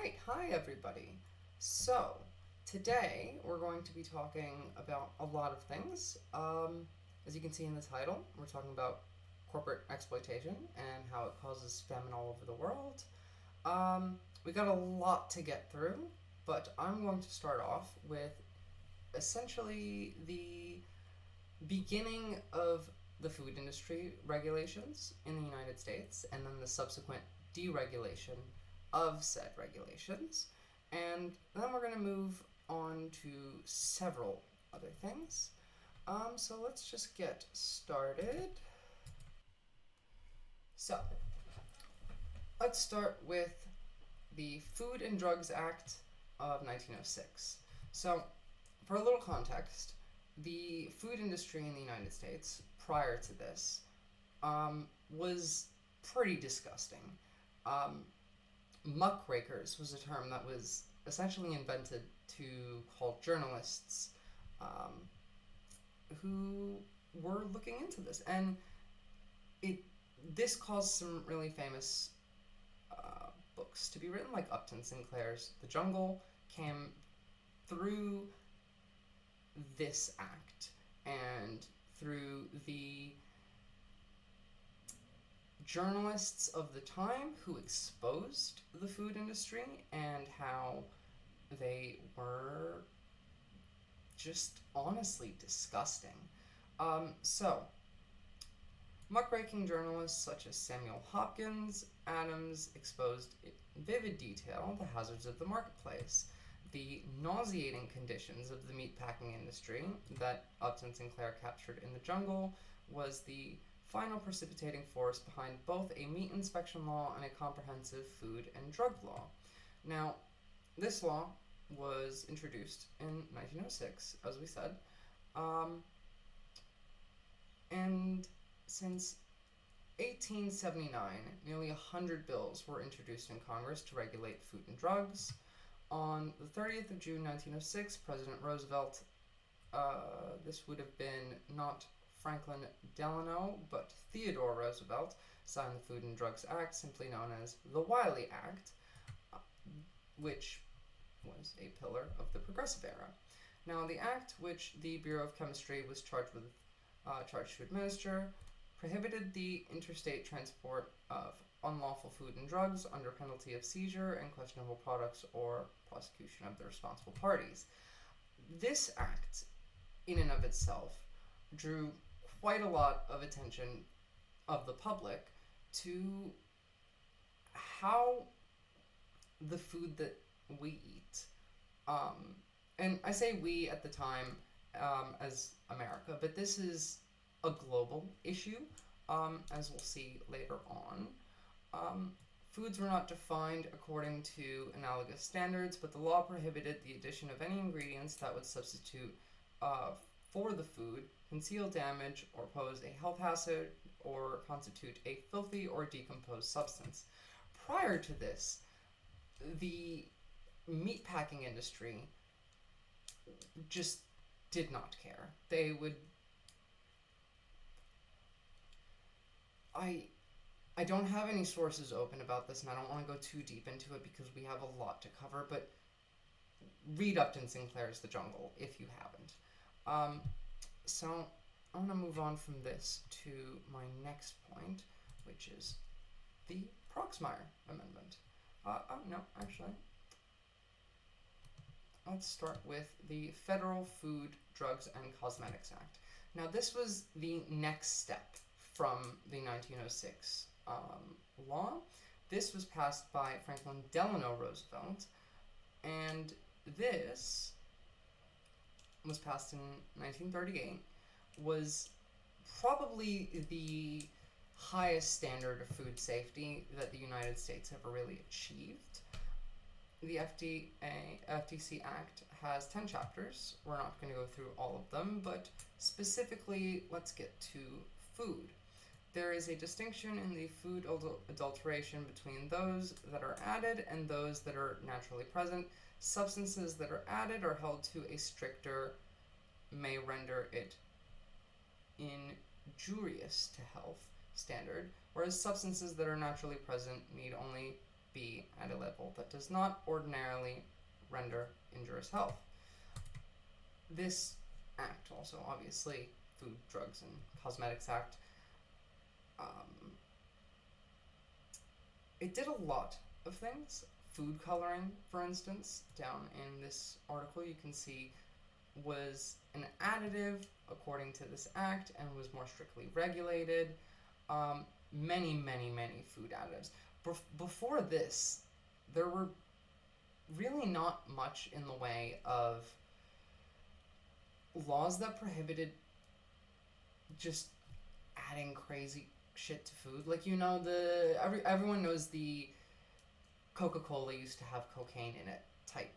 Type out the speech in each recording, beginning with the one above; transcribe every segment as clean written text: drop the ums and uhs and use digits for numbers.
Alright, hi everybody. So, today we're going to be talking about a lot of things. As you can see in the title, we're talking about corporate exploitation and how it causes famine all over the world. We got a lot to get through, but I'm going to start off with essentially the beginning of the food industry regulations in the United States and then the subsequent deregulation of said regulations. And then we're going to move on to several other things. So let's just get started. So, let's start with the Food and Drugs Act of 1906. So, for a little context, the food industry in the United States prior to this was pretty disgusting. Muckrakers was a term that was essentially invented to call journalists who were looking into this, and this caused some really famous books to be written, like Upton Sinclair's *The Jungle* came through this act and through the journalists of the time who exposed the food industry and how they were just honestly disgusting. So, muckraking journalists such as Samuel Hopkins Adams exposed in vivid detail the hazards of the marketplace, the nauseating conditions of the meatpacking industry that Upton Sinclair captured in *The Jungle* was the final precipitating force behind both a meat inspection law and a comprehensive food and drug law. Now, this law was introduced in 1906, as we said, and since 1879, nearly 100 bills were introduced in Congress to regulate food and drugs. On the 30th of June 1906, President Roosevelt, this would have been not Franklin Delano, but Theodore Roosevelt, signed the Food and Drugs Act, simply known as the Wiley Act, which was a pillar of the Progressive Era. Now, the act, which the Bureau of Chemistry was charged to administer, prohibited the interstate transport of unlawful food and drugs under penalty of seizure and questionable products or prosecution of the responsible parties. This act, in and of itself, drew quite a lot of attention of the public to how the food that we eat, and I say we at the time as America, but this is a global issue, as we'll see later on. Foods were not defined according to analogous standards, but the law prohibited the addition of any ingredients that would substitute for the food, conceal damage, or pose a health hazard, or constitute a filthy or decomposed substance. Prior to this, the meatpacking industry just did not care. They would... I don't have any sources open about this, and I don't want to go too deep into it because we have a lot to cover, but read Upton Sinclair's *The Jungle* if you haven't. So I'm going to move on from this to my next point, which is the Proxmire Amendment. No, actually. Let's start with the Federal Food, Drugs, and Cosmetics Act. Now, this was the next step from the 1906 law. This was passed by Franklin Delano Roosevelt, and this was passed in 1938, was probably the highest standard of food safety that the United States ever really achieved. The FTC Act has 10 chapters. We're not going to go through all of them, but specifically, let's get to food. There is a distinction in the food adulteration between those that are added and those that are naturally present. Substances that are added are held to a stricter, may render it injurious to health standard, whereas substances that are naturally present need only be at a level that does not ordinarily render injurious health. This act also, obviously, Food, Drugs, and Cosmetics Act, it did a lot of things. Food coloring, for instance, down in this article you can see was an additive according to this act and was more strictly regulated. Many food additives. Before this, there were really not much in the way of laws that prohibited just adding crazy shit to food. Like, you know, everyone knows the Coca-Cola used to have cocaine in it type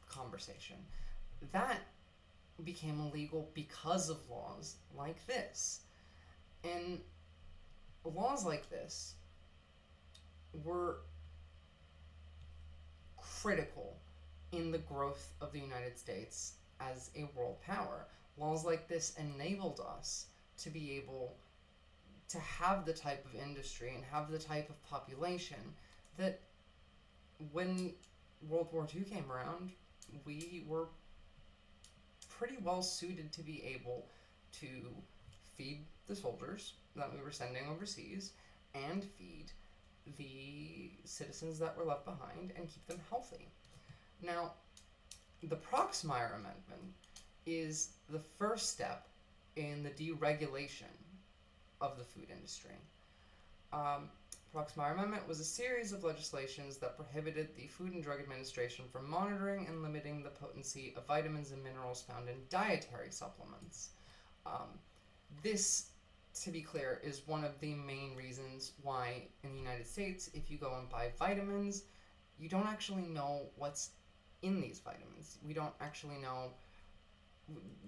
conversation. That became illegal because of laws like this. And laws like this were critical in the growth of the United States as a world power. Laws like this enabled us to be able to have the type of industry and have the type of population that when World War II came around, we were pretty well suited to be able to feed the soldiers that we were sending overseas and feed the citizens that were left behind and keep them healthy. Now, the Proxmire Amendment is the first step in the deregulation of the food industry. Proxmire Amendment was a series of legislations that prohibited the Food and Drug Administration from monitoring and limiting the potency of vitamins and minerals found in dietary supplements. This, to be clear, is one of the main reasons why in the United States, if you go and buy vitamins, you don't actually know what's in these vitamins. We don't actually know.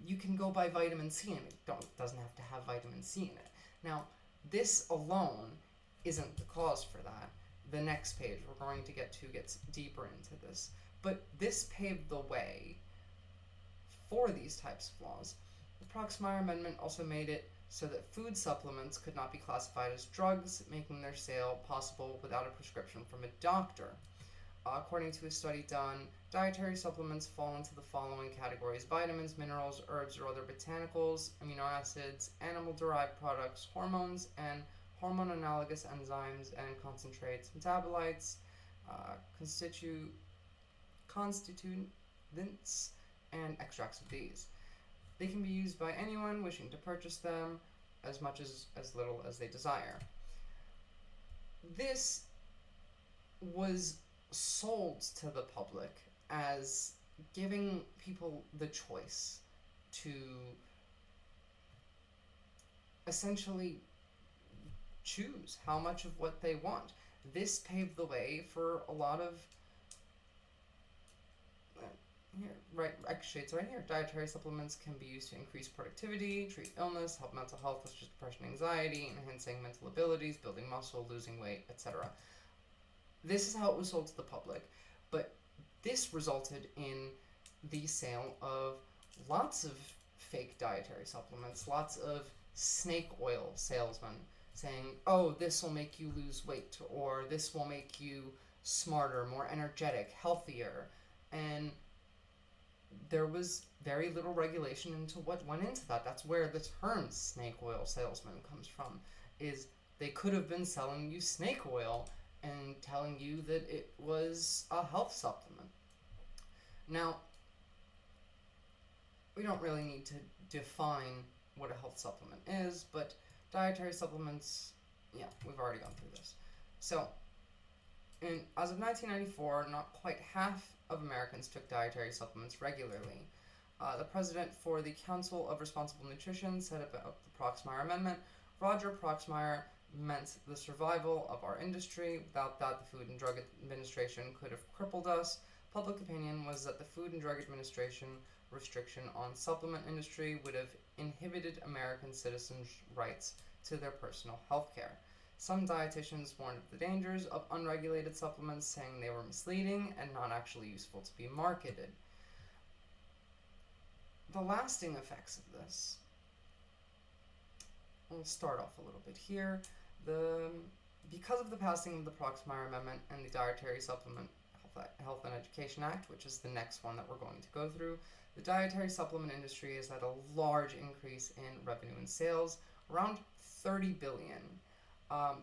You can go buy vitamin C and it doesn't have to have vitamin C in it. Now, this alone isn't the cause for that. The next page we're going to get to gets deeper into this. But this paved the way for these types of laws. The Proxmire Amendment also made it so that food supplements could not be classified as drugs, making their sale possible without a prescription from a doctor. According to a study done, dietary supplements fall into the following categories: vitamins, minerals, herbs or other botanicals, amino acids, animal-derived products, hormones, and hormone-analogous enzymes and concentrates, metabolites, constituents, and extracts of these. They can be used by anyone wishing to purchase them, as much as little as they desire. This was sold to the public as giving people the choice to essentially choose how much of what they want. This paved the way for a lot of it's right here. Dietary supplements can be used to increase productivity, treat illness, help mental health such as depression, anxiety, enhancing mental abilities, building muscle, losing weight, etc. This is how it was sold to the public, but this resulted in the sale of lots of fake dietary supplements, lots of snake oil salesmen saying, oh, this will make you lose weight, or this will make you smarter, more energetic, healthier. And there was very little regulation into what went into that. That's where the term snake oil salesman comes from, is they could have been selling you snake oil and telling you that it was a health supplement. Now, we don't really need to define what a health supplement is, but dietary supplements, yeah, we've already gone through this. So, as of 1994, not quite half of Americans took dietary supplements regularly. The president for the Council of Responsible Nutrition said about the Proxmire Amendment, Roger Proxmire meant the survival of our industry. Without that, the Food and Drug Administration could have crippled us. Public opinion was that the Food and Drug Administration restriction on supplement industry would have inhibited American citizens' rights to their personal health care. Some dietitians warned of the dangers of unregulated supplements, saying they were misleading and not actually useful to be marketed. The lasting effects of this, we'll start off a little bit here. The because of the passing of the Proxmire Amendment and the Dietary Supplement Health and Education Act, which is the next one that we're going to go through, the dietary supplement industry has had a large increase in revenue and sales, around $30 billion.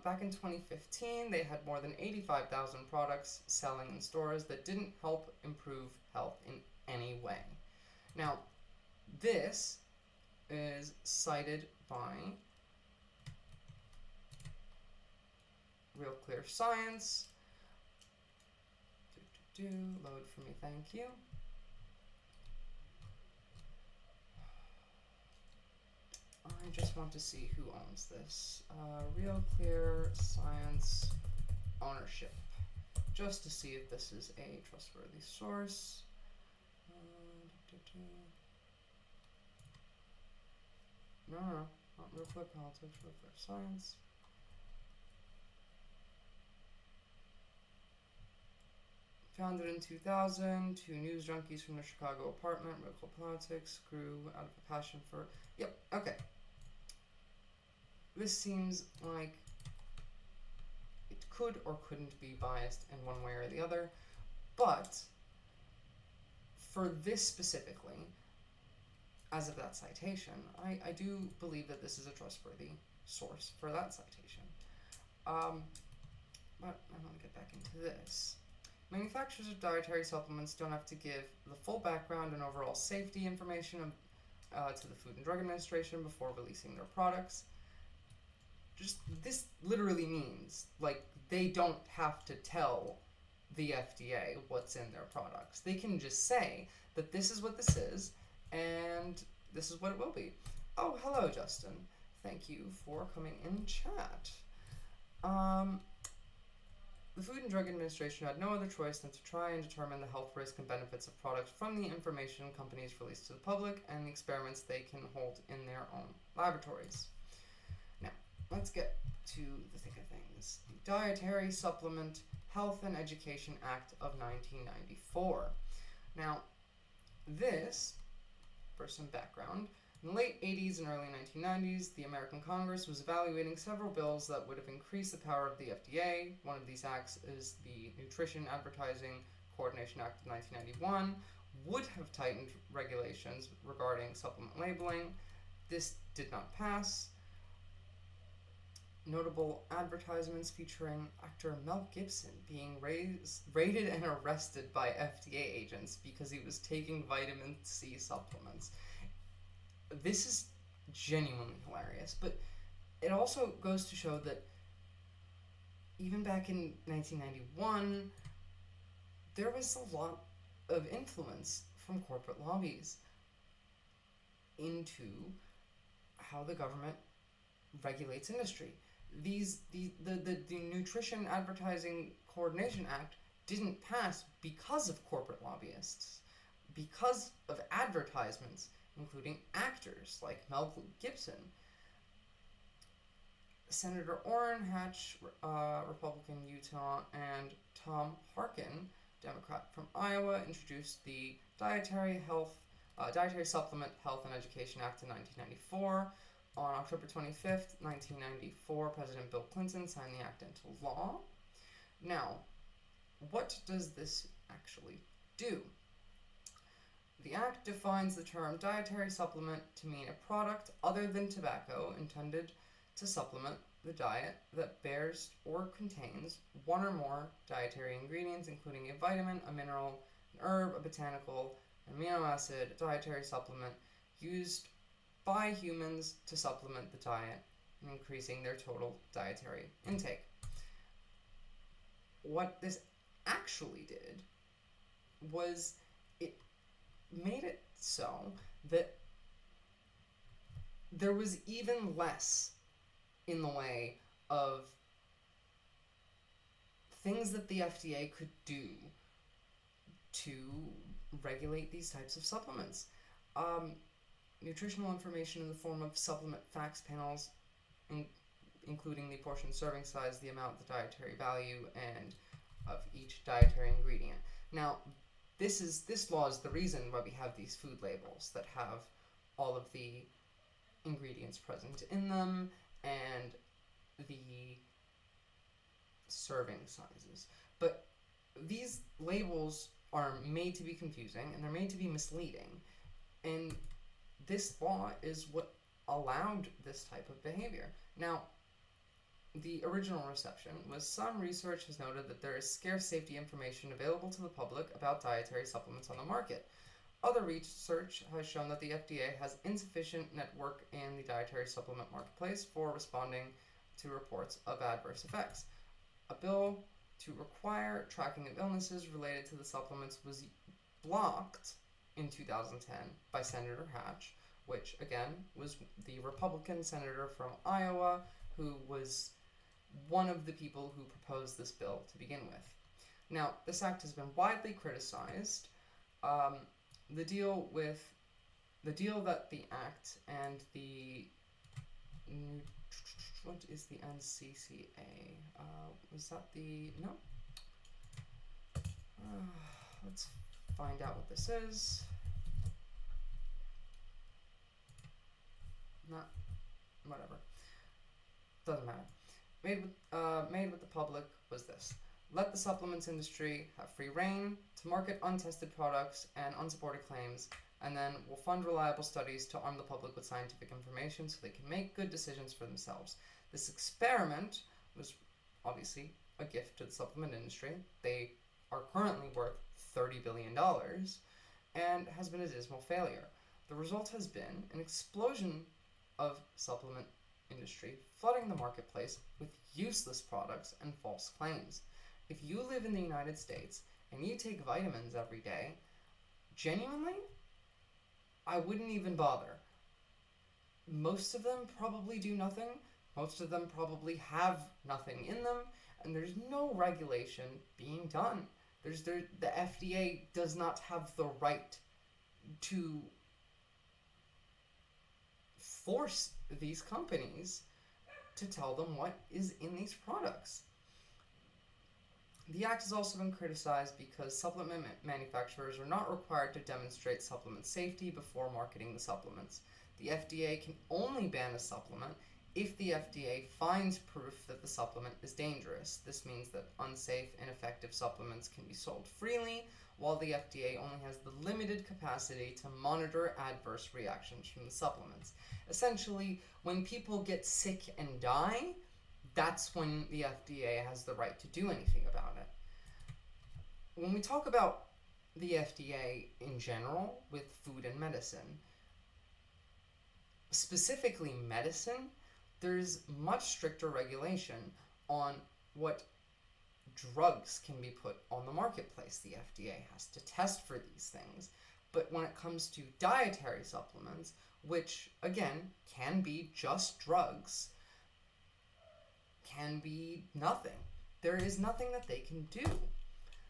Back in 2015, they had more than 85,000 products selling in stores that didn't help improve health in any way. Now, this is cited by Real Clear Science. Load for me, thank you. I just want to see who owns this. Real Clear Science ownership, just to see if this is a trustworthy source. No, not Real Clear Politics, Real Clear Science. Founded in 2000, two news junkies from the Chicago apartment, Real Clear Politics, grew out of a passion for... Yep, okay. This seems like it could or couldn't be biased in one way or the other, but for this specifically, as of that citation, I do believe that this is a trustworthy source for that citation. But I want to get back into this. Manufacturers of dietary supplements don't have to give the full background and overall safety information to the Food and Drug Administration before releasing their products. Just this literally means, like, they don't have to tell the FDA what's in their products. They can just say that this is what this is, and this is what it will be. Oh, hello, Justin. Thank you for coming in chat. The Food and Drug Administration had no other choice than to try and determine the health risk and benefits of products from the information companies release to the public and the experiments they can hold in their own laboratories. Now, let's get to the thick of things. The Dietary Supplement Health and Education Act of 1994. Now, this, for some background, in the late 80s and early 1990s, the American Congress was evaluating several bills that would have increased the power of the FDA. One of these acts is the Nutrition Advertising Coordination Act of 1991, would have tightened regulations regarding supplement labeling. This did not pass. Notable advertisements featuring actor Mel Gibson being raided and arrested by FDA agents because he was taking vitamin C supplements. This is genuinely hilarious, but it also goes to show that even back in 1991, there was a lot of influence from corporate lobbies into how the government regulates industry. The Nutrition Advertising Coordination Act didn't pass because of corporate lobbyists, because of advertisements, including actors like Mel Gibson. Senator Orrin Hatch, Republican, Utah, and Tom Harkin, Democrat from Iowa, introduced the Dietary Supplement Health and Education Act in 1994. On October 25th, 1994, President Bill Clinton signed the act into law. Now, what does this actually do? The act defines the term dietary supplement to mean a product other than tobacco intended to supplement the diet that bears or contains one or more dietary ingredients, including a vitamin, a mineral, an herb, a botanical, amino acid, dietary supplement used by humans to supplement the diet and increasing their total dietary intake. What this actually did was it made it so that there was even less in the way of things that the FDA could do to regulate these types of supplements. Nutritional information in the form of supplement facts panels, including the portion serving size, the amount, the dietary value, and of each dietary ingredient. Now, this law is the reason why we have these food labels that have all of the ingredients present in them and the serving sizes. But these labels are made to be confusing and they're made to be misleading. And this law is what allowed this type of behavior. Now, the original reception was some research has noted that there is scarce safety information available to the public about dietary supplements on the market. Other research has shown that the FDA has insufficient network in the dietary supplement marketplace for responding to reports of adverse effects. A bill to require tracking of illnesses related to the supplements was blocked in 2010 by Senator Hatch, which again was the Republican senator from Iowa who was one of the people who proposed this bill to begin with. Now, this act has been widely criticized. The deal that the act and the what is the NCCA? Was that the no? Let's find out what this is. Not whatever. Doesn't matter. Made with the public was this. Let the supplements industry have free reign to market untested products and unsupported claims, and then we'll fund reliable studies to arm the public with scientific information so they can make good decisions for themselves. This experiment was obviously a gift to the supplement industry. They are currently worth $30 billion and has been a dismal failure. The result has been an explosion of supplement industry flooding the marketplace with useless products and false claims. If you live in the United States and you take vitamins every day, genuinely, I wouldn't even bother. Most of them probably do nothing. Most of them probably have nothing in them, and there's no regulation being done. The FDA does not have the right to force these companies to tell them what is in these products. The act has also been criticized because supplement manufacturers are not required to demonstrate supplement safety before marketing the supplements. The FDA can only ban a supplement if the FDA finds proof that the supplement is dangerous. This means that unsafe, ineffective supplements can be sold freely, while the FDA only has the limited capacity to monitor adverse reactions from the supplements. Essentially, when people get sick and die, that's when the FDA has the right to do anything about it. When we talk about the FDA in general with food and medicine, specifically medicine, there's much stricter regulation on what drugs can be put on the marketplace. The FDA has to test for these things. But when it comes to dietary supplements, which again can be just drugs, can be nothing. There is nothing that they can do.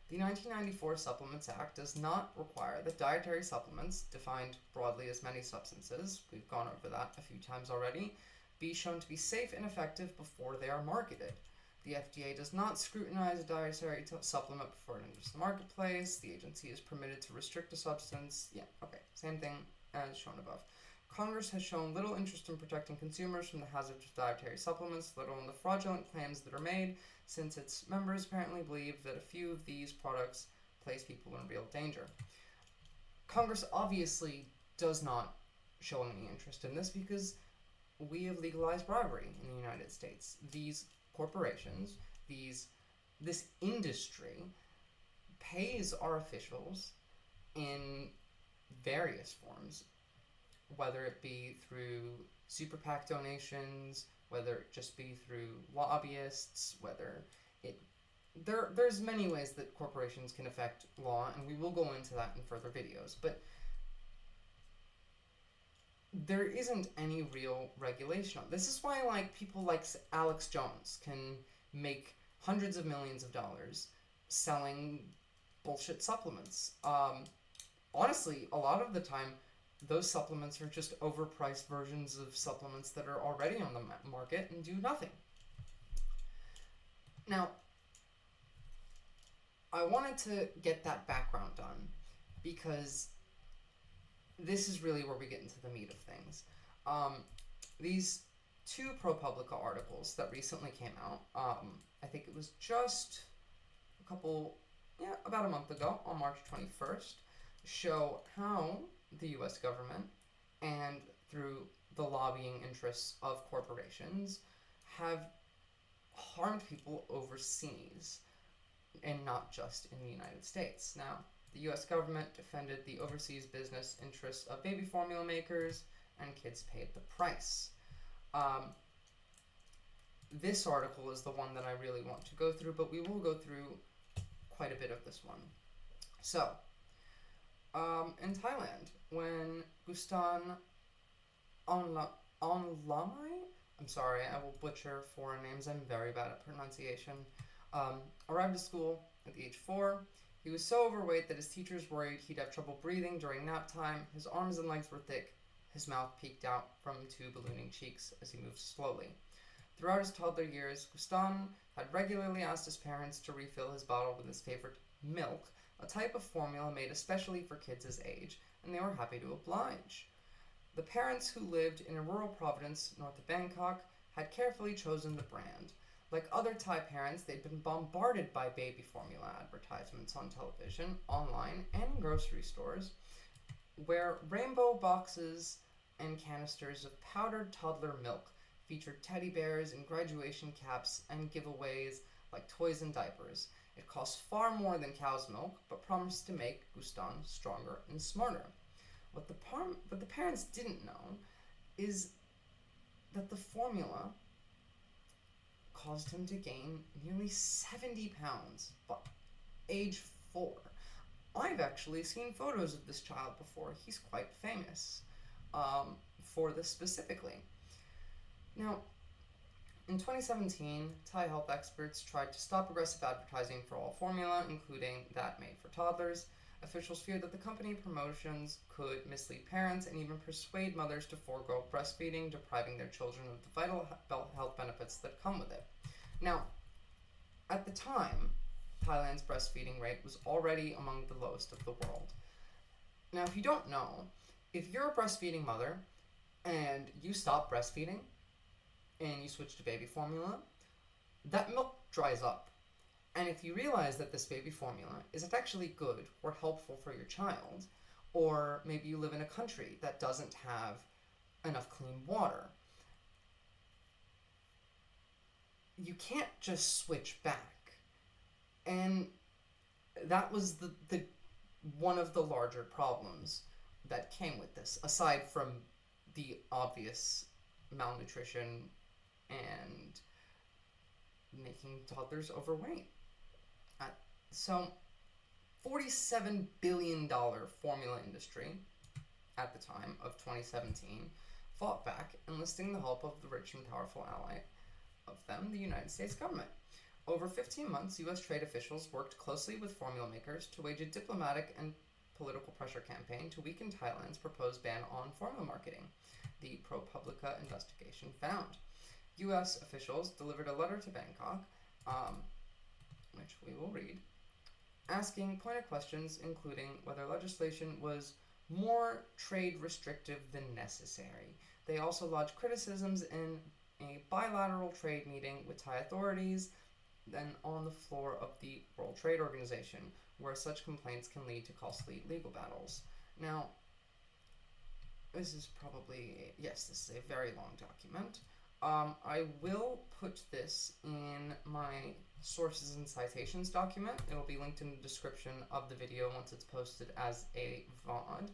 The 1994 Supplements Act does not require that dietary supplements, defined broadly as many substances, we've gone over that a few times already, be shown to be safe and effective before they are marketed. The FDA does not scrutinize a dietary supplement before it enters the marketplace. The agency is permitted to restrict a substance. Yeah, okay, same thing as shown above. Congress has shown little interest in protecting consumers from the hazards of dietary supplements, let alone the fraudulent claims that are made, since its members apparently believe that a few of these products place people in real danger. Congress obviously does not show any interest in this because we have legalized bribery in the United States. These corporations, this industry pays our officials in various forms, whether it be through super PAC donations, whether it just be through lobbyists, there's many ways that corporations can affect law, and we will go into that in further videos, but there isn't any real regulation on this. Is why people like Alex Jones can make hundreds of millions of dollars selling bullshit supplements. Honestly, a lot of the time, those supplements are just overpriced versions of supplements that are already on the market and do nothing. Now, I wanted to get that background done because this is really where we get into the meat of things. These two ProPublica articles that recently came out. I think it was just about a month ago, on March 21st, show how the US government, and through the lobbying interests of corporations, have harmed people overseas and not just in the United States. Now, the US government defended the overseas business interests of baby formula makers, and kids paid the price. This article is the one that I really want to go through, but we will go through quite a bit of this one. So, in Thailand, when Gustan Onlamai, I'm sorry, I will butcher foreign names, I'm very bad at pronunciation, arrived at school at the age 4. He was so overweight that his teachers worried he'd have trouble breathing during nap time. His arms and legs were thick. His mouth peeked out from 2 ballooning cheeks as he moved slowly. Throughout his toddler years, Gustan had regularly asked his parents to refill his bottle with his favorite milk, a type of formula made especially for kids his age, and they were happy to oblige. The parents, who lived in a rural province north of Bangkok, had carefully chosen the brand. Like other Thai parents, they'd been bombarded by baby formula advertisements on television, online, and in grocery stores, where rainbow boxes and canisters of powdered toddler milk featured teddy bears and graduation caps and giveaways like toys and diapers. It cost far more than cow's milk, but promised to make Gustan stronger and smarter. What the parents didn't know is that the formula caused him to gain nearly 70 pounds by age 4. I've actually seen photos of this child before. He's quite famous for this specifically. Now, in 2017, Thai health experts tried to stop aggressive advertising for all formula, including that made for toddlers. Officials feared that the company promotions could mislead parents and even persuade mothers to forego breastfeeding, depriving their children of the vital health benefits that come with it. Now, at the time, Thailand's breastfeeding rate was already among the lowest of the world. Now, if you don't know, if you're a breastfeeding mother and you stop breastfeeding and you switch to baby formula, that milk dries up. And if you realize that this baby formula isn't actually good or helpful for your child, or maybe you live in a country that doesn't have enough clean water, you can't just switch back. And that was the one of the larger problems that came with this, aside from the obvious malnutrition and making toddlers overweight. So, $47 billion formula industry at the time of 2017 fought back, enlisting the help of the rich and powerful ally of them, the United States government. Over 15 months, U.S. trade officials worked closely with formula makers to wage a diplomatic and political pressure campaign to weaken Thailand's proposed ban on formula marketing, the ProPublica investigation found. U.S. officials delivered a letter to Bangkok, which we will read, asking pointed questions including whether legislation was more trade restrictive than necessary. They also lodged criticisms in a bilateral trade meeting with Thai authorities, then on the floor of the World Trade Organization, where such complaints can lead to costly legal battles. Now, this is a very long document. I will put this in my sources and citations document. It'll be linked in the description of the video once it's posted as a VOD.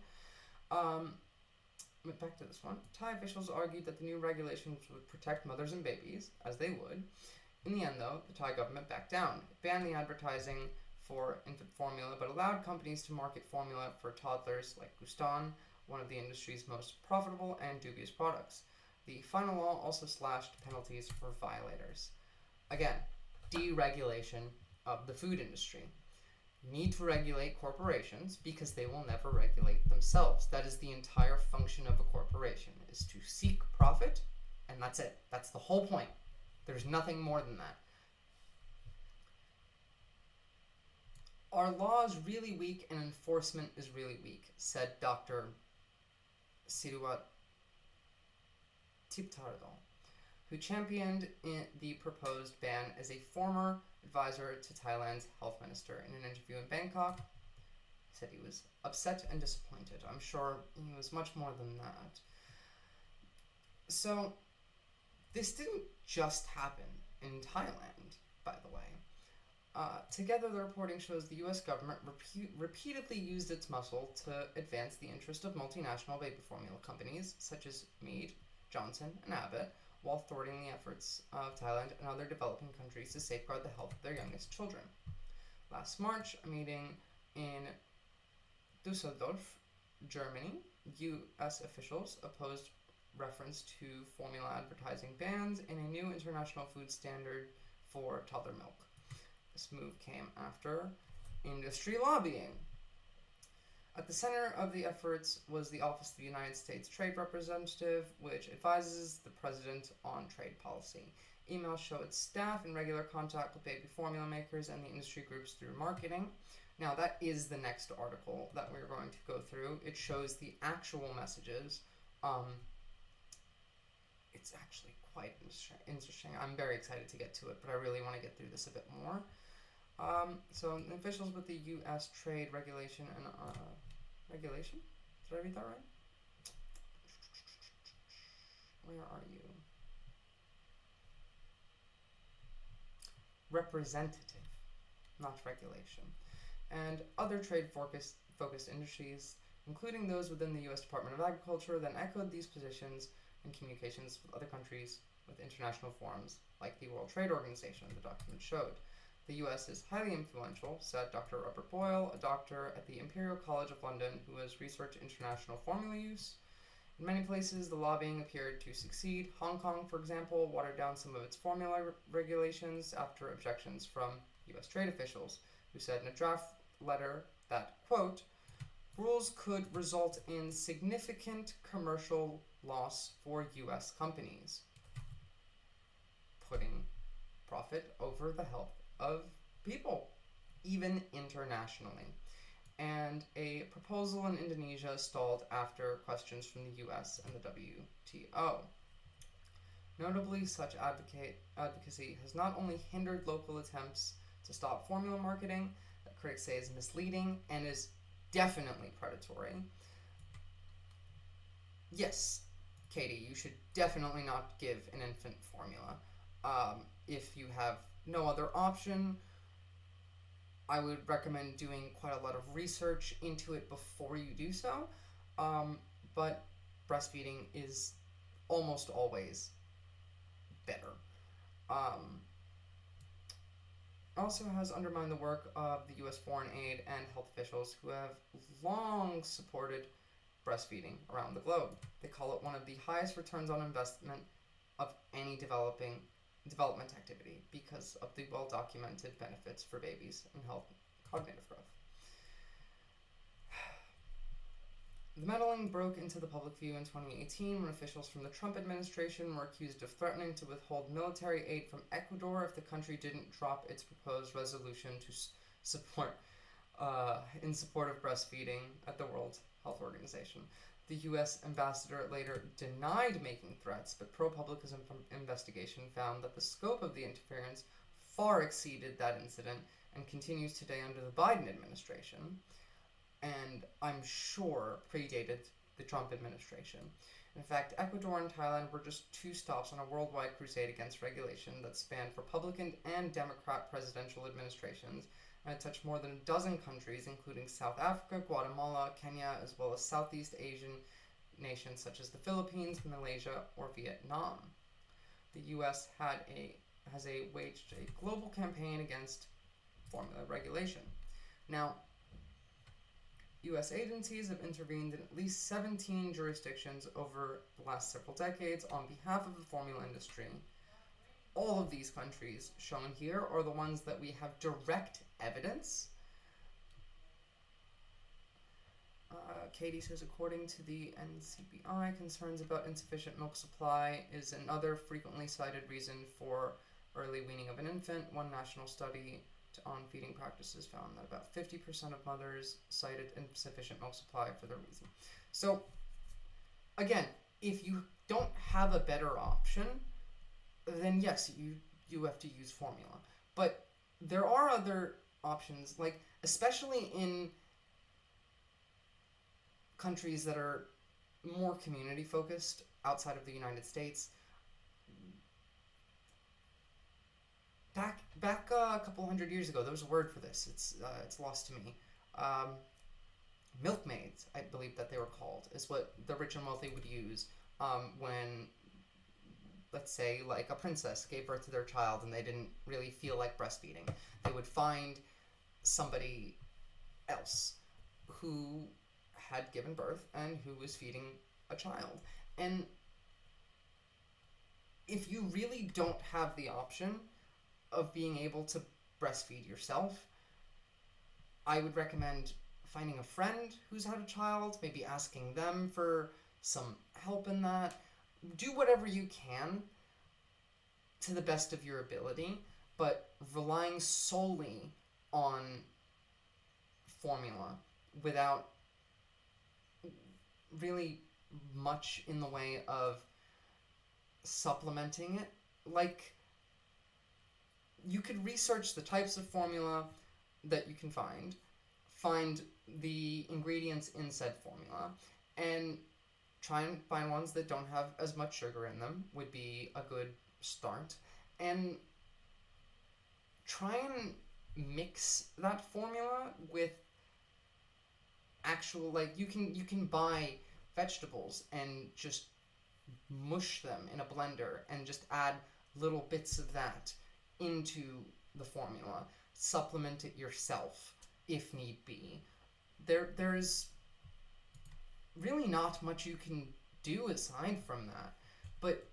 But back to this one. Thai officials argued that the new regulations would protect mothers and babies, as they would. In the end, though, the Thai government backed down. It banned the advertising for infant formula, but allowed companies to market formula for toddlers like Gustan, one of the industry's most profitable and dubious products. The final law also slashed penalties for violators. Again, deregulation of the food industry. You need to regulate corporations because they will never regulate themselves. That is the entire function of a corporation, is to seek profit, and that's it. That's the whole point. There's nothing more than that. Our law is really weak and enforcement is really weak, said Dr. Siruat Tiptardal, who championed the proposed ban as a former advisor to Thailand's health minister. In an interview in Bangkok, he said he was upset and disappointed. I'm sure he was much more than that. So, this didn't just happen in Thailand, by the way. Together, the reporting shows the U.S. government repeatedly used its muscle to advance the interest of multinational baby formula companies such as Mead, Johnson, and Abbott, while thwarting the efforts of Thailand and other developing countries to safeguard the health of their youngest children. Last March, a meeting in Düsseldorf, Germany, U.S. officials opposed reference to formula advertising bans in a new international food standard for toddler milk. This move came after industry lobbying. At the center of the efforts was the Office of the United States Trade Representative, which advises the president on trade policy. Emails show its staff in regular contact with baby formula makers and the industry groups through marketing. Now, that is the next article that we're going to go through. It shows the actual messages. It's actually quite interesting. I'm very excited to get to it, but I really want to get through this a bit more. So, officials with the U.S. Trade Regulation and Regulation? Did I read that right? Where are you? Representative, not regulation. And other trade-focused industries, including those within the U.S. Department of Agriculture, then echoed these positions in communications with other countries with international forums, like the World Trade Organization, the document showed. The U.S. is highly influential, said Dr. Robert Boyle, a doctor at the Imperial College of London who has researched international formula use. In many places, the lobbying appeared to succeed. Hong Kong, for example, watered down some of its formula regulations after objections from U.S. trade officials, who said in a draft letter that, quote, rules could result in significant commercial loss for U.S. companies, putting profit over the health of people, even internationally. And a proposal in Indonesia stalled after questions from the U.S. and the WTO. Notably, such advocacy has not only hindered local attempts to stop formula marketing, that critics say is misleading and is definitely predatory. Yes, Katie, you should definitely not give an infant formula. If you have no other option, I would recommend doing quite a lot of research into it before you do so. But breastfeeding is almost always better. Also has undermined the work of the U.S. foreign aid and health officials who have long supported breastfeeding around the globe. They call it one of the highest returns on investment of any development activity because of the well-documented benefits for babies in health and cognitive growth. The meddling broke into the public view in 2018 when officials from the Trump administration were accused of threatening to withhold military aid from Ecuador if the country didn't drop its proposed resolution to support of breastfeeding at the World Health Organization. The U.S. ambassador later denied making threats, but ProPublica's investigation found that the scope of the interference far exceeded that incident and continues today under the Biden administration, and I'm sure predated the Trump administration. In fact, Ecuador and Thailand were just two stops on a worldwide crusade against regulation that spanned Republican and Democrat presidential administrations, and it touched more than a dozen countries, including South Africa, Guatemala, Kenya, as well as Southeast Asian nations such as the Philippines, Malaysia, or Vietnam. The U.S. has waged a global campaign against formula regulation. Now, U.S. agencies have intervened in at least 17 jurisdictions over the last several decades on behalf of the formula industry. All of these countries shown here are the ones that we have direct evidence. Katie says, according to the NCBI, concerns about insufficient milk supply is another frequently cited reason for early weaning of an infant. One national study on feeding practices found that about 50% of mothers cited insufficient milk supply for the reason. So, again, if you don't have a better option, then yes, you have to use formula. But there are other options, like especially in countries that are more community focused outside of the United States. Back a couple hundred years ago, there was a word for this. It's lost to me. Um, Milkmaids, I believe that they were called, is what the rich and wealthy would use when, let's say, like a princess gave birth to their child and they didn't really feel like breastfeeding. They would find somebody else who had given birth and who was feeding a child. And if you really don't have the option of being able to breastfeed yourself, I would recommend finding a friend who's had a child, maybe asking them for some help in that. Do whatever you can to the best of your ability, but relying solely on formula without really much in the way of supplementing it. Like, you could research the types of formula that you can find the ingredients in said formula, and try and find ones that don't have as much sugar in them would be a good start. And try and mix that formula with actual, like, you can buy vegetables and just mush them in a blender and just add little bits of that into the formula. Supplement it yourself if need be. There's really not much you can do aside from that. But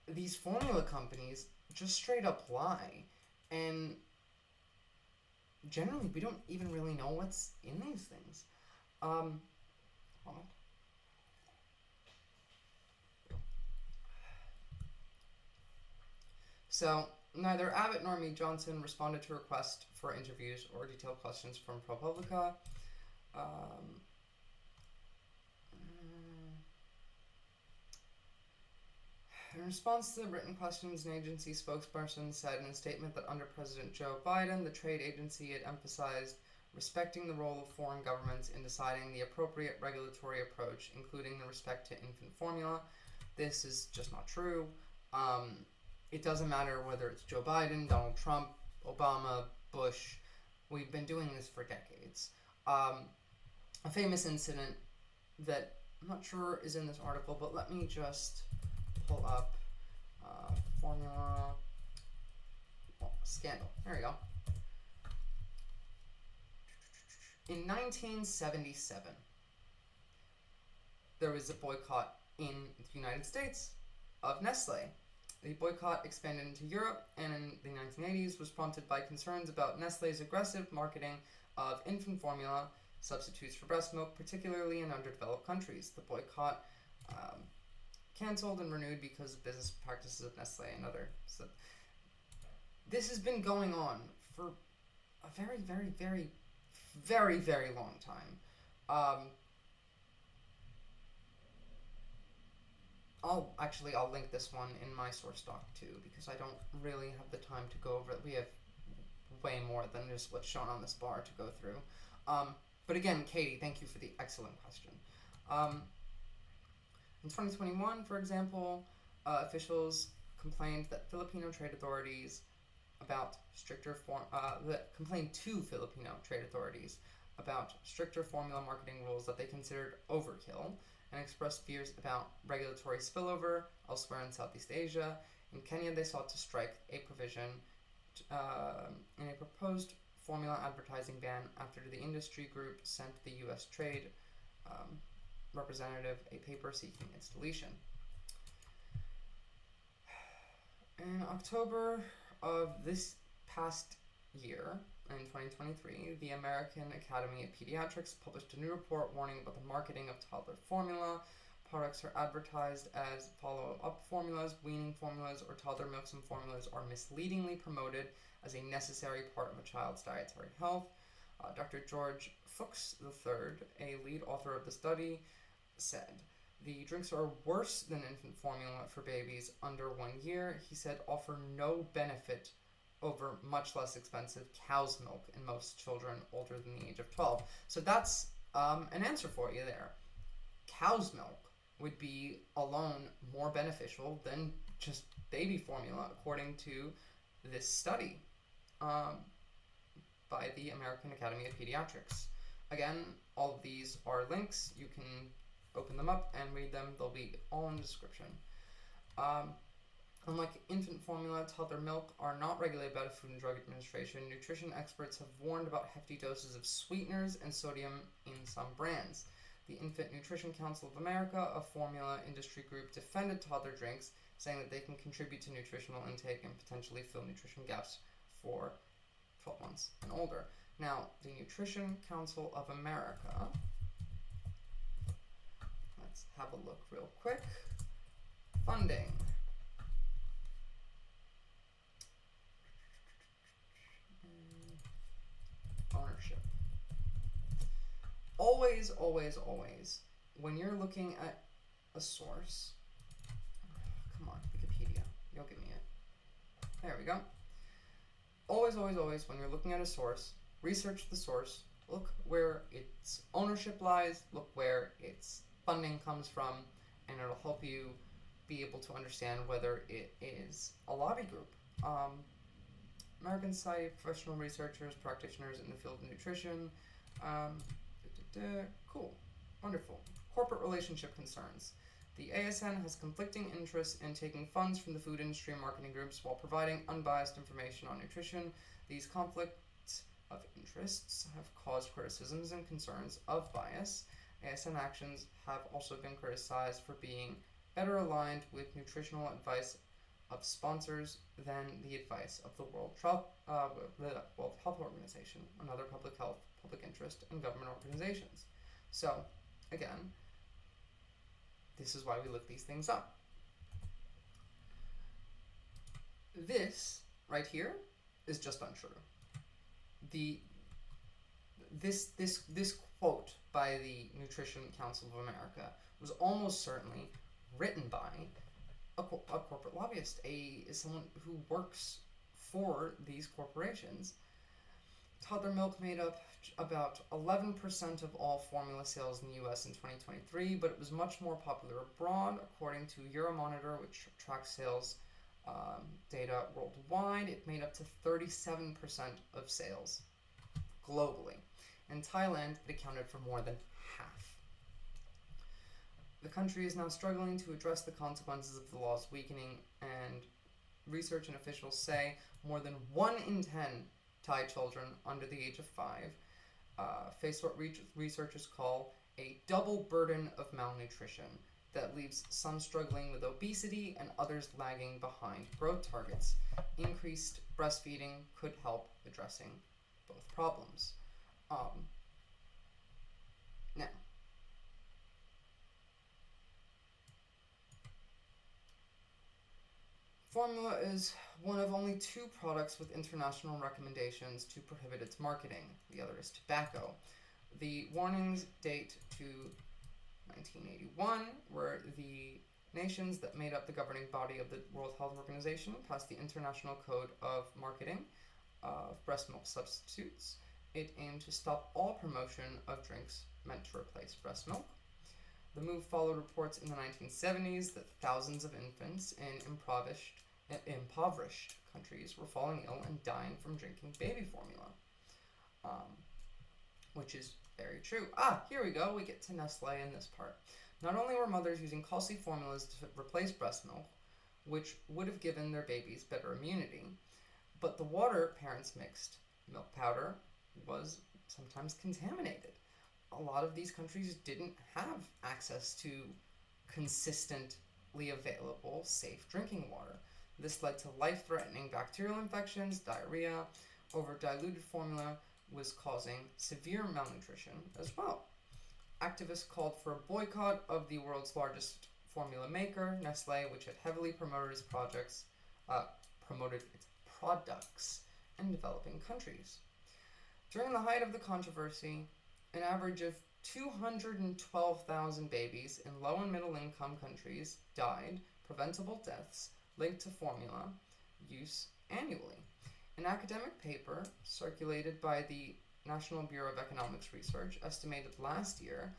these formula companies just straight up lie, and generally we don't even really know what's in these things. So neither Abbott nor Mead Johnson responded to requests for interviews or detailed questions from ProPublica. In response to the written questions, an agency spokesperson said in a statement that under President Joe Biden, the trade agency had emphasized respecting the role of foreign governments in deciding the appropriate regulatory approach, including the respect to infant formula. This is just not true. It doesn't matter whether it's Joe Biden, Donald Trump, Obama, Bush. We've been doing this for decades. A famous incident that I'm not sure is in this article, but let me just pull up formula scandal. There we go. In 1977, there was a boycott in the United States of Nestle. The boycott expanded into Europe, and in the 1980s was prompted by concerns about Nestle's aggressive marketing of infant formula substitutes for breast milk, particularly in underdeveloped countries. The boycott canceled and renewed because of business practices of Nestle and other. So this has been going on for a very, very, very, very, very long time. I'll link this one in my source doc too, because I don't really have the time to go over it. We have way more than just what's shown on this bar to go through. But again, Katie, thank you for the excellent question. In 2021, for example, officials complained that Filipino trade authorities about complained to Filipino trade authorities about stricter formula marketing rules that they considered overkill, and expressed fears about regulatory spillover elsewhere in Southeast Asia. In Kenya, they sought to strike a provision in a proposed formula advertising ban after the industry group sent the U.S. Trade representative a paper seeking its deletion. In October of this past year, in 2023, the American Academy of Pediatrics published a new report warning about the marketing of toddler formula. Products are advertised as follow-up formulas, weaning formulas, or toddler milks and formulas are misleadingly promoted as a necessary part of a child's dietary health. Dr. George Fuchs III, a lead author of the study, said, The drinks are worse than infant formula for babies under 1 year. He said offer no benefit over much less expensive cow's milk in most children older than the age of 12. So that's an answer for you there. Cow's milk would be alone more beneficial than just baby formula, according to this study by the American Academy of Pediatrics. Again, all of these are links. You can open them up and read them. They'll be all in the description. Unlike infant formula, toddler milk are not regulated by the Food and Drug Administration. Nutrition experts have warned about hefty doses of sweeteners and sodium in some brands. The Infant Nutrition Council of America, a formula industry group, defended toddler drinks, saying that they can contribute to nutritional intake and potentially fill nutrition gaps for 12 months and older. Now, the Nutrition Council of America, let's have a look real quick. Funding. Ownership. Always, always, always, when you're looking at a source, come on, Wikipedia, you'll give me it. There we go. Always, always, always, when you're looking at a source, research the source, look where its ownership lies, look where its funding comes from, and it'll help you be able to understand whether it is a lobby group. American Society of Professional Researchers, practitioners in the field of nutrition. Cool. Wonderful. Corporate relationship concerns. The ASN has conflicting interests in taking funds from the food industry and marketing groups while providing unbiased information on nutrition. These conflicts of interests have caused criticisms and concerns of bias. ASN actions have also been criticized for being better aligned with nutritional advice of sponsors than the advice of the World Health Organization, another public health, public interest, and government organizations. So, again, this is why we look these things up. This right here is just untrue. This quote by the Nutrition Council of America was almost certainly written by a corporate lobbyist, someone who works for these corporations. Toddler milk made up about 11% of all formula sales in the U.S. in 2023, but it was much more popular abroad. According to Euromonitor, which tracks sales data worldwide, it made up to 37% of sales globally. In Thailand, it accounted for more than half. The country is now struggling to address the consequences of the law's weakening, and research and officials say more than 1 in 10 Thai children under the age of 5 face what researchers call a double burden of malnutrition that leaves some struggling with obesity and others lagging behind growth targets. Increased breastfeeding could help addressing both problems. Now, formula is one of only 2 products with international recommendations to prohibit its marketing. The other is tobacco. The warnings date to 1981, where the nations that made up the governing body of the World Health Organization passed the International Code of Marketing of Breast Milk Substitutes. It aimed to stop all promotion of drinks meant to replace breast milk. The move followed reports in the 1970s that thousands of infants in impoverished countries were falling ill and dying from drinking baby formula, which is very true. Here we go. We get to Nestle in this part. Not only were mothers using costly formulas to replace breast milk, which would have given their babies better immunity, but the water parents mixed milk powder was sometimes contaminated. A lot of these countries didn't have access to consistently available, safe drinking water. This led to life-threatening bacterial infections, diarrhea. Over-diluted formula was causing severe malnutrition as well. Activists called for a boycott of the world's largest formula maker, Nestle, which had heavily promoted its products in developing countries. During the height of the controversy, an average of 212,000 babies in low and middle income countries died, preventable deaths linked to formula use annually. An academic paper circulated by the National Bureau of Economics Research estimated last year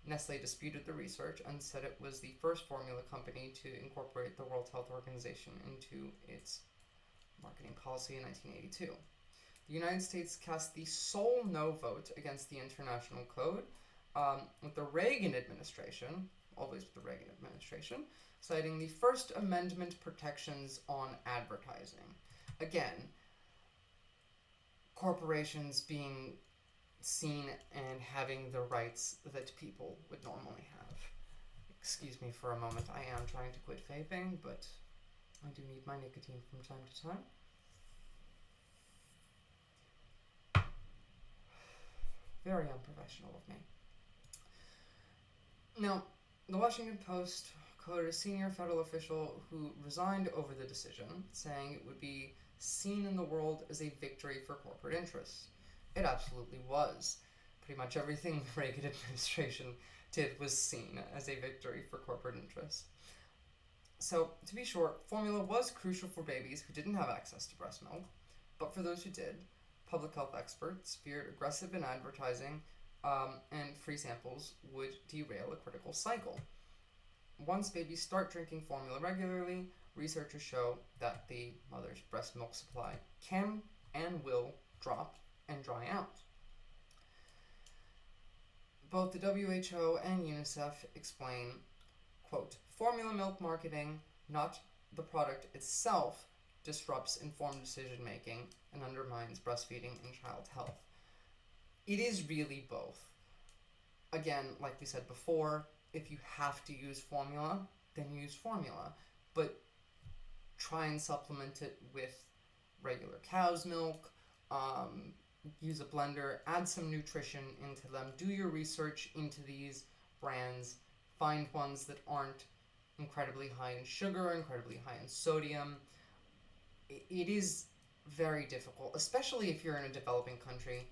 Nestle disputed the research and said it was the first formula company to incorporate the World Health Organization into its marketing policy in 1982. The United States cast the sole no vote against the international code, with the Reagan administration, always with the Reagan administration, citing the First Amendment protections on advertising. Again, corporations being seen and having the rights that people would normally have. Excuse me for a moment, I am trying to quit vaping, but I do need my nicotine from time to time. Very unprofessional of me. Now, the Washington Post quoted a senior federal official who resigned over the decision, saying it would be seen in the world as a victory for corporate interests. It absolutely was. Pretty much everything the Reagan administration did was seen as a victory for corporate interests. So, to be short, formula was crucial for babies who didn't have access to breast milk, but for those who did, public health experts feared aggressive in advertising and free samples would derail a critical cycle. Once babies start drinking formula regularly, researchers show that the mother's breast milk supply can and will drop and dry out. Both the WHO and UNICEF explain, quote, formula milk marketing, not the product itself, disrupts informed decision making and undermines breastfeeding and child health. It is really both. Again, like we said before, if you have to use formula, then use formula. But try and supplement it with regular cow's milk, use a blender, add some nutrition into them, do your research into these brands, find ones that aren't incredibly high in sugar, incredibly high in sodium. It is very difficult, especially if you're in a developing country.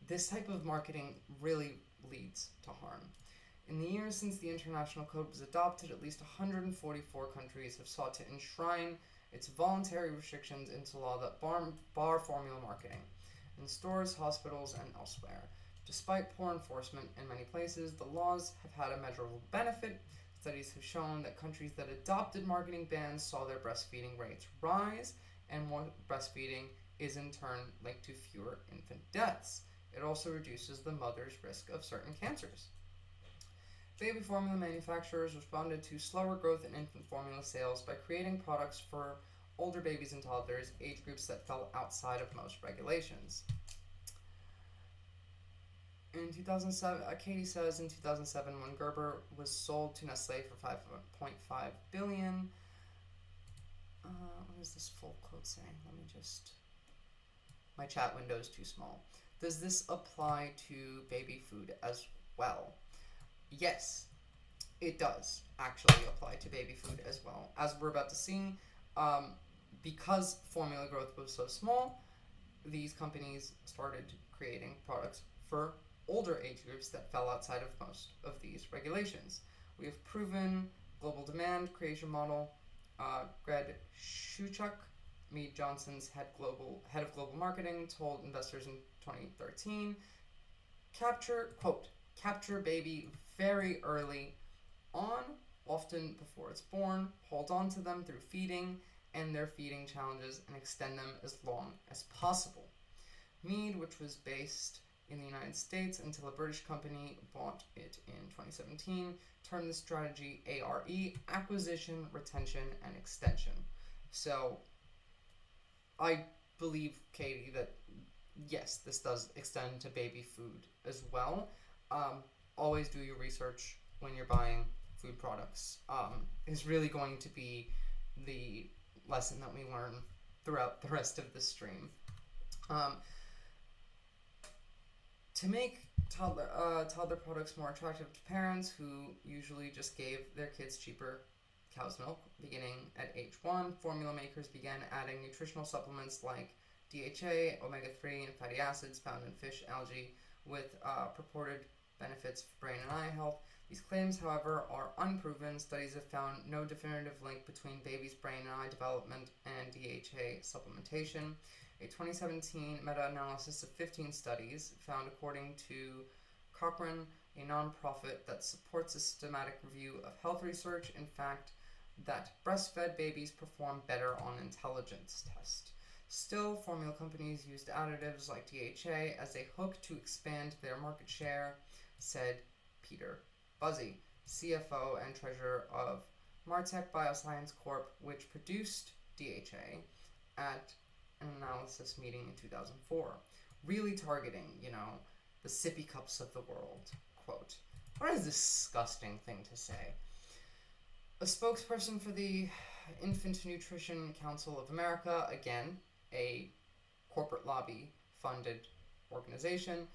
This type of marketing really leads to harm. In the years since the international code was adopted, at least 144 countries have sought to enshrine its voluntary restrictions into law that bar formula marketing in stores, hospitals, and elsewhere. Despite poor enforcement in many places, the laws have had a measurable benefit. Studies have shown that countries that adopted marketing bans saw their breastfeeding rates rise, and more breastfeeding is in turn linked to fewer infant deaths. It also reduces the mother's risk of certain cancers. Baby formula manufacturers responded to slower growth in infant formula sales by creating products for older babies and toddlers, age groups that fell outside of most regulations. In 2007, Katie says in 2007, when Gerber was sold to Nestle for $5.5 billion. What is this full quote saying? Let me just. My chat window is too small. Does this apply to baby food as well? Yes, it does actually apply to baby food as well. As we're about to see, because formula growth was so small, these companies started creating products for older age groups that fell outside of most of these regulations. We have proven global demand creation model. Greg Shuchuk, Mead Johnson's head of global marketing, told investors in 2013, capture baby very early on, often before it's born, hold on to them through feeding and their feeding challenges, and extend them as long as possible. Mead, which was based in the United States until a British company bought it in 2017, termed the strategy ARE, acquisition, retention, and extension. So I believe, Katie, that yes, this does extend to baby food as well. Always do your research when you're buying food products. Is really going to be the lesson that we learn throughout the rest of the stream. To make toddler products more attractive to parents who usually just gave their kids cheaper cow's milk beginning at age 1, formula makers began adding nutritional supplements like DHA, omega-3, and fatty acids found in fish, algae, with purported benefits for brain and eye health. These claims, however, are unproven. Studies have found no definitive link between babies' brain and eye development and DHA supplementation. A 2017 meta-analysis of 15 studies found, according to Cochrane, a nonprofit that supports a systematic review of health research, in fact, that breastfed babies perform better on intelligence tests. Still, formula companies used additives like DHA as a hook to expand their market share, said Peter Buzzi, CFO and treasurer of Martech Bioscience Corp., which produced DHA at an analysis meeting in 2004, really targeting, the sippy cups of the world. Quote, what a disgusting thing to say. A spokesperson for the Infant Nutrition Council of America, again, a corporate lobby-funded organization,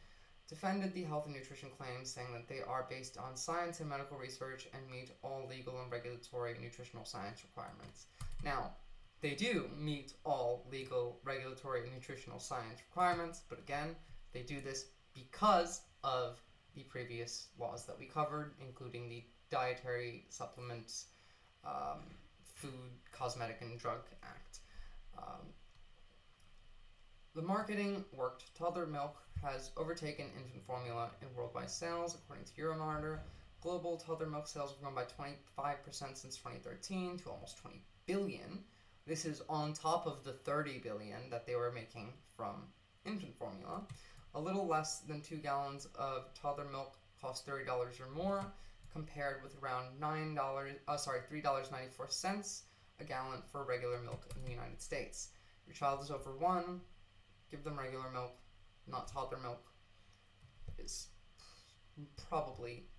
defended the health and nutrition claims, saying that they are based on science and medical research and meet all legal and regulatory nutritional science requirements. Now, they do meet all legal, regulatory, and nutritional science requirements, but again, they do this because of the previous laws that we covered, including the Dietary Supplements, Food, Cosmetic, and Drug Act. The marketing worked. Toddler milk has overtaken infant formula in worldwide sales, according to Euromonitor. Global toddler milk sales have grown by 25% since 2013 to almost 20 billion. This is on top of the 30 billion that they were making from infant formula. A little less than 2 gallons of toddler milk costs $30 or more, compared with around $3.94 a gallon for regular milk in the United States. If your child is over 1, give them regular milk, not toddler milk. Is probably,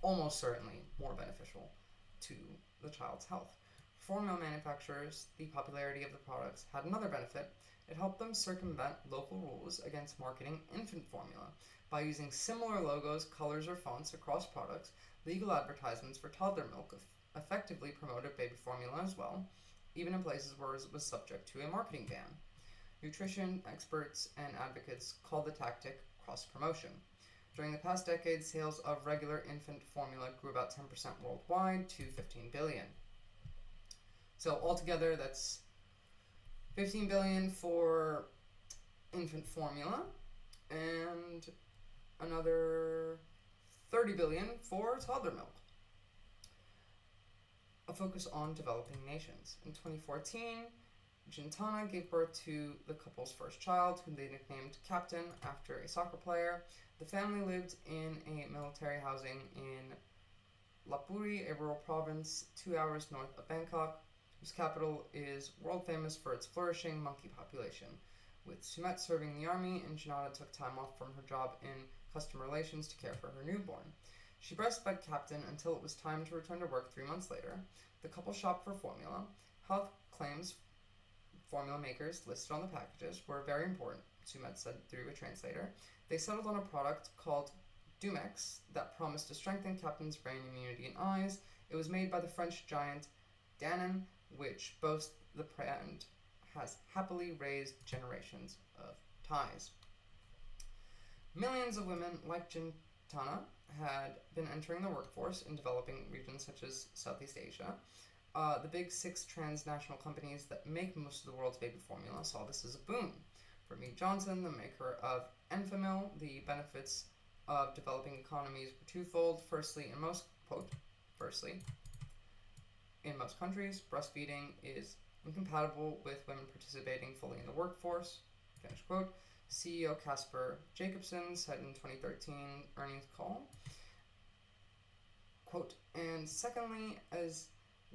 almost certainly, more beneficial to the child's health. Formula manufacturers, the popularity of the products had another benefit. It helped them circumvent local rules against marketing infant formula. By using similar logos, colors, or fonts across products, legal advertisements for toddler milk effectively promoted baby formula as well, even in places where it was subject to a marketing ban. Nutrition experts and advocates call the tactic cross-promotion. During the past decade, sales of regular infant formula grew about 10% worldwide to 15 billion. So altogether, that's 15 billion for infant formula and another 30 billion for toddler milk. A focus on developing nations. In 2014, Gintana gave birth to the couple's first child, whom they nicknamed Captain after a soccer player. The family lived in a military housing in Lapuri, a rural province 2 hours north of Bangkok, whose capital is world famous for its flourishing monkey population. With Sumet serving in the army, and Janata took time off from her job in customer relations to care for her newborn. She breastfed Captain until it was time to return to work 3 months later. The couple shopped for formula. Health claims formula makers listed on the packages were very important, Sumet said through a translator. They settled on a product called Dumex that promised to strengthen Captain's brain immunity and eyes. It was made by the French giant Danone, which boasts the brand has happily raised generations of ties. Millions of women like Gintana had been entering the workforce in developing regions such as Southeast Asia. The big 6 transnational companies that make most of the world's baby formula saw this as a boon. For Mead Johnson, the maker of Enfamil, the benefits of developing economies were twofold. Firstly, in most countries, breastfeeding is incompatible with women participating fully in the workforce. Finish quote. CEO Casper Jacobson said in 2013 earnings call, quote, and secondly, as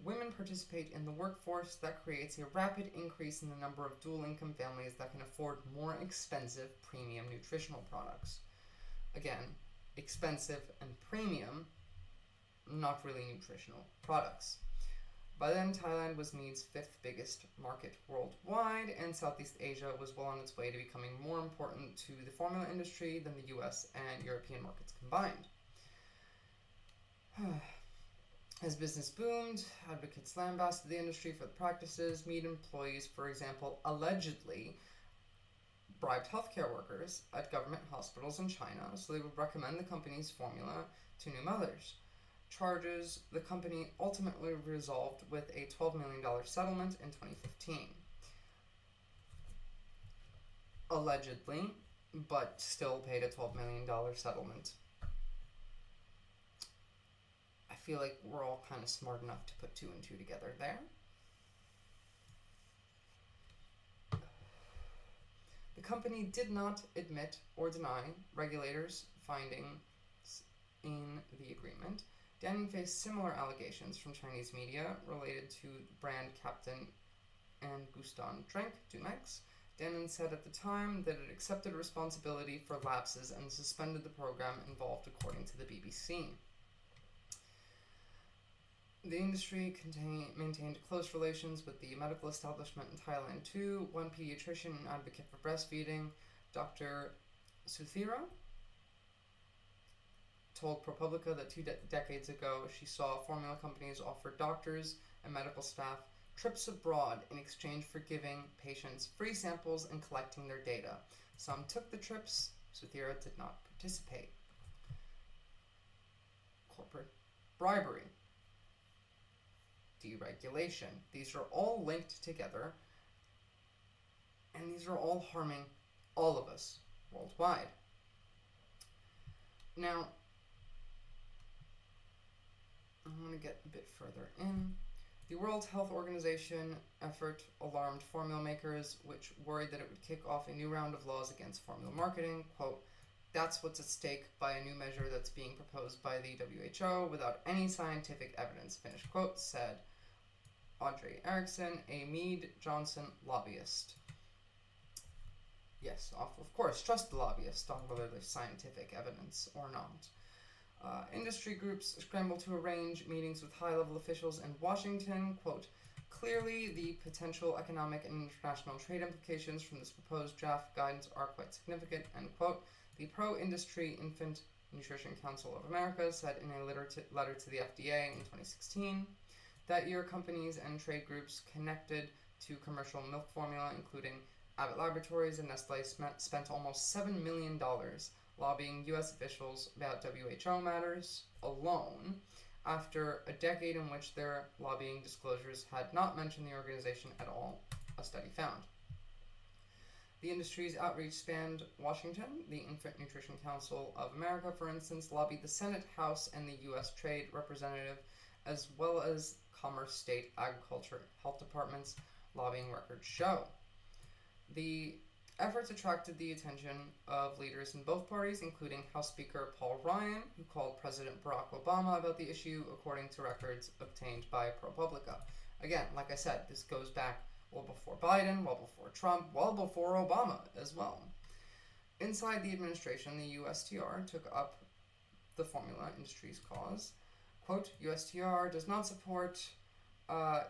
women participate in the workforce, that creates a rapid increase in the number of dual-income families that can afford more expensive premium nutritional products. Again, expensive and premium, not really nutritional products. By then, Thailand was Mead's 5th biggest market worldwide, and Southeast Asia was well on its way to becoming more important to the formula industry than the US and European markets combined. As business boomed, advocates lambasted the industry for the practices. Mead employees, for example, allegedly bribed healthcare workers at government hospitals in China so they would recommend the company's formula to new mothers. Charges the company ultimately resolved with a $12 million settlement in 2015. Allegedly, but still paid a $12 million settlement. I feel like we're all kind of smart enough to put two and two together there. The company did not admit or deny regulators' findings in the agreement. Danning faced similar allegations from Chinese media related to brand Captain and Guston drink, Dumex. Dannon said at the time that it accepted responsibility for lapses and suspended the program involved, according to the BBC. The industry maintained close relations with the medical establishment in Thailand too. One pediatrician and advocate for breastfeeding, Dr. Suthira, told ProPublica that 2 decades ago she saw formula companies offer doctors and medical staff trips abroad in exchange for giving patients free samples and collecting their data. Some took the trips. Suthira did not participate. Corporate bribery. Deregulation. These are all linked together, and these are all harming all of us worldwide. Now, I'm going to get a bit further in. The World Health Organization effort alarmed formula makers, which worried that it would kick off a new round of laws against formula marketing. Quote, "That's what's at stake by a new measure that's being proposed by the WHO without any scientific evidence," finish quote, said Audrey Erickson, a Mead Johnson lobbyist. Yes, of course, trust the lobbyist on whether there's scientific evidence or not. Industry groups scrambled to arrange meetings with high-level officials in Washington. Quote, "Clearly, the potential economic and international trade implications from this proposed draft guidance are quite significant," end quote. The Pro-Industry Infant Nutrition Council of America said in a letter to the FDA in 2016. That year, companies and trade groups connected to commercial milk formula, including Abbott Laboratories and Nestle, spent almost $7 million lobbying U.S. officials about WHO matters alone, after a decade in which their lobbying disclosures had not mentioned the organization at all, a study found. The industry's outreach spanned Washington. The Infant Nutrition Council of America, for instance, lobbied the Senate, House, and the U.S. Trade Representative, as well as Commerce, State, Agriculture, Health Departments, lobbying records show. The efforts attracted the attention of leaders in both parties, including House Speaker Paul Ryan, who called President Barack Obama about the issue, according to records obtained by ProPublica. Again, like I said, this goes back well before Biden, well before Trump, well before Obama as well. Inside the administration, the USTR took up the formula industry's cause. Quote, "USTR does not support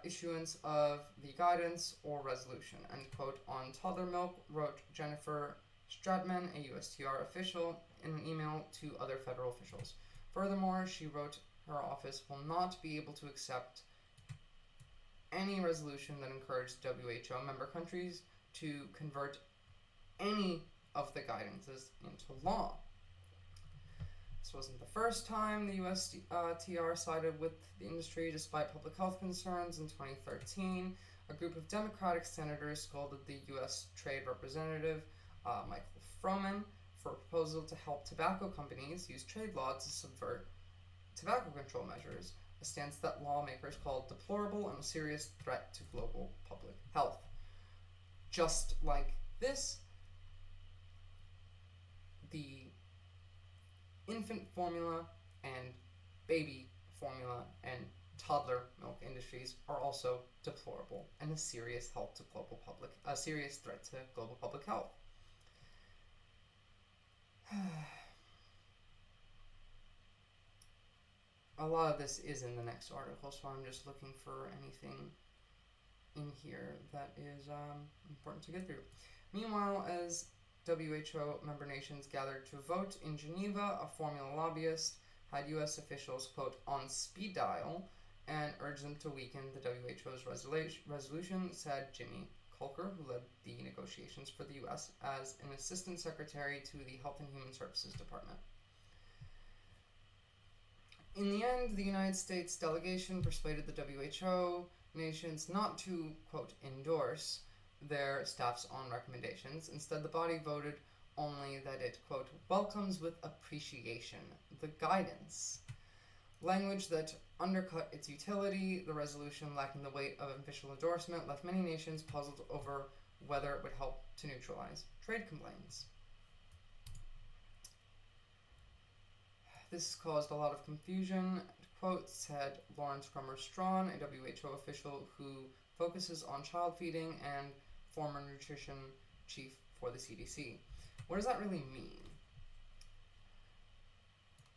issuance of the guidance or resolution," end quote, on toddler milk, wrote Jennifer Stratman, a USTR official, in an email to other federal officials. Furthermore, she wrote her office will not be able to accept any resolution that encouraged WHO member countries to convert any of the guidances into law. This wasn't the first time the USTR sided with the industry despite public health concerns. In 2013, a group of Democratic senators scolded the U.S. Trade Representative, Michael Froman, for a proposal to help tobacco companies use trade law to subvert tobacco control measures, a stance that lawmakers called deplorable and a serious threat to global public health. Just like this, the infant formula and baby formula and toddler milk industries are also deplorable and a serious serious threat to global public health. A lot of this is in the next article, so I'm just looking for anything in here that is important to get through. Meanwhile, as WHO member nations gathered to vote in Geneva, a formula lobbyist had U.S. officials, quote, on speed dial and urged them to weaken the WHO's resolution, said Jimmy Holker, who led the negotiations for the U.S., as an assistant secretary to the Health and Human Services Department. In the end, the United States delegation persuaded the WHO nations not to, quote, endorse their staff's own recommendations. Instead, the body voted only that it, quote, welcomes with appreciation the guidance. Language that undercut its utility. The resolution, lacking the weight of official endorsement, left many nations puzzled over whether it would help to neutralize trade complaints. This caused a lot of confusion, quote, said Lawrence Crummer Strawn, a WHO official who focuses on child feeding and former nutrition chief for the CDC. What does that really mean?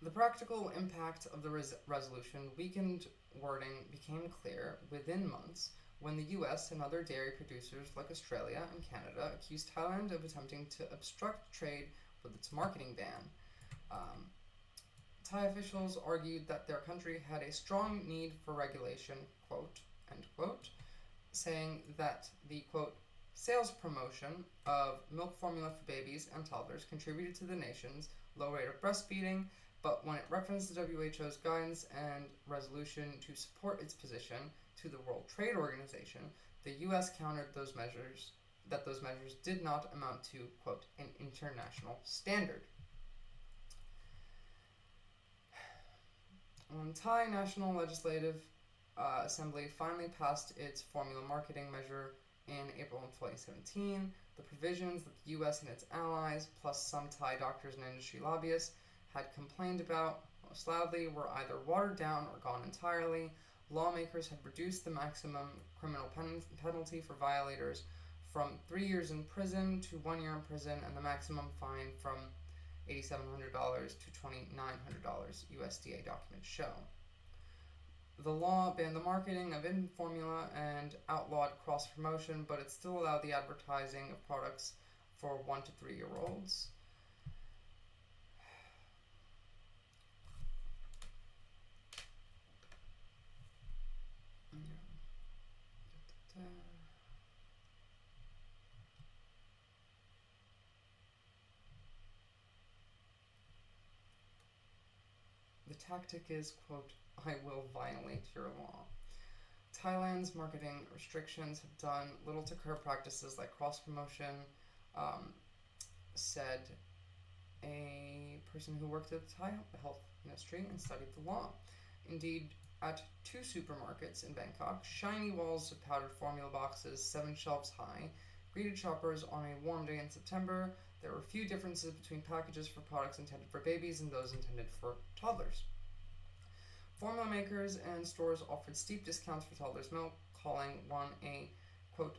The practical impact of the resolution, weakened wording, became clear within months when the US and other dairy producers like Australia and Canada accused Thailand of attempting to obstruct trade with its marketing ban. Thai officials argued that their country had a strong need for regulation, quote, end quote, saying that the, quote, sales promotion of milk formula for babies and toddlers contributed to the nation's low rate of breastfeeding, but when it referenced the WHO's guidance and resolution to support its position to the World Trade Organization, the U.S. countered those measures did not amount to, quote, an international standard. When Thai National Legislative Assembly finally passed its formula marketing measure in April of 2017, the provisions that the U.S. and its allies, plus some Thai doctors and industry lobbyists, had complained about most loudly were either watered down or gone entirely. Lawmakers had reduced the maximum criminal penalty for violators from 3 years in prison to 1 year in prison, and the maximum fine from $8,700 to $2,900, USDA documents show. The law banned the marketing of infant formula and outlawed cross-promotion, but it still allowed the advertising of products for 1 to 3 year olds. The tactic is, quote, I will violate your law. Thailand's marketing restrictions have done little to curb practices like cross-promotion, said a person who worked at the Thai health ministry and studied the law. Indeed, at 2 supermarkets in Bangkok, shiny walls of powdered formula boxes, 7 shelves high, greeted shoppers on a warm day in September. There were few differences between packages for products intended for babies and those intended for toddlers. Formula makers and stores offered steep discounts for toddlers' milk, calling one a, quote,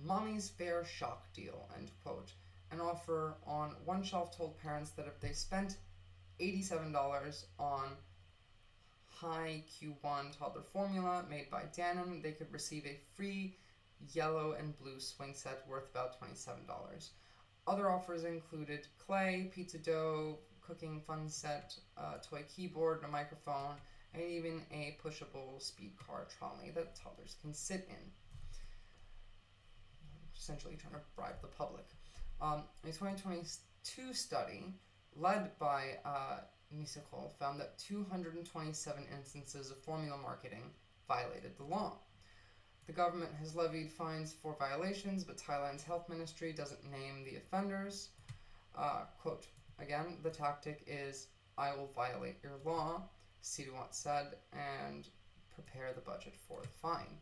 mommy's fair shock deal, end quote. An offer on one shelf told parents that if they spent $87 on high Q1 toddler formula made by Danone, they could receive a free yellow and blue swing set worth about $27. Other offers included clay, pizza dough, cooking fun set, toy keyboard, and a microphone, and even a pushable speed car trolley that toddlers can sit in. Essentially trying to bribe the public. A 2022 study led by Nisakol found that 227 instances of formula marketing violated the law. The government has levied fines for violations, but Thailand's health ministry doesn't name the offenders. Quote, again, the tactic is, I will violate your law, Siddhuwat said, and prepare the budget for the fine.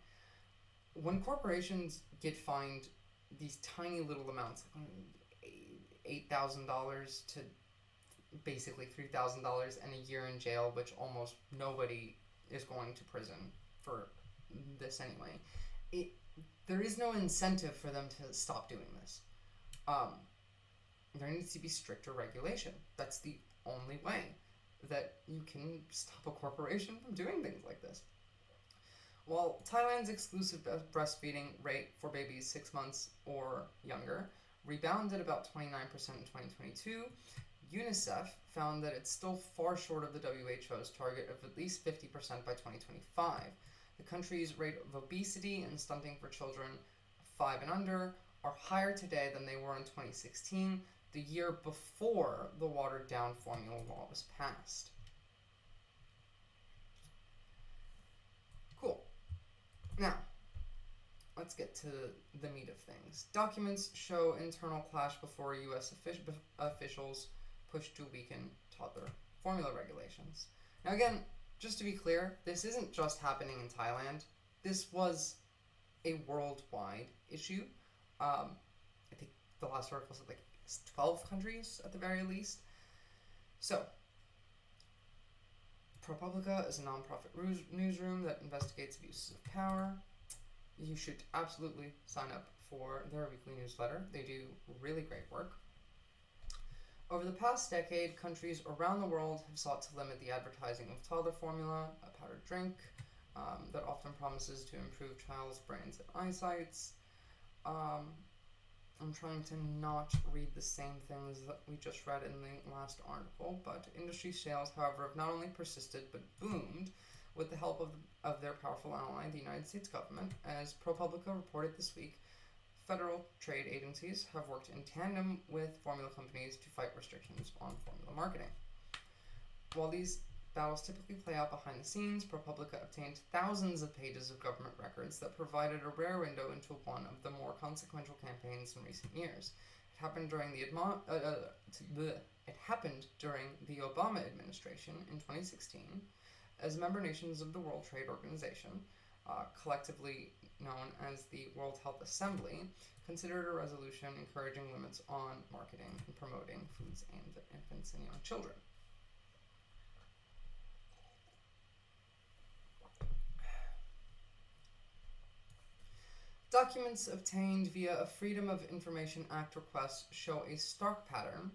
When corporations get fined these tiny little amounts, $8,000 to basically $3,000 and a year in jail, which almost nobody is going to prison for this anyway, there is no incentive for them to stop doing this. There needs to be stricter regulation. That's the only way that you can stop a corporation from doing things like this. While Thailand's exclusive breastfeeding rate for babies 6 months or younger rebounded about 29% in 2022, UNICEF found that it's still far short of the WHO's target of at least 50% by 2025. The country's rate of obesity and stunting for children 5 and under are higher today than they were in 2016, the year before the watered down formula law was passed. Cool. Now, let's get to the meat of things. Documents show internal clash before U.S. officials push to weaken toddler formula regulations. Now again, just to be clear, this isn't just happening in Thailand. This was a worldwide issue. I think the last article said like 12 countries at the very least. So, ProPublica is a non-profit newsroom that investigates abuses of power. You should absolutely sign up for their weekly newsletter. They do really great work. Over the past decade, countries around the world have sought to limit the advertising of toddler formula, a powdered drink that often promises to improve child's brains and eyesights. I'm trying to not read the same things that we just read in the last article, but industry sales, however, have not only persisted but boomed with the help of their powerful ally, the United States government. As ProPublica reported this week, federal trade agencies have worked in tandem with formula companies to fight restrictions on formula marketing. While these battles typically play out behind the scenes, ProPublica obtained thousands of pages of government records that provided a rare window into one of the more consequential campaigns in recent years. It happened during the Obama administration in 2016, as member nations of the World Trade Organization, collectively known as the World Health Assembly, considered a resolution encouraging limits on marketing and promoting foods aimed at infants and young children. Documents obtained via a Freedom of Information Act request show a stark pattern.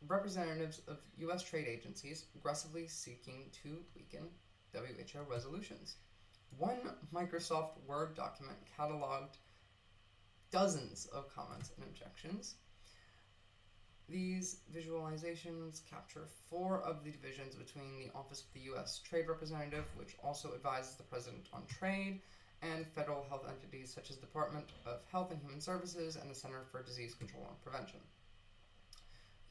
Representatives of U.S. trade agencies aggressively seeking to weaken WHO resolutions. One Microsoft Word document cataloged dozens of comments and objections. These visualizations capture 4 of the divisions between the Office of the U.S. Trade Representative, which also advises the President on trade, and federal health entities such as Department of Health and Human Services and the Center for Disease Control and Prevention.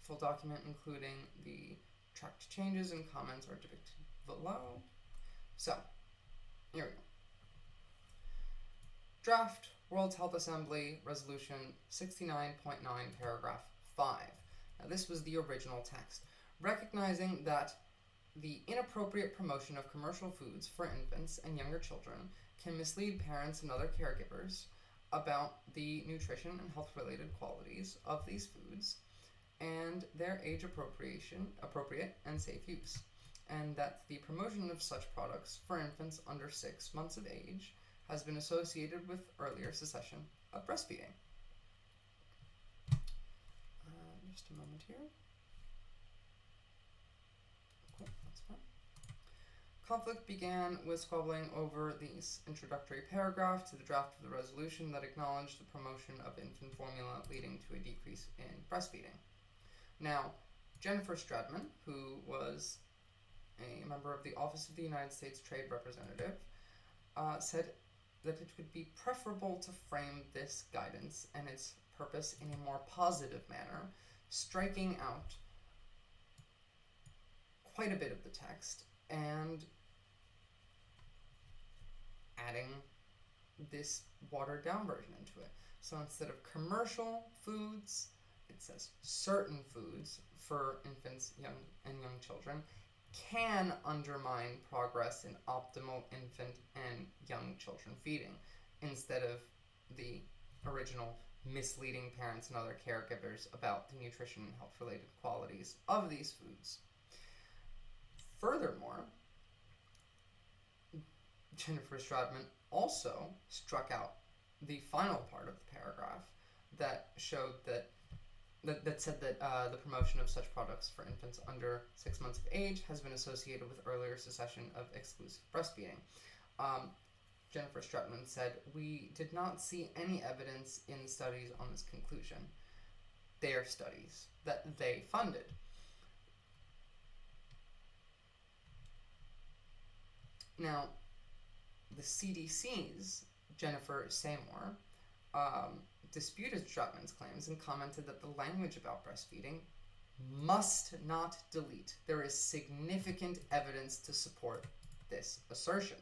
The full document, including the tracked changes and comments, are depicted below. So, here we go. Draft World Health Assembly Resolution 69.9, paragraph 5. Now, this was the original text. Recognizing that the inappropriate promotion of commercial foods for infants and younger children can mislead parents and other caregivers about the nutrition and health-related qualities of these foods and their appropriate and safe use, and that the promotion of such products for infants under 6 months of age has been associated with earlier cessation of breastfeeding. Just a moment here. Cool, that's fine. Conflict began with squabbling over this introductory paragraph to the draft of the resolution that acknowledged the promotion of infant formula leading to a decrease in breastfeeding. Now, Jennifer Stradman, who was a member of the Office of the United States Trade Representative, said that it would be preferable to frame this guidance and its purpose in a more positive manner, striking out quite a bit of the text and adding this watered down version into it. So instead of commercial foods, it says certain foods for infants, young children can undermine progress in optimal infant and young children feeding, instead of the original misleading parents and other caregivers about the nutrition and health related qualities of these foods. Furthermore, Jennifer Stradman also struck out the final part of the paragraph that showed that said that the promotion of such products for infants under 6 months of age has been associated with earlier cessation of exclusive breastfeeding. Jennifer Stradman said, "We did not see any evidence in studies on this conclusion." Their studies that they funded. Now, the CDC's Jennifer Seymour disputed Stratman's claims and commented that the language about breastfeeding must not delete. There is significant evidence to support this assertion.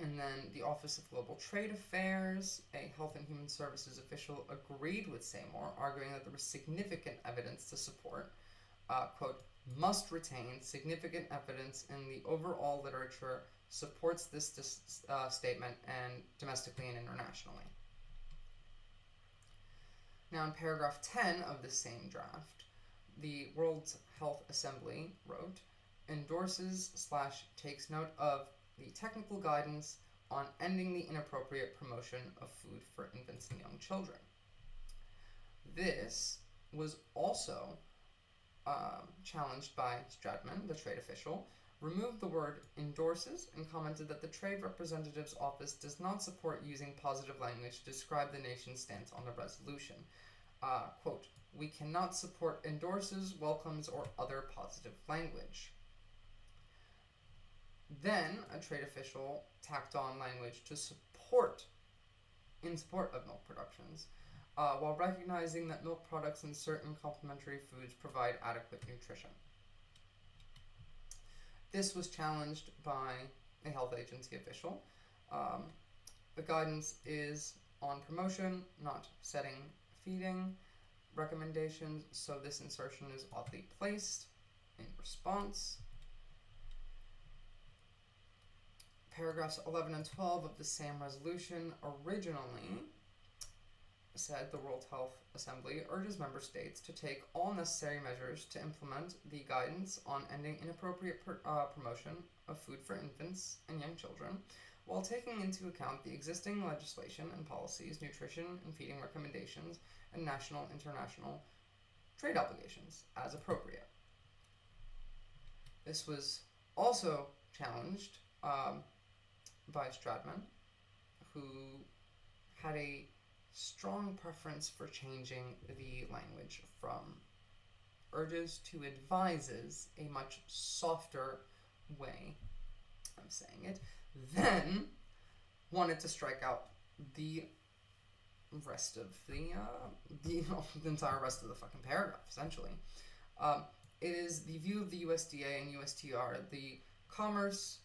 And then the Office of Global Trade Affairs, a Health and Human Services official, agreed with Seymour, arguing that there was significant evidence to support, quote, must retain significant evidence in the overall literature supports this statement and domestically and internationally. Now in paragraph 10 of the same draft, the World Health Assembly wrote, endorses / takes note of the technical guidance on ending the inappropriate promotion of food for infants and young children. This was also challenged by Stratman, the trade official, removed the word endorses and commented that the Trade Representative's Office does not support using positive language to describe the nation's stance on the resolution. Quote, we cannot support endorses, welcomes, or other positive language. Then a trade official tacked on language in support of milk productions, while recognizing that milk products and certain complementary foods provide adequate nutrition. This was challenged by a health agency official. The guidance is on promotion, not setting feeding recommendations, so this insertion is oddly placed in response. Paragraphs 11 and 12 of the same resolution originally said the World Health Assembly urges member states to take all necessary measures to implement the guidance on ending inappropriate promotion of food for infants and young children, while taking into account the existing legislation and policies, nutrition and feeding recommendations, and national and international trade obligations as appropriate. This was also challenged by Stratman, who had a strong preference for changing the language from urges to advises, a much softer way of saying it, then wanted to strike out the rest of the entire rest of the fucking paragraph, essentially. It is the view of the USDA and USTR, the Commerce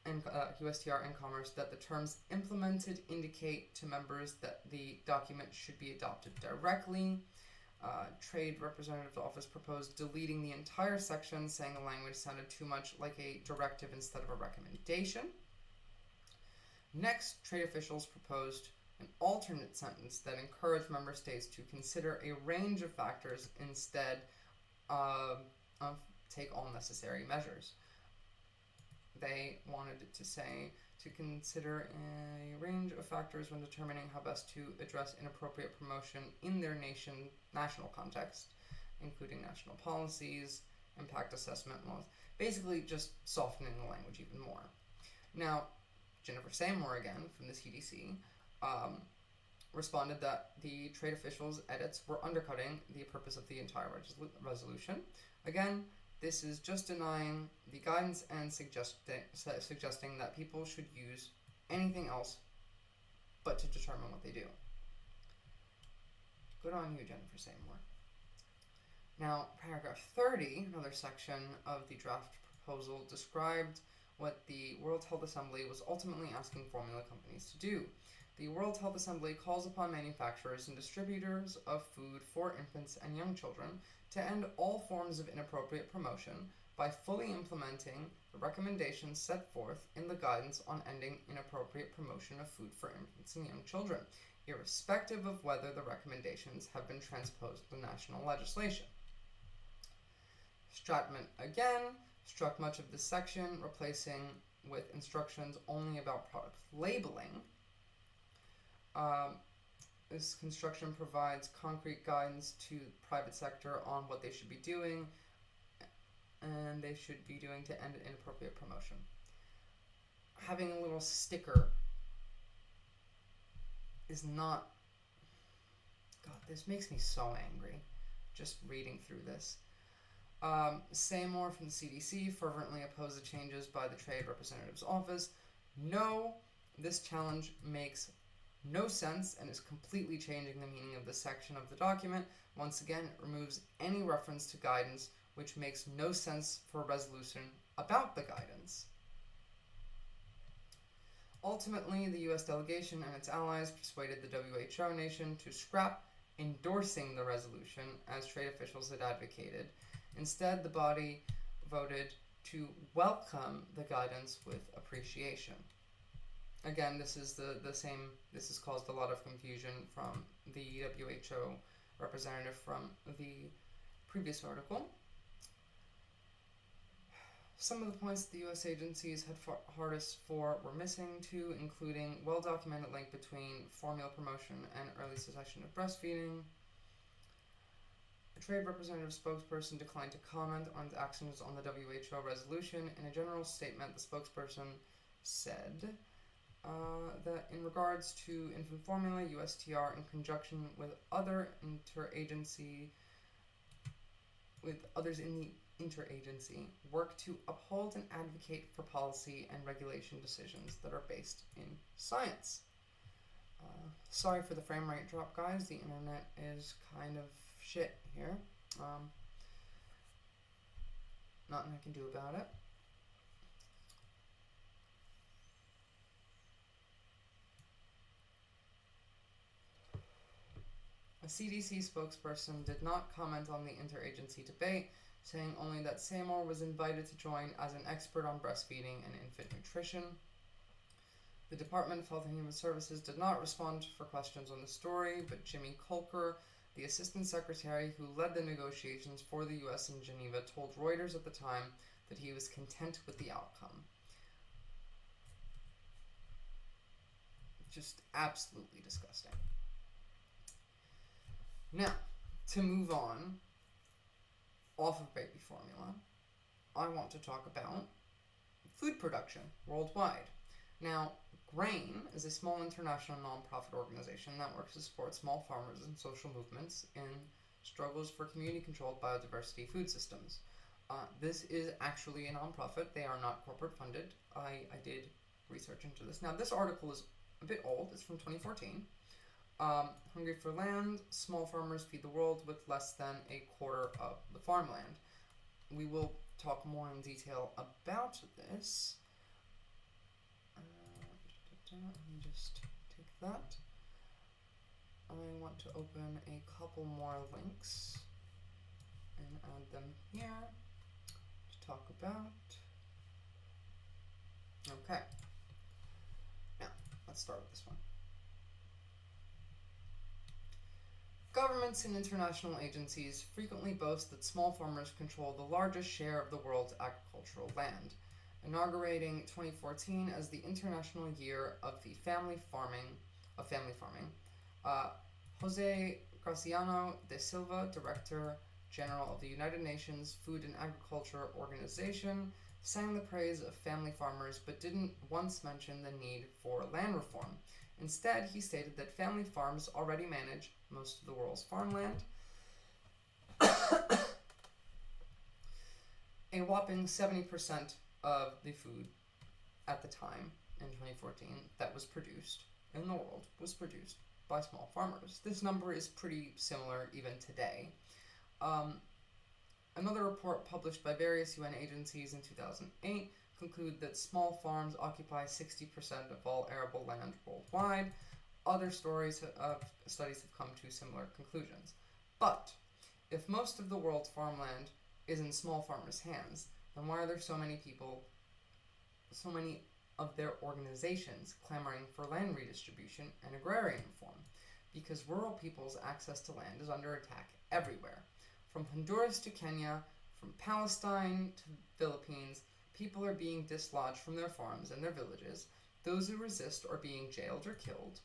and USTR and Commerce, that the terms implemented indicate to members that the document should be adopted directly. Trade Representative's Office proposed deleting the entire section, saying the language sounded too much like a directive instead of a recommendation. Next, trade officials proposed an alternate sentence that encouraged member states to consider a range of factors instead of take all necessary measures. They wanted it to say to consider a range of factors when determining how best to address inappropriate promotion in their national context, including national policies, impact assessment laws, basically just softening the language even more. Now, Jennifer Seymour, again, from the CDC, responded that the trade officials' edits were undercutting the purpose of the entire resolution. Again, this is just denying the guidance and suggesting that people should use anything else but to determine what they do. Good on you, Jennifer Seymour. Now, paragraph 30, another section of the draft proposal, described what the World Health Assembly was ultimately asking formula companies to do. The World Health Assembly calls upon manufacturers and distributors of food for infants and young children to end all forms of inappropriate promotion by fully implementing the recommendations set forth in the guidance on ending inappropriate promotion of food for infants and young children, irrespective of whether the recommendations have been transposed to national legislation. Stratman again struck much of this section, replacing with instructions only about product labeling. This construction provides concrete guidance to the private sector on what they should be doing, and they should be doing to end inappropriate promotion. Having a little sticker is not... God, this makes me so angry just reading through this. Seymour from the CDC fervently opposed the changes by the Trade Representative's Office, No, this challenge makes no sense and is completely changing the meaning of this section of the document. Once again, it removes any reference to guidance, which makes no sense for a resolution about the guidance. Ultimately, the US delegation and its allies persuaded the WHO nation to scrap endorsing the resolution as trade officials had advocated. Instead, the body voted to welcome the guidance with appreciation. Again, this is the same. This has caused a lot of confusion from the WHO representative from the previous article. Some of the points that the U.S. agencies had hardest for were missing too, including well-documented link between formula promotion and early cessation of breastfeeding. A trade representative spokesperson declined to comment on its actions on the WHO resolution. In a general statement, the spokesperson said that in regards to infant formula, USTR, in conjunction with others in the interagency, work to uphold and advocate for policy and regulation decisions that are based in science. Sorry for the frame rate drop, guys. The internet is kind of shit here. Nothing I can do about it. A CDC spokesperson did not comment on the interagency debate, saying only that Seymour was invited to join as an expert on breastfeeding and infant nutrition. The Department of Health and Human Services did not respond for questions on the story, but Jimmy Colker, the assistant secretary who led the negotiations for the U.S. in Geneva, told Reuters at the time that he was content with the outcome. Just absolutely disgusting. Now, to move on off of baby formula, I want to talk about food production worldwide. Now, GRAIN is a small international nonprofit organization that works to support small farmers and social movements in struggles for community-controlled biodiversity food systems. This is actually a nonprofit. They are not corporate funded. I did research into this. Now, this article is a bit old. It's from 2014. Hungry for land, small farmers feed the world with less than a quarter of the farmland. We will talk more in detail about this. Let me just take that. I want to open a couple more links and add them here to talk about. Okay. Now, let's start with this one. Governments and international agencies frequently boast that small farmers control the largest share of the world's agricultural land. Inaugurating 2014 as the International Year of the Family Farming, Jose Graciano de Silva, Director General of the United Nations Food and Agriculture Organization, sang the praise of family farmers but didn't once mention the need for land reform. Instead, he stated that family farms already manage most of the world's farmland. A whopping 70% of the food at the time in 2014 that was produced in the world was produced by small farmers. This number is pretty similar even today. Another report published by various UN agencies in 2008 concluded that small farms occupy 60% of all arable land worldwide. Other studies have come to similar conclusions. But if most of the world's farmland is in small farmers' hands, then why are there so many of their organizations clamoring for land redistribution and agrarian reform? Because rural people's access to land is under attack everywhere. From Honduras to Kenya, from Palestine to the Philippines, people are being dislodged from their farms and their villages. Those who resist are being jailed or killed.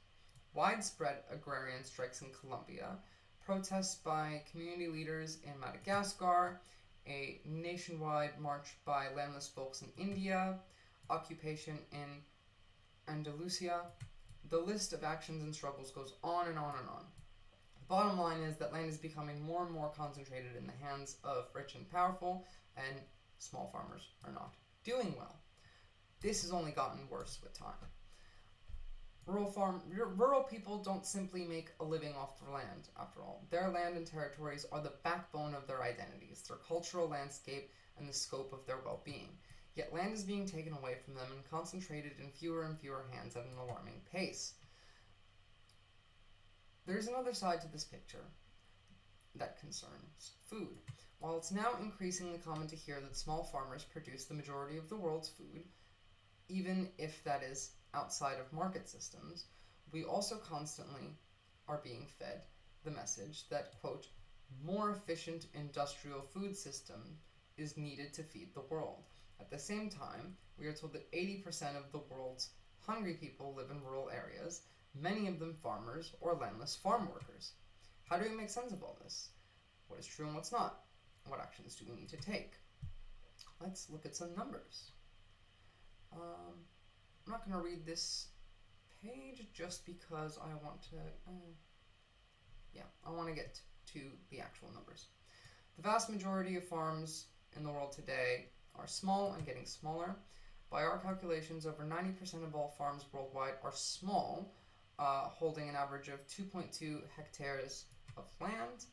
Widespread agrarian strikes in Colombia, protests by community leaders in Madagascar, a nationwide march by landless folks in India, occupation in Andalusia. The list of actions and struggles goes on and on and on. The bottom line is that land is becoming more and more concentrated in the hands of rich and powerful, and small farmers are not doing well. this has only gotten worse with time. Rural people don't simply make a living off their land, after all. Their land and territories are the backbone of their identities, their cultural landscape, and the scope of their well-being. Yet land is being taken away from them and concentrated in fewer and fewer hands at an alarming pace. There's another side to this picture that concerns food. While it's now increasingly common to hear that small farmers produce the majority of the world's food, even if that is outside of market systems, we also constantly are being fed the message that, quote, more efficient industrial food system is needed to feed the world. At the same time, we are told that 80% of the world's hungry people live in rural areas, many of them farmers or landless farm workers. How do we make sense of all this? What is true and what's not? What actions do we need to take? Let's look at some numbers. I'm not going to read this page just because I want to, I want to get to the actual numbers. The vast majority of farms in the world today are small and getting smaller. By our calculations, over 90% of all farms worldwide are small, holding an average of 2.2 hectares of land.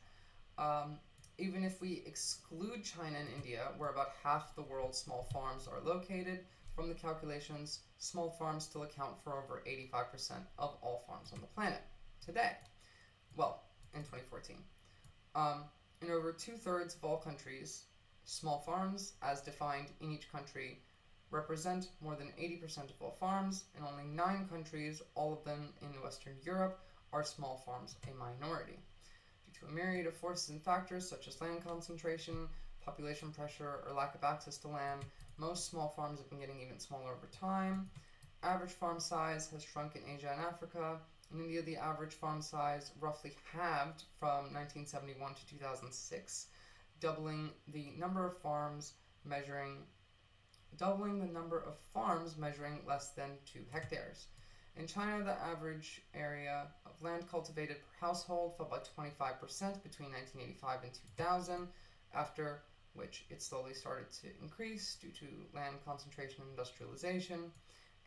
Even if we exclude China and India, where about half the world's small farms are located, from the calculations, small farms still account for over 85% of all farms on the planet today. Well, in 2014. In over 2/3 of all countries, small farms, as defined in each country, represent more than 80% of all farms. In only 9 countries, all of them in Western Europe, are small farms a minority. Due to a myriad of forces and factors such as land concentration, population pressure, or lack of access to land, most small farms have been getting even smaller over time. Average farm size has shrunk in Asia and Africa. In India, the average farm size roughly halved from 1971 to 2006, doubling the number of farms measuring less than 2 hectares. In China, the average area of land cultivated per household fell by 25% between 1985 and 2000, after which it slowly started to increase due to land concentration and industrialization.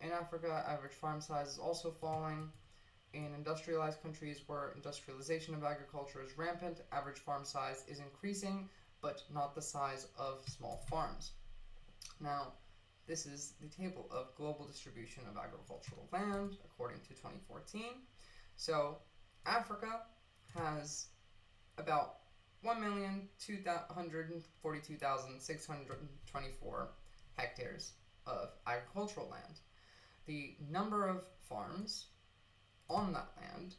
In Africa, average farm size is also falling. In industrialized countries where industrialization of agriculture is rampant, average farm size is increasing, but not the size of small farms. Now, this is the table of global distribution of agricultural land according to 2014. So, Africa has about 1,242,624 hectares of agricultural land. The number of farms on that land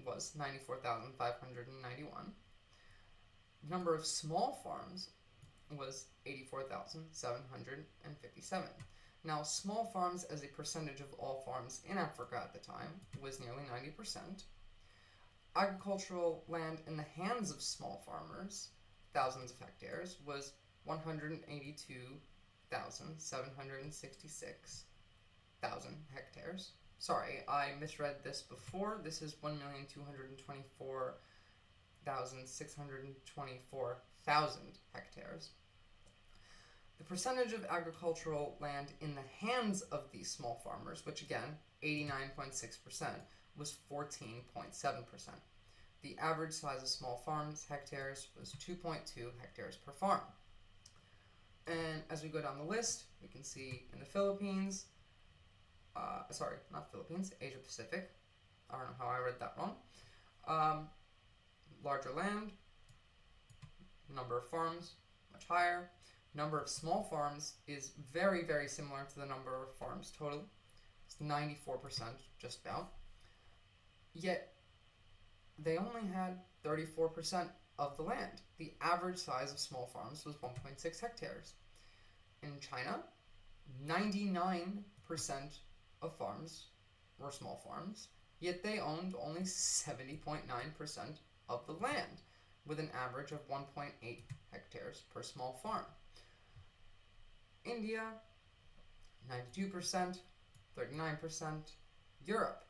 was 94,591. The number of small farms was 84,757. Now, small farms as a percentage of all farms in Africa at the time was nearly 90%. Agricultural land in the hands of small farmers, thousands of hectares, was 182,766,000 hectares. Sorry, I misread this before. This is 1,224,624,000 hectares. The percentage of agricultural land in the hands of these small farmers, which again, 89.6%, was 14.7%. The average size of small farms hectares was 2.2 hectares per farm. And as we go down the list, we can see in the Philippines, Asia Pacific. I don't know how I read that wrong. Larger land, number of farms, much higher. Number of small farms is very, very similar to the number of farms total. It's 94%, just about. Yet, they only had 34% of the land. The average size of small farms was 1.6 hectares. In China, 99% of farms were small farms, yet they owned only 70.9% of the land, with an average of 1.8 hectares per small farm. India, 92%, 39%. Europe,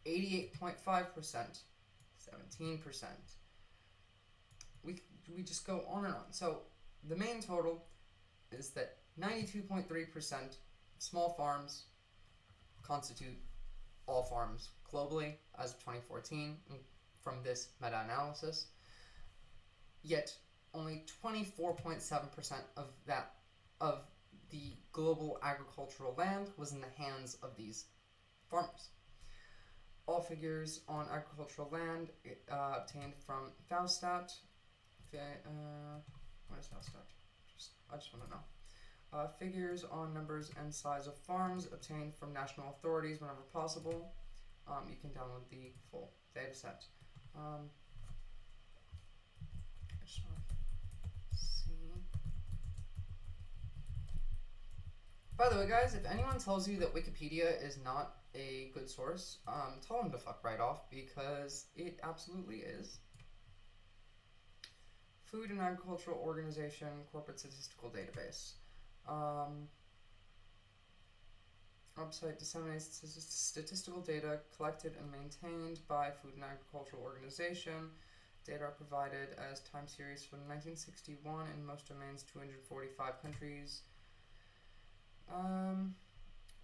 88.5%, 17%. We just go on and on. So the main total is that 92.3% Small farms constitute all farms globally as of 2014 from this meta-analysis. Yet only 24.7% of the global agricultural land was in the hands of these farmers. All figures on agricultural land obtained from Faustat. What is Faustat? I just want to know. Figures on numbers and size of farms obtained from national authorities whenever possible. You can download the full data set. I just want to see. By the way, guys, if anyone tells you that Wikipedia is not a good source, tell them to fuck right off, because it absolutely is. Food and Agricultural Organization Corporate Statistical Database. Website disseminates statistical data collected and maintained by Food and Agricultural Organization. Data are provided as time series from 1961 in most domains, 245 countries.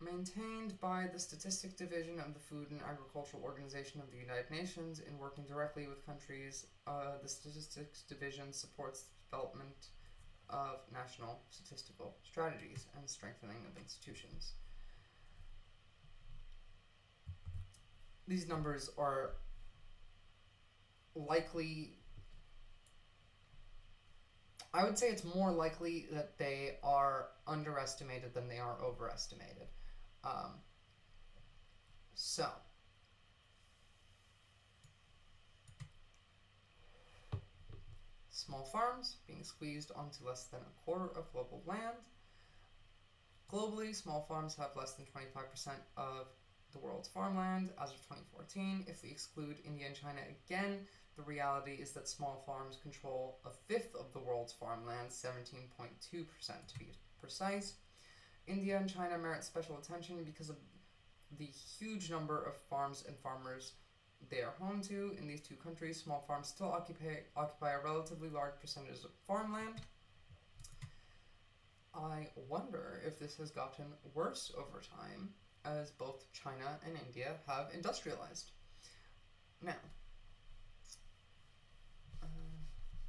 Maintained by the Statistics Division of the Food and Agricultural Organization of the United Nations in working directly with countries. The Statistics Division supports the development of national statistical strategies and strengthening of institutions. These numbers are likely, I would say it's more likely that they are underestimated than they are overestimated. So, small farms being squeezed onto less than a quarter of global land. Globally, small farms have less than 25% of the world's farmland as of 2014. If we exclude India and China again, the reality is that small farms control a fifth of the world's farmland, 17.2% to be precise. India and China merit special attention because of the huge number of farms and farmers they are home to. In these two countries, small farms still occupy a relatively large percentage of farmland. I wonder if this has gotten worse over time as both China and India have industrialized. Now,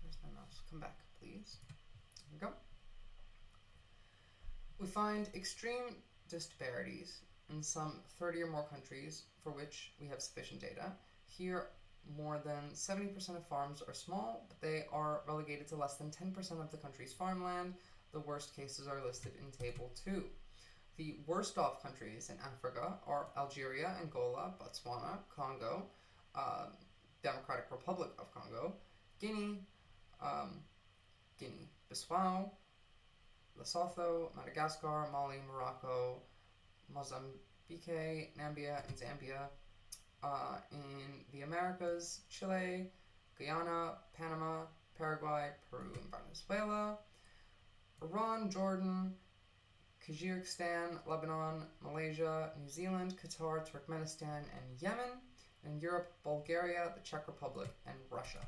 where's my mouse? Come back, please. There we go. We find extreme disparities in some 30 or more countries for which we have sufficient data. Here, more than 70% of farms are small, but they are relegated to less than 10% of the country's farmland. The worst cases are listed in Table 2. The worst off countries in Africa are Algeria, Angola, Botswana, Congo, Democratic Republic of Congo, Guinea, Guinea-Bissau, Lesotho, Madagascar, Mali, Morocco, Mozambique, Namibia, and Zambia. In the Americas, Chile, Guyana, Panama, Paraguay, Peru, and Venezuela. Iran, Jordan, Kyrgyzstan, Lebanon, Malaysia, New Zealand, Qatar, Turkmenistan, and Yemen. In Europe, Bulgaria, the Czech Republic, and Russia.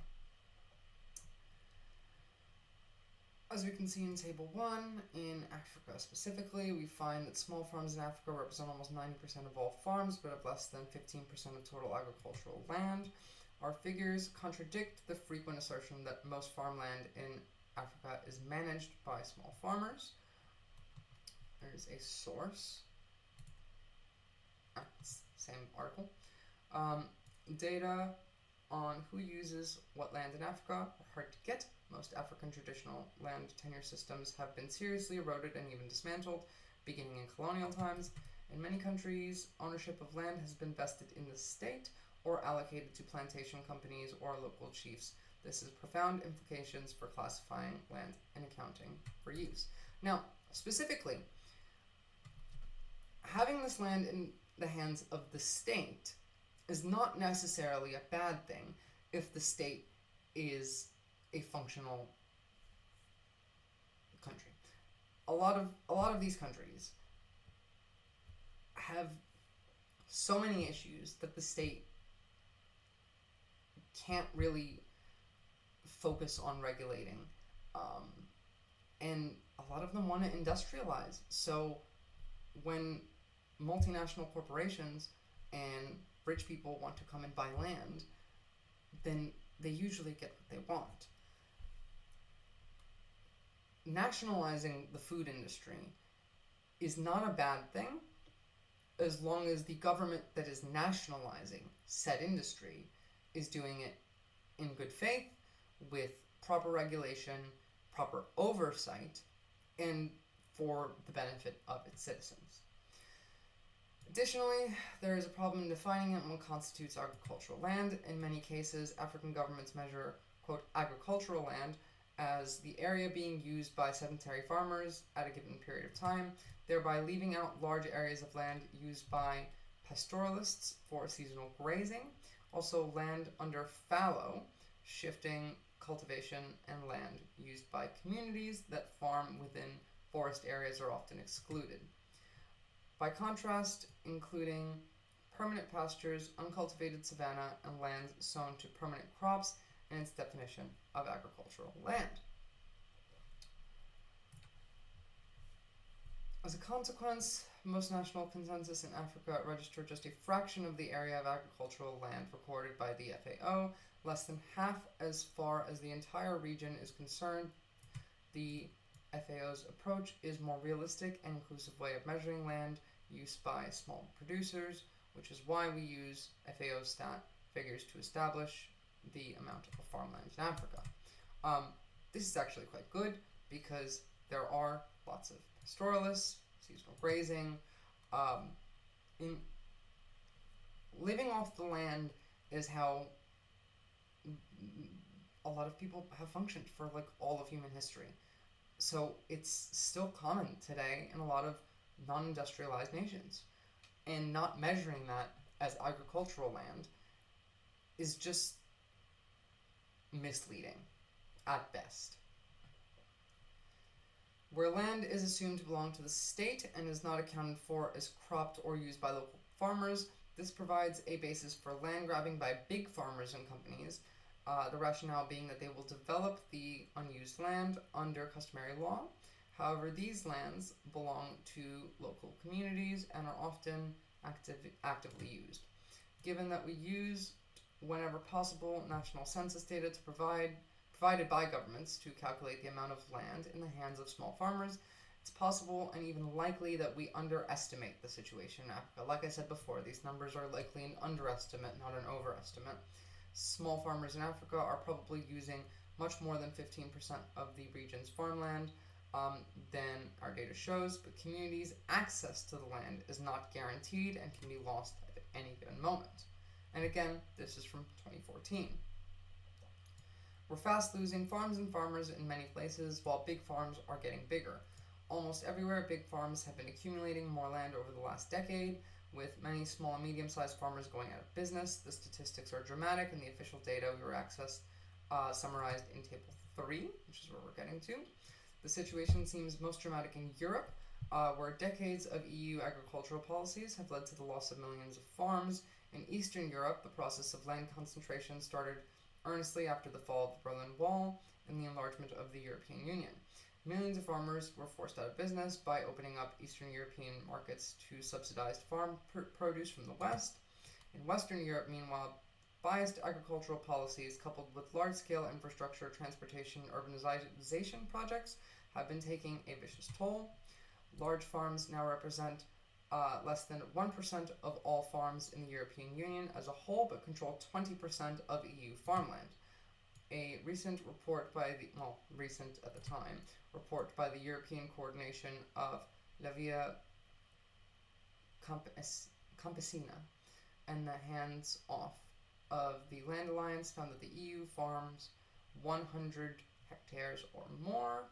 As we can see in Table 1, in Africa specifically, we find that small farms in Africa represent almost 90% of all farms, but have less than 15% of total agricultural land. Our figures contradict the frequent assertion that most farmland in Africa is managed by small farmers. There's a source. Same article. Data on who uses what land in Africa are hard to get. Most African traditional land tenure systems have been seriously eroded and even dismantled, beginning in colonial times. In many countries, ownership of land has been vested in the state or allocated to plantation companies or local chiefs. This has profound implications for classifying land and accounting for use. Now, specifically, having this land in the hands of the state is not necessarily a bad thing if the state is a functional country. A lot of these countries have so many issues that the state can't really focus on regulating, and a lot of them want to industrialize. So when multinational corporations and rich people want to come and buy land, then they usually get what they want. Nationalizing the food industry is not a bad thing as long as the government that is nationalizing said industry is doing it in good faith, with proper regulation, proper oversight, and for the benefit of its citizens. Additionally, there is a problem in defining it what constitutes agricultural land. In many cases, African governments measure, quote, agricultural land as the area being used by sedentary farmers at a given period of time, thereby leaving out large areas of land used by pastoralists for seasonal grazing. Also, land under fallow, shifting cultivation, and land used by communities that farm within forest areas are often excluded. By contrast, including permanent pastures, uncultivated savanna, and lands sown to permanent crops in its definition of agricultural land. As a consequence, most national consensus in Africa register just a fraction of the area of agricultural land recorded by the FAO, less than half as far as the entire region is concerned. The FAO's approach is more realistic and inclusive way of measuring land use by small producers, which is why we use FAO stat figures to establish the amount of farmland in Africa. This is actually quite good because there are lots of pastoralists, seasonal grazing. In living off the land is how a lot of people have functioned for like all of human history. So it's still common today in a lot of non-industrialized nations. And not measuring that as agricultural land is just misleading at best. Where land is assumed to belong to the state and is not accounted for as cropped or used by local farmers, this provides a basis for land grabbing by big farmers and companies, the rationale being that they will develop the unused land under customary law. However, these lands belong to local communities and are often actively used. Given that we use, whenever possible, national census data to provided by governments to calculate the amount of land in the hands of small farmers, it's possible and even likely that we underestimate the situation in Africa. Like I said before, these numbers are likely an underestimate, not an overestimate. Small farmers in Africa are probably using much more than 15% of the region's farmland than our data shows, but communities' access to the land is not guaranteed and can be lost at any given moment. And again, this is from 2014. We're fast losing farms and farmers in many places, while big farms are getting bigger. Almost everywhere, big farms have been accumulating more land over the last decade, with many small and medium-sized farmers going out of business. The statistics are dramatic, and the official data we were accessed summarized in Table 3, which is where we're getting to. The situation seems most dramatic in Europe, where decades of EU agricultural policies have led to the loss of millions of farms. In Eastern Europe, the process of land concentration started earnestly after the fall of the Berlin Wall and the enlargement of the European Union. Millions of farmers were forced out of business by opening up Eastern European markets to subsidized farm produce from the West. In Western Europe, meanwhile, biased agricultural policies coupled with large-scale infrastructure, transportation, urbanization projects have been taking a vicious toll. Large farms now represent less than 1% of all farms in the European Union as a whole, but control 20% of EU farmland. A recent report by the, recent at the time, report by the European Coordination of La Via Campesina and the hands-off of the Land Alliance found that the EU farms 100 hectares or more,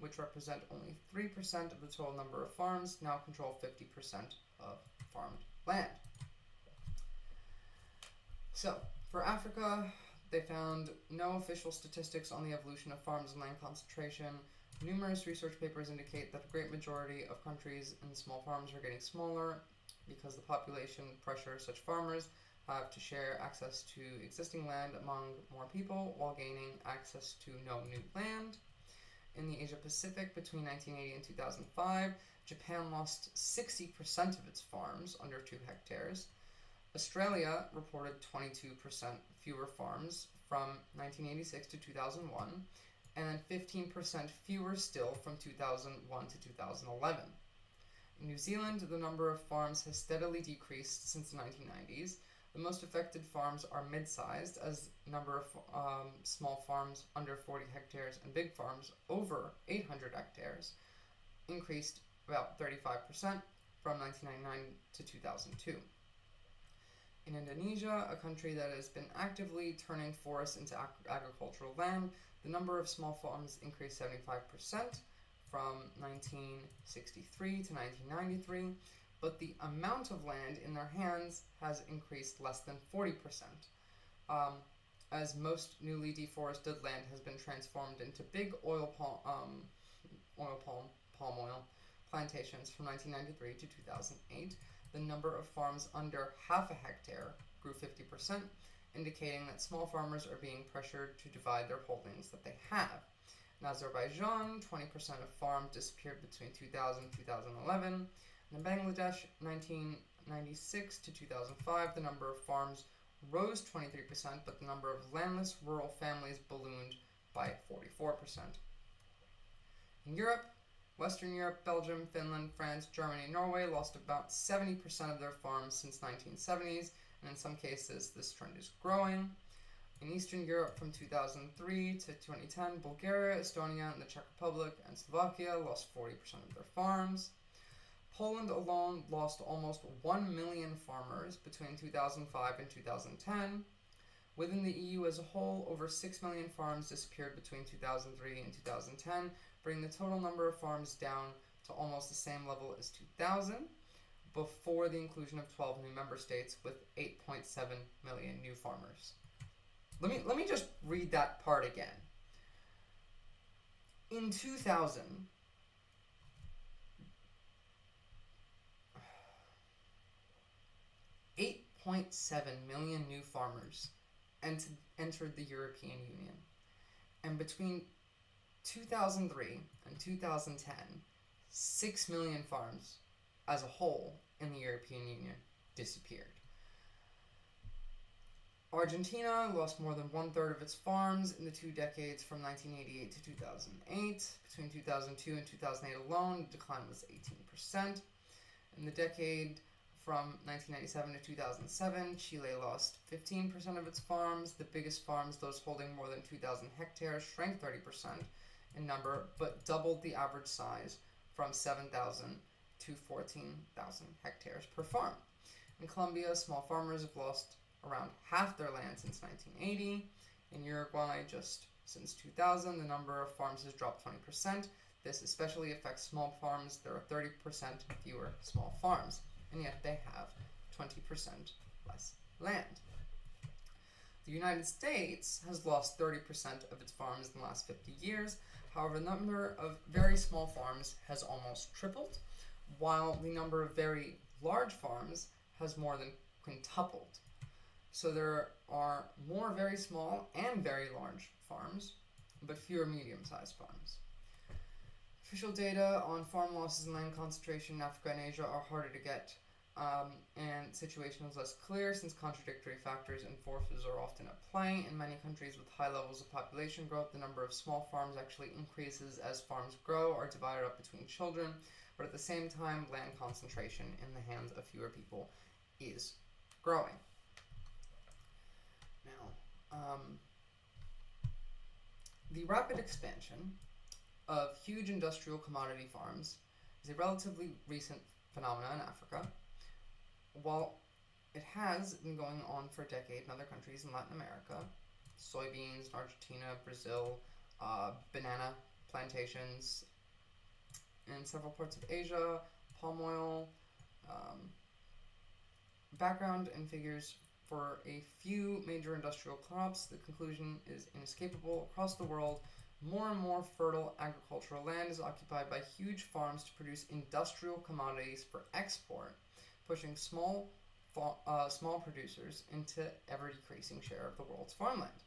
which represent only 3% of the total number of farms, now control 50% of farmed land. So, for Africa, they found no official statistics on the evolution of farms and land concentration. Numerous research papers indicate that a great majority of countries and small farms are getting smaller because the population pressures such farmers have to share access to existing land among more people while gaining access to no new land. in the Asia Pacific between 1980 and 2005, Japan lost 60% of its farms under 2 hectares. Australia reported 22% fewer farms from 1986 to 2001, and then 15% fewer still from 2001 to 2011. In New Zealand, the number of farms has steadily decreased since the 1990s. The most affected farms are mid-sized, as number of small farms under 40 hectares and big farms over 800 hectares increased about 35% from 1999 to 2002. In Indonesia, a country that has been actively turning forests into agricultural land, the number of small farms increased 75% from 1963 to 1993, but the amount of land in their hands has increased less than 40%, as most newly deforested land has been transformed into big palm oil plantations from 1993 to 2008. The number of farms under half a hectare grew 50%, indicating that small farmers are being pressured to divide their holdings that they have. In Azerbaijan, 20% of farms disappeared between 2000 and 2011. In Bangladesh, 1996 to 2005, the number of farms rose 23%, but the number of landless rural families ballooned by 44%. In Europe, Western Europe, Belgium, Finland, France, Germany, and Norway lost about 70% of their farms since 1970s, and in some cases this trend is growing. In Eastern Europe from 2003 to 2010, Bulgaria, Estonia, and the Czech Republic and Slovakia lost 40% of their farms. Poland alone lost almost 1 million farmers between 2005 and 2010. Within the EU as a whole, over 6 million farms disappeared between 2003 and 2010, bringing the total number of farms down to almost the same level as 2000, before the inclusion of 12 new member states with 8.7 million new farmers. Let me just read that part again. In 2000, 8.7 million new farmers entered the European Union. And between 2003 and 2010, 6 million farms as a whole in the European Union disappeared. Argentina lost more than 1/3 of its farms in the 2 decades from 1988 to 2008. Between 2002 and 2008 alone, the decline was 18%. In the decade from 1997 to 2007, Chile lost 15% of its farms. The biggest farms, those holding more than 2,000 hectares, shrank 30% in number, but doubled the average size from 7,000 to 14,000 hectares per farm. In Colombia, small farmers have lost around half their land since 1980. In Uruguay, just since 2000, the number of farms has dropped 20%. This especially affects small farms. There are 30% fewer small farms, and yet they have 20% less land. The United States has lost 30% of its farms in the last 50 years. However, the number of very small farms has almost tripled, while the number of very large farms has more than quintupled. So there are more very small and very large farms, but fewer medium-sized farms. Official data on farm losses and land concentration in Africa and Asia are harder to get, and the situation is less clear since contradictory factors and forces are often at play. In many countries with high levels of population growth, the number of small farms actually increases as farms grow or divided up between children, but at the same time, land concentration in the hands of fewer people is growing. Now, the rapid expansion of huge industrial commodity farms is a relatively recent phenomenon in Africa, while it has been going on for a decade in other countries in Latin America. Soybeans in Argentina, Brazil, banana plantations in several parts of Asia, palm oil. Background and figures for a few major industrial crops. The conclusion is inescapable. Across the world, more and more fertile agricultural land is occupied by huge farms to produce industrial commodities for export, pushing small producers into ever-decreasing share of the world's farmland.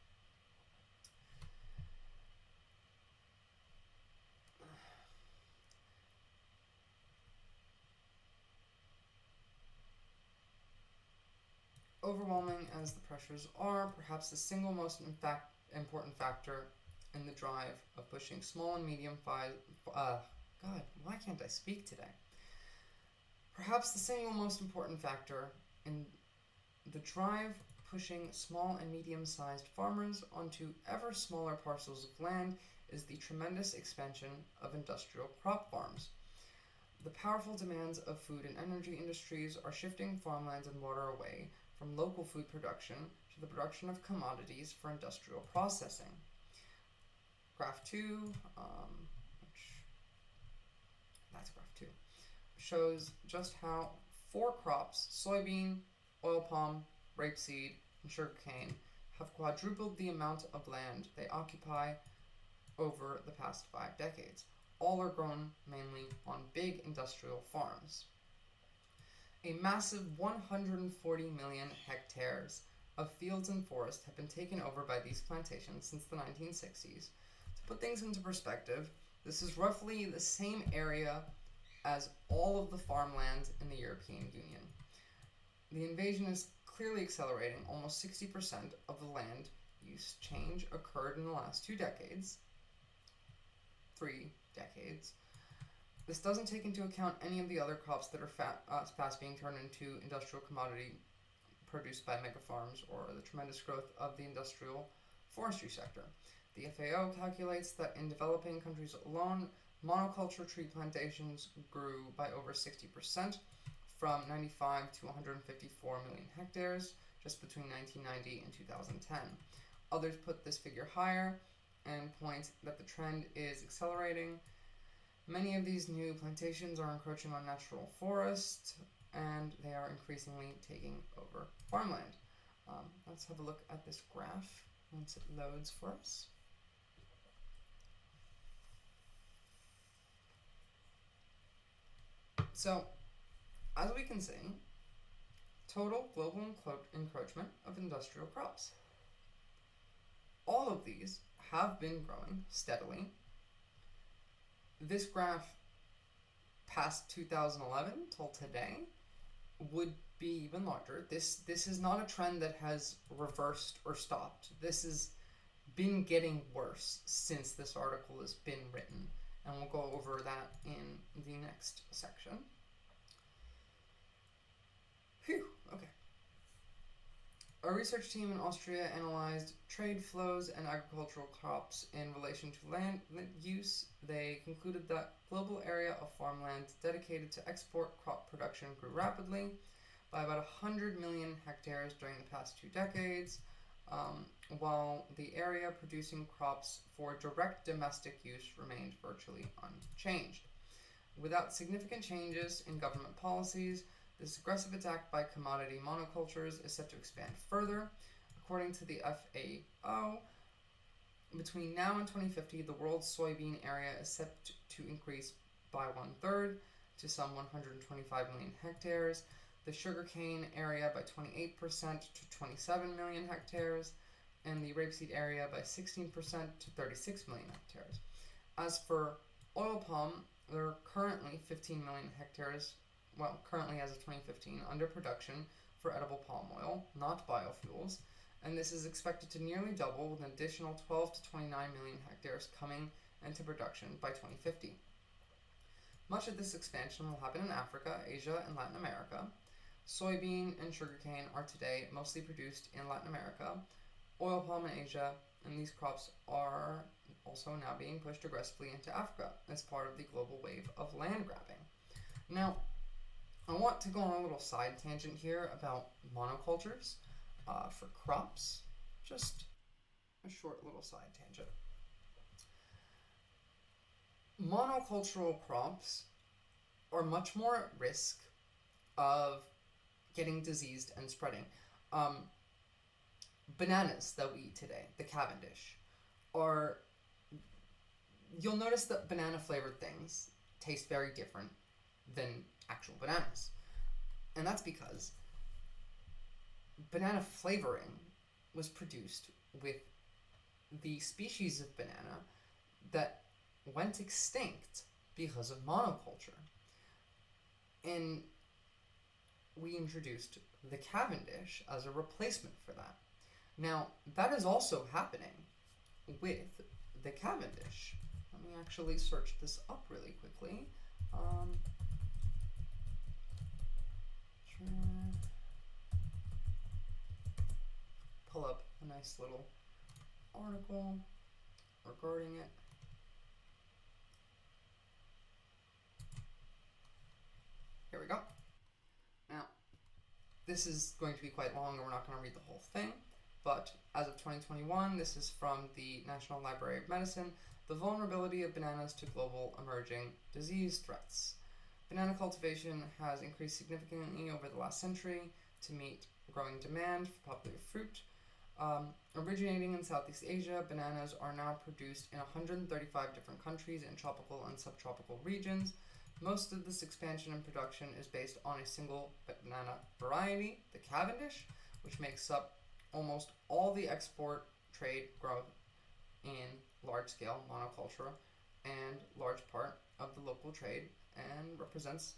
Overwhelming as the pressures are, perhaps the single most important factor in the drive of pushing small and medium God, why can't I speak today? Perhaps the single most important factor in the drive pushing small and medium-sized farmers onto ever smaller parcels of land is the tremendous expansion of industrial crop farms. The powerful demands of food and energy industries are shifting farmlands and water away from local food production to the production of commodities for industrial processing. Graph 2, that's graph 2, shows just how 4 crops, soybean, oil palm, rapeseed, and sugarcane, have quadrupled the amount of land they occupy over the past 5 decades. All are grown mainly on big industrial farms. A massive 140 million hectares of fields and forests have been taken over by these plantations since the 1960s. To put things into perspective, this is roughly the same area as all of the farmland in the European Union. The invasion is clearly accelerating. Almost 60% of the land use change occurred in the last 3 decades. This doesn't take into account any of the other crops that are fast being turned into industrial commodity produced by mega farms, or the tremendous growth of the industrial forestry sector. The FAO calculates that in developing countries alone, monoculture tree plantations grew by over 60%, from 95 to 154 million hectares just between 1990 and 2010. Others put this figure higher and point that the trend is accelerating. Many of these new plantations are encroaching on natural forest, and they are increasingly taking over farmland. Let's have a look at this graph once it loads for us. So, as we can see, total global encroachment of industrial crops. All of these have been growing steadily. This graph past 2011 till today would be even larger. This is not a trend that has reversed or stopped. This has been getting worse since this article has been written, and we'll go over that in the next section. Phew, okay. A research team in Austria analyzed trade flows and agricultural crops in relation to land use. They concluded that global area of farmland dedicated to export crop production grew rapidly by about 100 million hectares during the past 2 decades, while the area producing crops for direct domestic use remained virtually unchanged. Without significant changes in government policies, this aggressive attack by commodity monocultures is set to expand further. According to the FAO, between now and 2050, the world's soybean area is set to increase by 1/3 to some 125 million hectares, the sugarcane area by 28% to 27 million hectares, and the rapeseed area by 16% to 36 million hectares. As for oil palm, there are currently 15 million hectares, currently as of 2015, under production for edible palm oil, not biofuels, and this is expected to nearly double with an additional 12 to 29 million hectares coming into production by 2050. Much of this expansion will happen in Africa, Asia, and Latin America. Soybean and sugarcane are today mostly produced in Latin America, oil palm in Asia, and these crops are also now being pushed aggressively into Africa as part of the global wave of land grabbing. Now, I want to go on a little side tangent here about monocultures for crops. Just a short little side tangent. Monocultural crops are much more at risk of getting diseased and spreading. Bananas that we eat today, the Cavendish, you'll notice that banana flavored things taste very different than actual bananas. And that's because banana flavoring was produced with the species of banana that went extinct because of monoculture. And we introduced the Cavendish as a replacement for that. Now, that is also happening with the Cavendish. Let me actually search this up really quickly. Pull up a nice little article regarding it. Here we go. Now, this is going to be quite long and we're not going to read the whole thing, but as of 2021, this is from the National Library of Medicine, the vulnerability of bananas to global emerging disease threats. Banana cultivation has increased significantly over the last century to meet growing demand for popular fruit. Originating in Southeast Asia, bananas are now produced in 135 different countries in tropical and subtropical regions. Most of this expansion in production is based on a single banana variety, the Cavendish, which makes up almost all the export trade growth in large-scale monoculture and large part of the local trade, and represents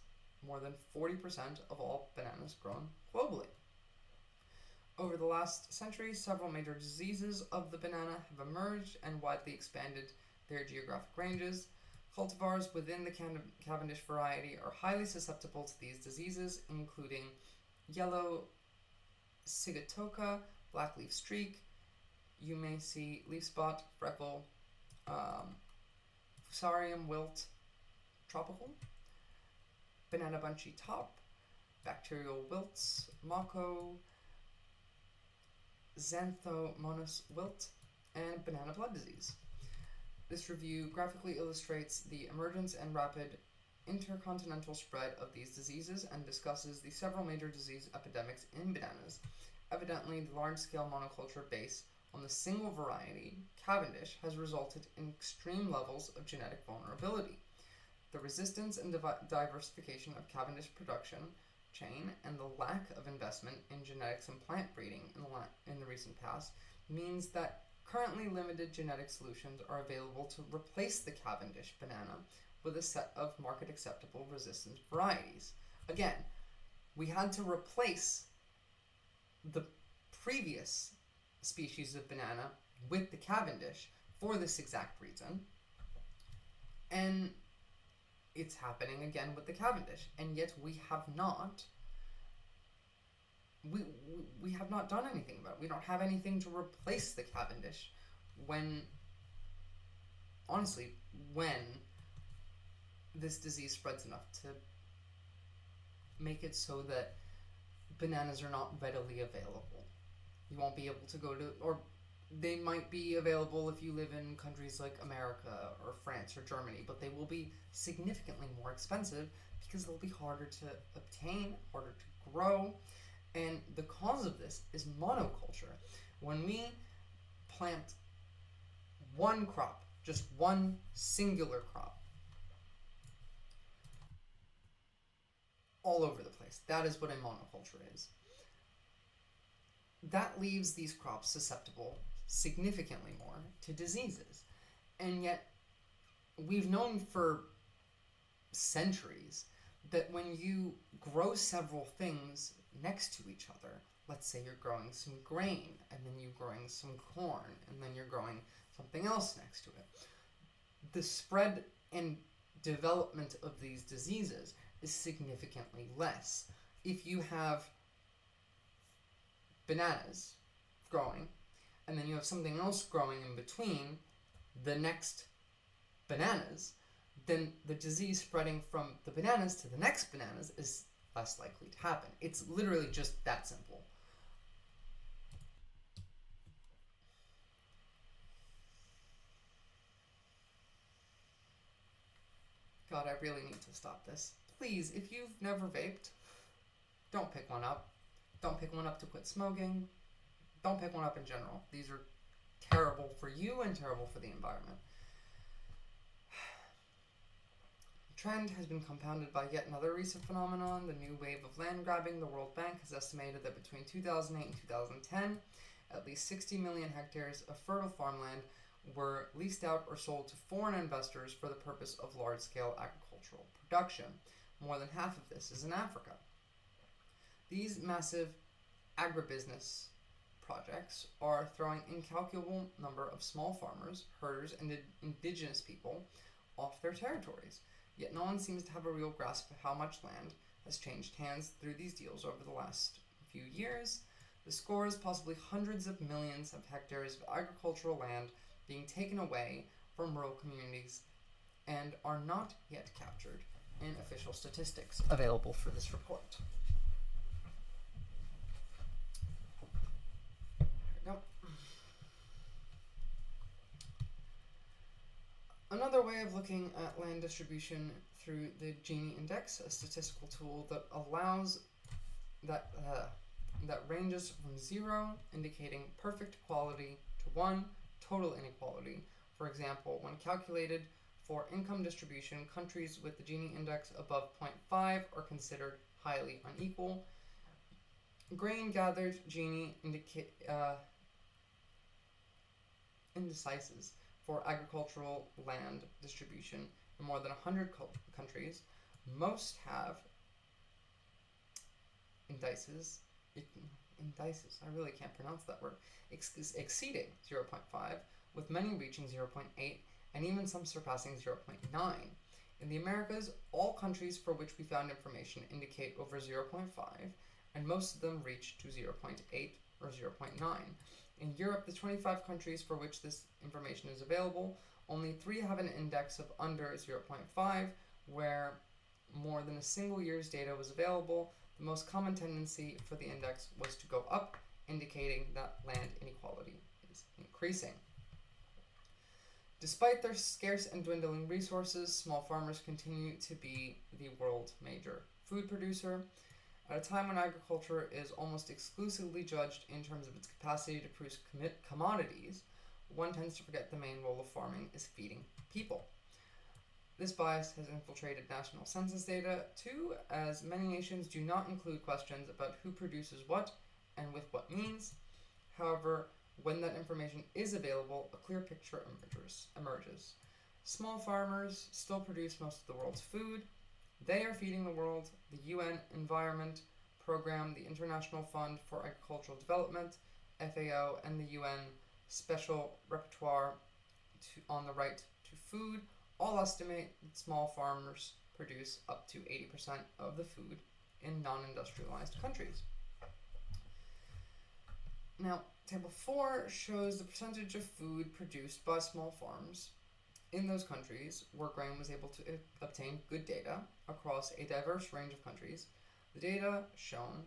more than 40% of all bananas grown globally. Over the last century, several major diseases of the banana have emerged and widely expanded their geographic ranges. Cultivars within the Cavendish variety are highly susceptible to these diseases, including yellow sigatoka, black leaf streak, you may see leaf spot, freckle, fusarium wilt, tropical, banana bunchy top, bacterial wilts, mako, xanthomonas wilt, and banana blood disease. This review graphically illustrates the emergence and rapid intercontinental spread of these diseases and discusses the several major disease epidemics in bananas. Evidently, the large-scale monoculture base on the single variety, Cavendish, has resulted in extreme levels of genetic vulnerability. The resistance and diversification of Cavendish production chain and the lack of investment in genetics and plant breeding in the recent past means that currently limited genetic solutions are available to replace the Cavendish banana with a set of market acceptable resistant varieties. Again, we had to replace the previous species of banana with the Cavendish for this exact reason, and it's happening again with the Cavendish, and yet we have not done anything about it. We don't have anything to replace the Cavendish when this disease spreads enough to make it so that bananas are not readily available. You won't be able to go to, or they might be available if you live in countries like America or France or Germany, but they will be significantly more expensive because they'll be harder to obtain, harder to grow. And the cause of this is monoculture. When we plant one crop, just one singular crop, all over the place, that is what a monoculture is. That leaves these crops susceptible significantly more to diseases. And yet, we've known for centuries that when you grow several things next to each other, let's say you're growing some grain, and then you're growing some corn, and then you're growing something else next to it, the spread and development of these diseases is significantly less. If you have bananas growing, and then you have something else growing in between the next bananas, then the disease spreading from the bananas to the next bananas is less likely to happen. It's literally just that simple. God, I really need to stop this. Please, if you've never vaped, don't pick one up. Don't pick one up to quit smoking. Don't pick one up in general. These are terrible for you and terrible for the environment. The trend has been compounded by yet another recent phenomenon, the new wave of land grabbing. The World Bank has estimated that between 2008 and 2010, at least 60 million hectares of fertile farmland were leased out or sold to foreign investors for the purpose of large-scale agricultural production. More than half of this is in Africa. These massive agribusiness projects are throwing incalculable number of small farmers, herders, and indigenous people off their territories. Yet no one seems to have a real grasp of how much land has changed hands through these deals over the last few years. The scores, possibly hundreds of millions of hectares of agricultural land being taken away from rural communities and are not yet captured in official statistics available for this report. There we go. Another way of looking at land distribution through the Gini index, a statistical tool that allows that ranges from 0, indicating perfect equality, to 1, total inequality. For example, when calculated for income distribution, countries with the Gini index above 0.5 are considered highly unequal. Grain gathered Gini indices for agricultural land distribution in more than 100 countries. Most have indices, I really can't pronounce that word, exceeding 0.5, with many reaching 0.8, and even some surpassing 0.9. In the Americas, all countries for which we found information indicate over 0.5, and most of them reach to 0.8 or 0.9. In Europe, the 25 countries for which this information is available, only 3 have an index of under 0.5, where more than a single year's data was available. The most common tendency for the index was to go up, indicating that land inequality is increasing. Despite their scarce and dwindling resources, small farmers continue to be the world's major food producer. At a time when agriculture is almost exclusively judged in terms of its capacity to produce commodities, one tends to forget the main role of farming is feeding people. This bias has infiltrated national census data too, as many nations do not include questions about who produces what and with what means. However, when that information is available, a clear picture emerges. Small farmers still produce most of the world's food. They are feeding the world. The UN Environment Program, the International Fund for Agricultural Development, FAO, and the UN Special Rapporteur on the Right to Food all estimate that small farmers produce up to 80% of the food in non-industrialized countries. Now, Table 4 shows the percentage of food produced by small farms in those countries where grain was able to obtain good data across a diverse range of countries. The data shown,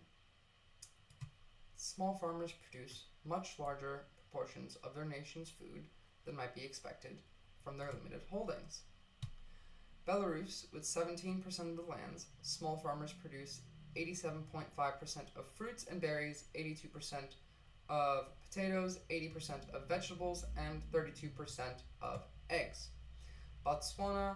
small farmers produce much larger proportions of their nation's food than might be expected from their limited holdings. Belarus, with 17% of the lands, small farmers produce 87.5% of fruits and berries, 82% of potatoes, 80% of vegetables, and 32% of eggs. Botswana,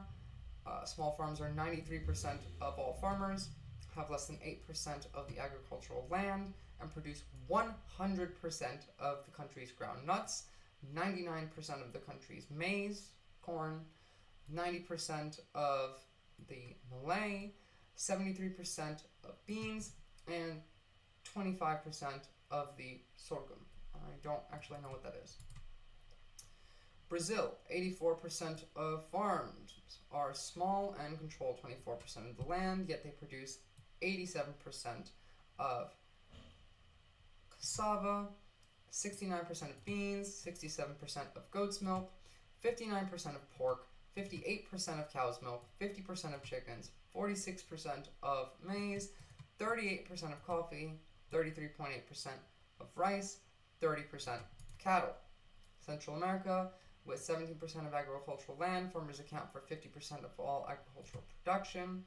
small farms are 93% of all farmers, have less than 8% of the agricultural land, and produce 100% of the country's ground nuts, 99% of the country's maize, corn, 90% of the Malay, 73% of beans, and 25% of the sorghum. I don't actually know what that is. Brazil, 84% of farms are small and control 24% of the land, yet they produce 87% of cassava, 69% of beans, 67% of goat's milk, 59% of pork, 58% of cow's milk, 50% of chickens, 46% of maize, 38% of coffee, 33.8% of rice, 30% cattle. Central America, with 17% of agricultural land, farmers account for 50% of all agricultural production.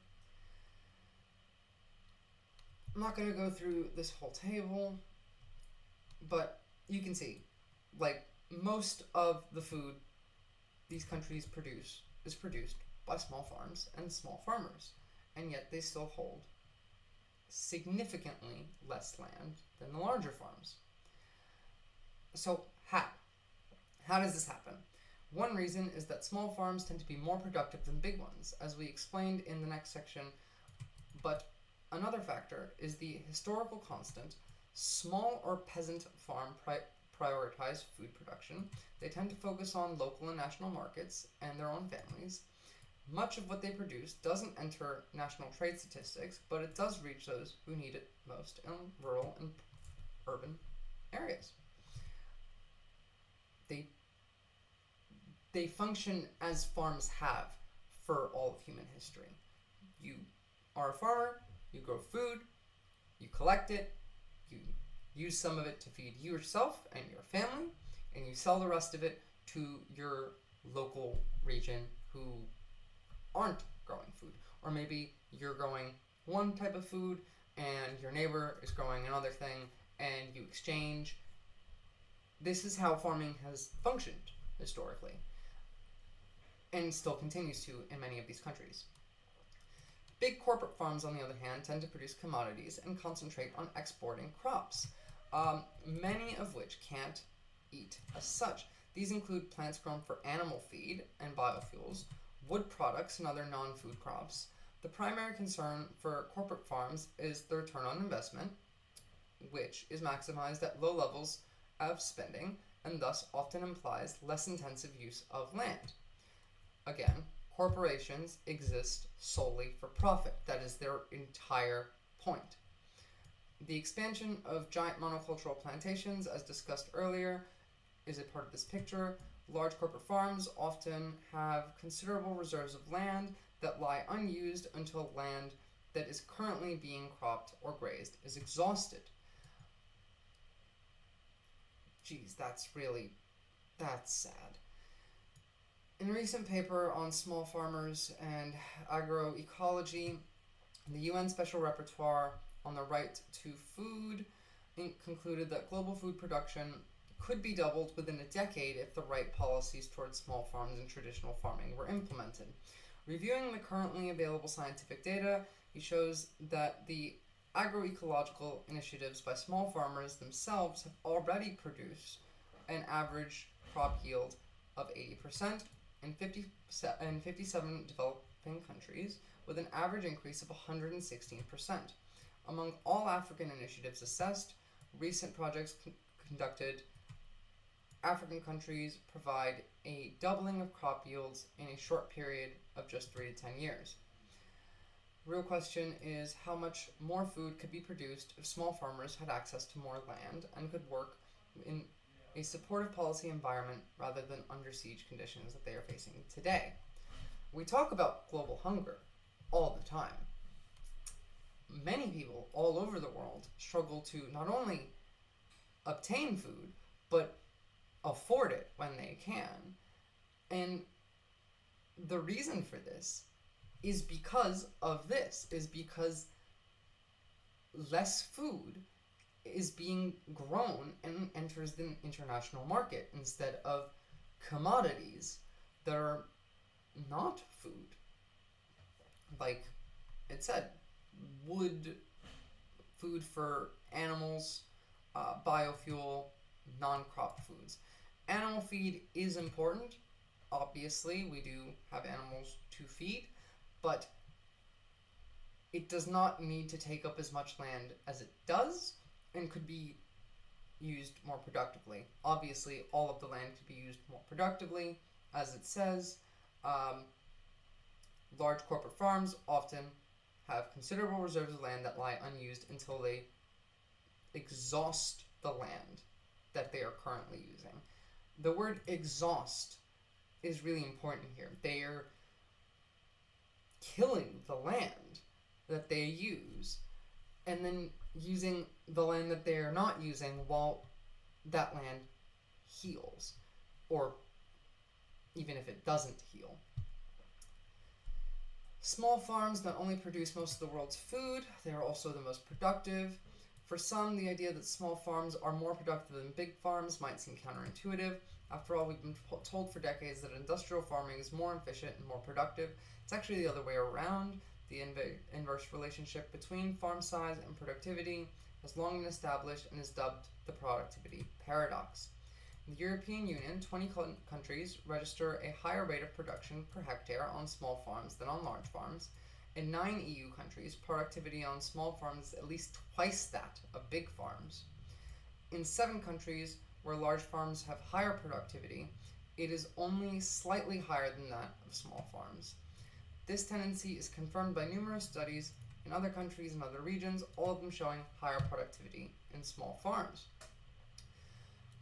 I'm not going to go through this whole table, but you can see, like, most of the food these countries produce is produced by small farms and small farmers, and yet they still hold significantly less land than the larger farms. So how does this happen? One reason is that small farms tend to be more productive than big ones, as we explained in the next section, but Another factor is the historical constant. Small or peasant farm prioritize food production. They tend to focus on local and national markets and their own families. Much of what they produce doesn't enter national trade statistics, but it does reach those who need it most in rural and urban areas. They function as farms have for all of human history. You are a farmer, you grow food, you collect it, you use some of it to feed yourself and your family, and you sell the rest of it to your local region who aren't growing food. Or maybe you're growing one type of food and your neighbor is growing another thing and you exchange. This is how farming has functioned historically and still continues to in many of these countries. Big corporate farms, on the other hand, tend to produce commodities and concentrate on exporting crops, many of which can't eat as such. These include plants grown for animal feed and biofuels, wood products, and other non-food crops. The primary concern for corporate farms is the return on investment, which is maximized at low levels of spending and thus often implies less intensive use of land. Again, corporations exist solely for profit. That is their entire point. The expansion of giant monocultural plantations, as discussed earlier, is a part of this picture. Large corporate farms often have considerable reserves of land that lie unused until land that is currently being cropped or grazed is exhausted. Geez, that's sad. In a recent paper on small farmers and agroecology, the UN Special Rapporteur on the Right to Food concluded that global food production could be doubled within a decade if the right policies towards small farms and traditional farming were implemented. Reviewing the currently available scientific data, he shows that the agroecological initiatives by small farmers themselves have already produced an average crop yield of 80% in 57 developing countries, with an average increase of 116%. Among all African initiatives assessed, recent projects conducted, African countries provide a doubling of crop yields in a short period of just 3 to 10 years. Real question is how much more food could be produced if small farmers had access to more land and could work in a supportive policy environment rather than under siege conditions that they are facing today. We talk about global hunger all the time. Many people all over the world struggle to not only obtain food, but afford it when they can. And the reason for this is because less food is being grown and enters the international market instead of commodities that are not food. Like it said, wood, food for animals, biofuel, non-crop foods. Animal feed is important. Obviously, we do have animals to feed, but it does not need to take up as much land as it does and could be used more productively. Obviously, all of the land could be used more productively. As it says, large corporate farms often have considerable reserves of land that lie unused until they exhaust the land that they are currently using. The word exhaust is really important here. They are killing the land that they use and then using the land that they are not using while that land heals, or even if it doesn't heal. Small farms not only produce most of the world's food, they are also the most productive. For some, the idea that small farms are more productive than big farms might seem counterintuitive. After all, we've been told for decades that industrial farming is more efficient and more productive. It's actually the other way around. The inverse relationship between farm size and productivity has long been established and is dubbed the productivity paradox. In the European Union, 20 countries register a higher rate of production per hectare on small farms than on large farms, In 9 EU countries, productivity on small farms is at least twice that of big farms. In 7 countries where large farms have higher productivity, it is only slightly higher than that of small farms. This tendency is confirmed by numerous studies in other countries and other regions, all of them showing higher productivity in small farms.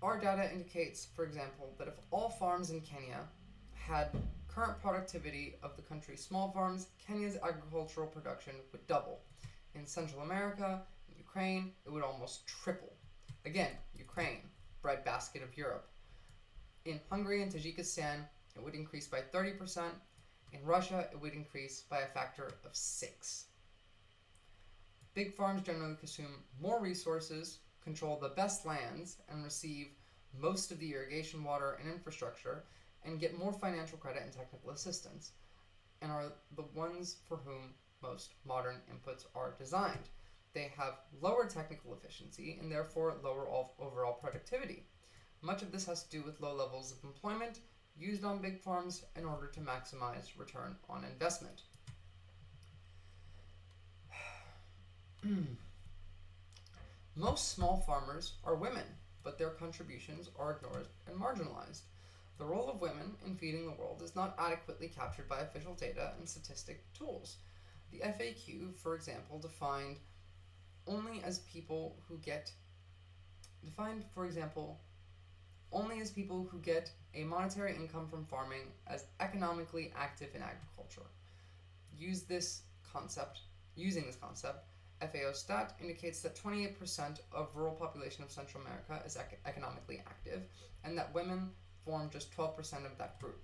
Our data indicates, for example, that if all farms in Kenya had current productivity of the country's small farms, Kenya's agricultural production would double. In Central America, in Ukraine, it would almost triple. Again, Ukraine, breadbasket of Europe. In Hungary and Tajikistan, it would increase by 30%. In Russia, it would increase by a factor of 6. Big farms generally consume more resources, control the best lands, and receive most of the irrigation water and infrastructure, and get more financial credit and technical assistance, and are the ones for whom most modern inputs are designed. They have lower technical efficiency and therefore lower overall productivity. Much of this has to do with low levels of employment used on big farms in order to maximize return on investment. Most small farmers are women, but their contributions are ignored and marginalized. The role of women in feeding the world is not adequately captured by official data and statistic tools. The FAQ, for example, defined only as people who get a monetary income from farming as economically active in agriculture. Using this concept, FAO stat indicates that 28% of rural population of Central America is economically active, and that women form just 12% of that group.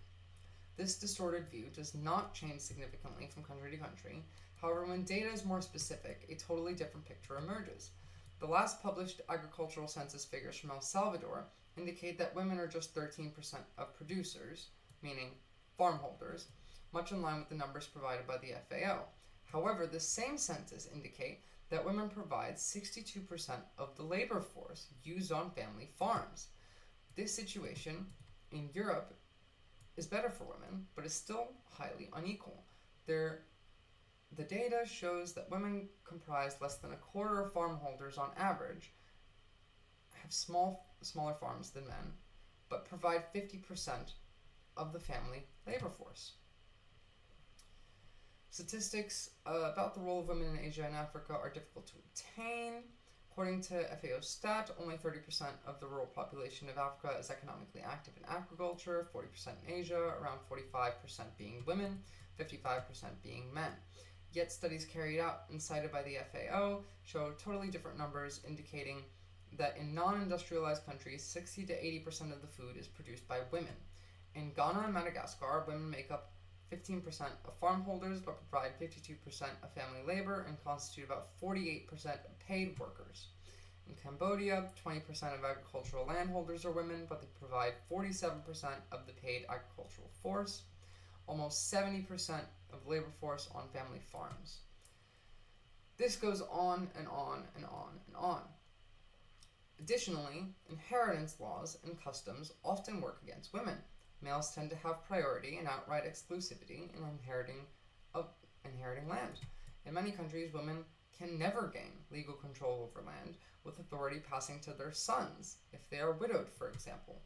This distorted view does not change significantly from country to country. However, when data is more specific, a totally different picture emerges. The last published agricultural census figures from El Salvador indicate that women are just 13% of producers, meaning farmholders, much in line with the numbers provided by the FAO. However, the same census indicate that women provide 62% of the labor force used on family farms. This situation in Europe is better for women, but is still highly unequal. The data shows that women comprise less than a quarter of farmholders on average, have smaller farms than men, but provide 50% of the family labor force. Statistics about the role of women in Asia and Africa are difficult to obtain. According to FAO stat, only 30% of the rural population of Africa is economically active in agriculture, 40% in Asia, around 45% being women, 55% being men. Yet studies carried out and cited by the FAO show totally different numbers, indicating that in non-industrialized countries, 60 to 80% of the food is produced by women. In Ghana and Madagascar, women make up 15% of farmholders, but provide 52% of family labor and constitute about 48% of paid workers. In Cambodia, 20% of agricultural landholders are women, but they provide 47% of the paid agricultural force, almost 70% of the labor force on family farms. This goes on and on and on and on. Additionally, inheritance laws and customs often work against women. Males tend to have priority and outright exclusivity in inheriting land. In many countries, women can never gain legal control over land, with authority passing to their sons if they are widowed, for example.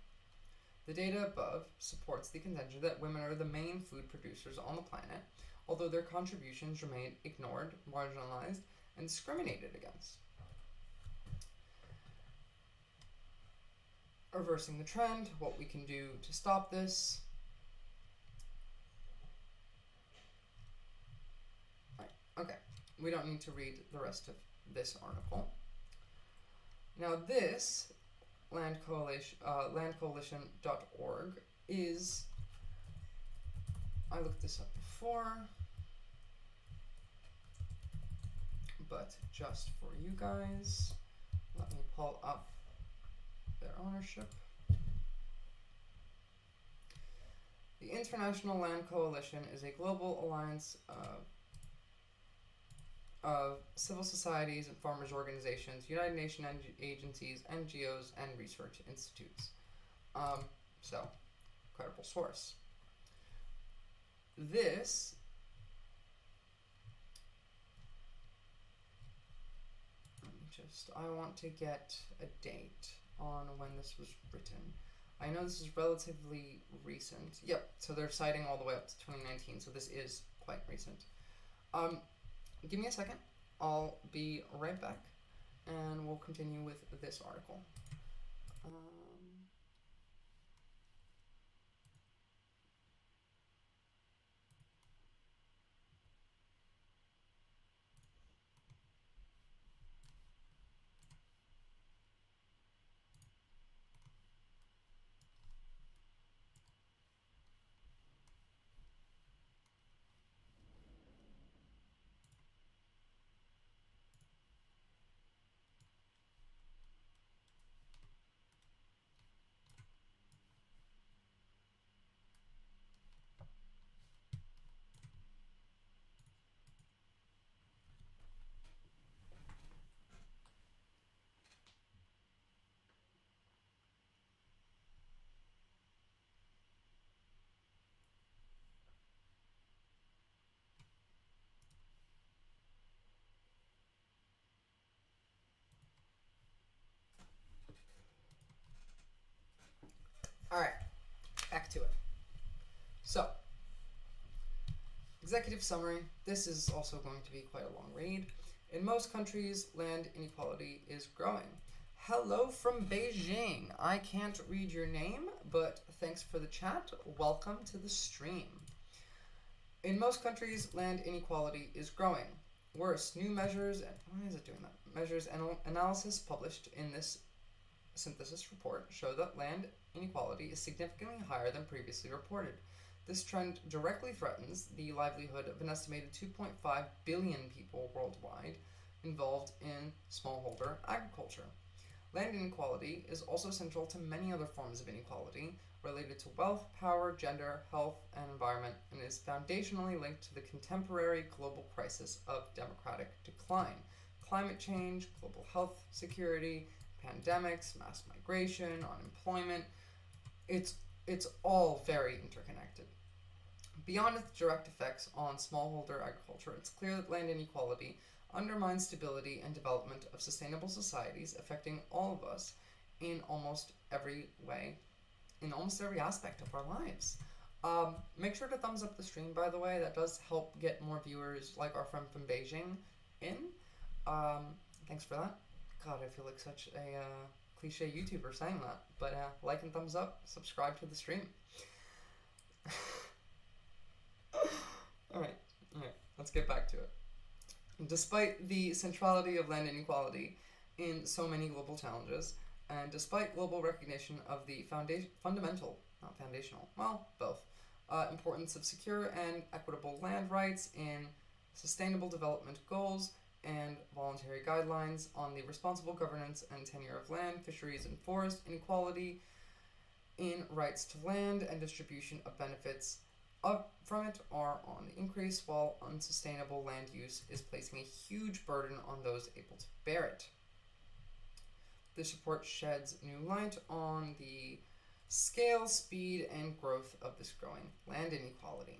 The data above supports the contention that women are the main food producers on the planet, although their contributions remain ignored, marginalized, and discriminated against. Reversing the trend, what we can do to stop this. Right. Okay, we don't need to read the rest of this article. Now this, landcoalition.org, is, I looked this up before, but just for you guys, let me pull up their ownership. The International Land Coalition is a global alliance of civil societies and farmers' organizations, United Nations agencies, NGOs, and research institutes. So, credible source. This I want to get a date on when this was written. I know this is relatively recent. Yep, so they're citing all the way up to 2019, so this is quite recent. Give me a second. I'll be right back, and we'll continue with this article. All right, back to it. So, executive summary. This is also going to be quite a long read. In most countries, land inequality is growing. Hello from Beijing. I can't read your name, but thanks for the chat. Welcome to the stream. In most countries, land inequality is growing. Worse, new measures and why is it doing that? Measures and analysis published in this synthesis report show that land inequality is significantly higher than previously reported. This trend directly threatens the livelihood of an estimated 2.5 billion people worldwide involved in smallholder agriculture. Land inequality is also central to many other forms of inequality related to wealth, power, gender, health, and environment, and is foundationally linked to the contemporary global crisis of democratic decline. Climate change, global health security, pandemics, mass migration, unemployment, it's all very interconnected. Beyond its direct effects on smallholder agriculture, it's clear that land inequality undermines stability and development of sustainable societies, affecting all of us in almost every way, in almost every aspect of our lives. Make sure to thumbs up the stream, by the way. That does help get more viewers like our friend from Beijing in. Thanks for that. God, I feel like such a cliche YouTuber saying that. But like and thumbs up, subscribe to the stream. Alright, let's get back to it. Despite the centrality of land inequality in so many global challenges, and despite global recognition of the fundamental, not foundational, well, both, importance of secure and equitable land rights in sustainable development goals and voluntary guidelines on the responsible governance and tenure of land, fisheries, and forest, inequality in rights to land and distribution of benefits from it are on the increase, while unsustainable land use is placing a huge burden on those able to bear it. This report sheds new light on the scale, speed, and growth of this growing land inequality.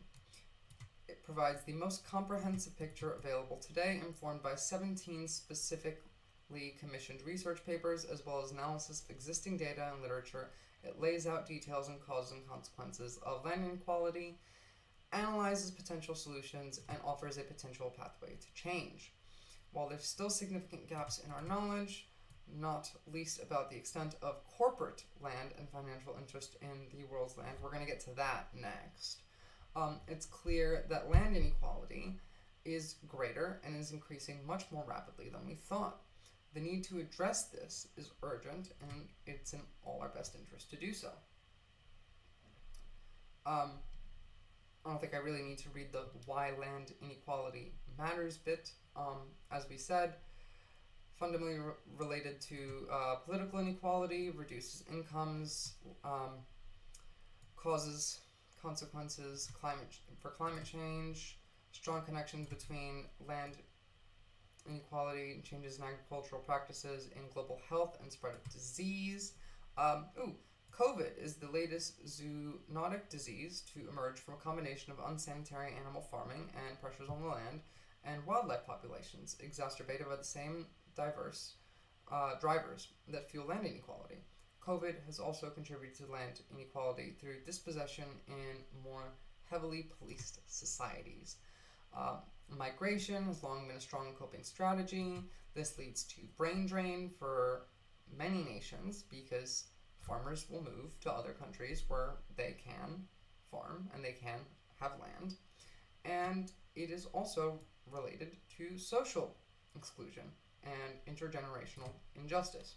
It provides the most comprehensive picture available today, informed by 17 specifically commissioned research papers, as well as analysis of existing data and literature. It lays out details on causes and consequences of land inequality, analyzes potential solutions, and offers a potential pathway to change. While there's still significant gaps in our knowledge, not least about the extent of corporate land and financial interest in the world's land, we're going to get to that next. It's clear that land inequality is greater and is increasing much more rapidly than we thought. The need to address this is urgent, and it's in all our best interest to do so. I don't think I really need to read the why land inequality matters bit. As we said, fundamentally related to political inequality, reduces incomes, causes consequences for climate change, strong connections between land inequality and changes in agricultural practices in global health and spread of disease. COVID is the latest zoonotic disease to emerge from a combination of unsanitary animal farming and pressures on the land and wildlife populations, exacerbated by the same diverse drivers that fuel land inequality. COVID has also contributed to land inequality through dispossession in more heavily policed societies. Migration has long been a strong coping strategy. This leads to brain drain for many nations because farmers will move to other countries where they can farm and they can have land. And it is also related to social exclusion and intergenerational injustice.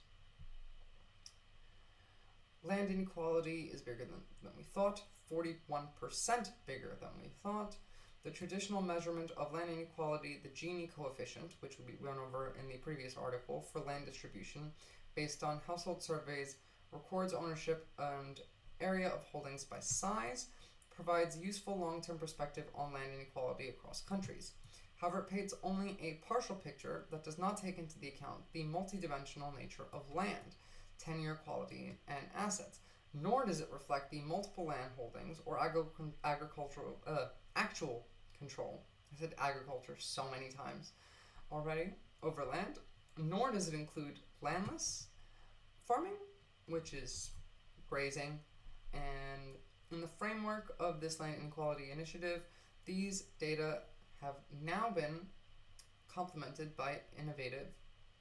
Land inequality is bigger than we thought, 41% bigger than we thought. The traditional measurement of land inequality, the Gini coefficient, which we went over in the previous article, for land distribution based on household surveys, records ownership and area of holdings by size, provides useful long-term perspective on land inequality across countries. However, it paints only a partial picture that does not take into account the multidimensional nature of land, tenure, quality, and assets, nor does it reflect the multiple land holdings or agricultural actual control. I said agriculture so many times already over land, nor does it include landless farming, which is grazing. And in the framework of this land inequality initiative, these data have now been complemented by innovative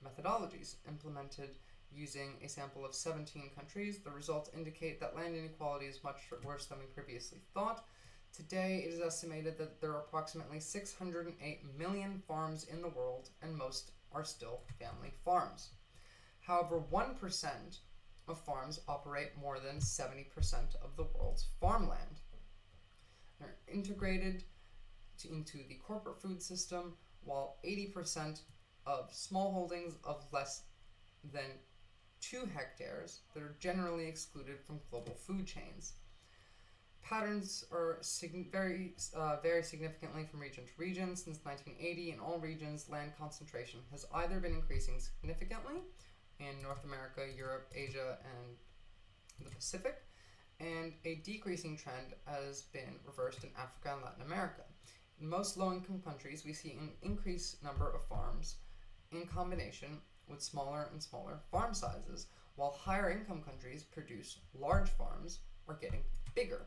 methodologies implemented using a sample of 17 countries. The results indicate that land inequality is much worse than we previously thought. Today, it is estimated that there are approximately 608 million farms in the world, and most are still family farms. However, 1% of farms operate more than 70% of the world's farmland. They're integrated into the corporate food system, while 80% of small holdings of less than 2 hectares that are generally excluded from global food chains. Patterns are vary significantly from region to region. Since 1980, in all regions, land concentration has either been increasing significantly in North America, Europe, Asia, and the Pacific, and a decreasing trend has been reversed in Africa and Latin America. In most low-income countries, we see an increased number of farms in combination with smaller and smaller farm sizes, while higher income countries produce large farms or getting bigger.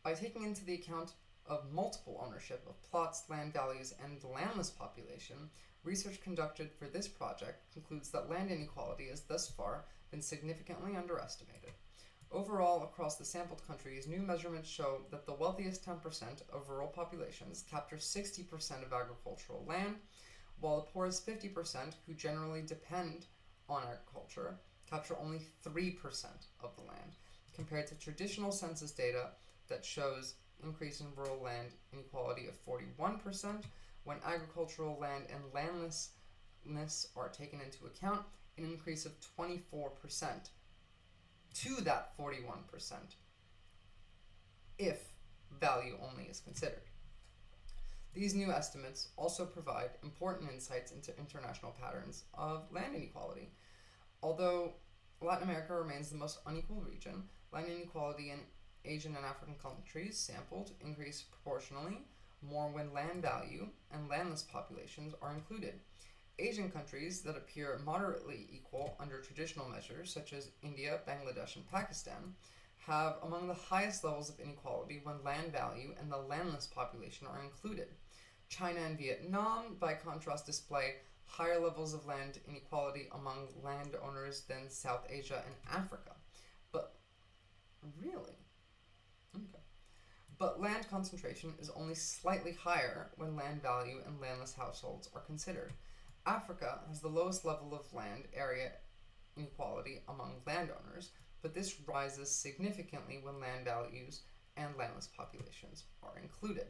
By taking into the account of multiple ownership of plots, land values, and the landless population, research conducted for this project concludes that land inequality has thus far been significantly underestimated. Overall, across the sampled countries, new measurements show that the wealthiest 10% of rural populations capture 60% of agricultural land, while the poorest 50%, who generally depend on agriculture, capture only 3% of the land, compared to traditional census data that shows increase in rural land inequality of 41%, when agricultural land and landlessness are taken into account, an increase of 24% to that 41%, if value only is considered. These new estimates also provide important insights into international patterns of land inequality. Although Latin America remains the most unequal region, land inequality in Asian and African countries sampled increase proportionally more when land value and landless populations are included. Asian countries that appear moderately equal under traditional measures, such as India, Bangladesh, and Pakistan, have among the highest levels of inequality when land value and the landless population are included. China and Vietnam, by contrast, display higher levels of land inequality among landowners than South Asia and Africa. But really? Okay. But land concentration is only slightly higher when land value and landless households are considered. Africa has the lowest level of land area inequality among landowners, but this rises significantly when land values and landless populations are included.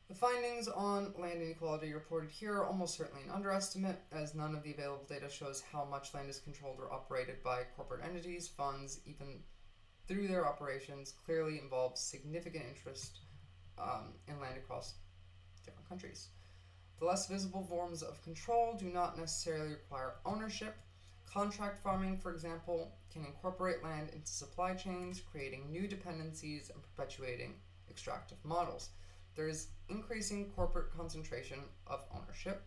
The findings on land inequality reported here are almost certainly an underestimate, as none of the available data shows how much land is controlled or operated by corporate entities. Funds, even through their operations, clearly involve significant interest in land across different countries. The less visible forms of control do not necessarily require ownership. Contract farming, for example, can incorporate land into supply chains, creating new dependencies and perpetuating extractive models. there is increasing corporate concentration of ownership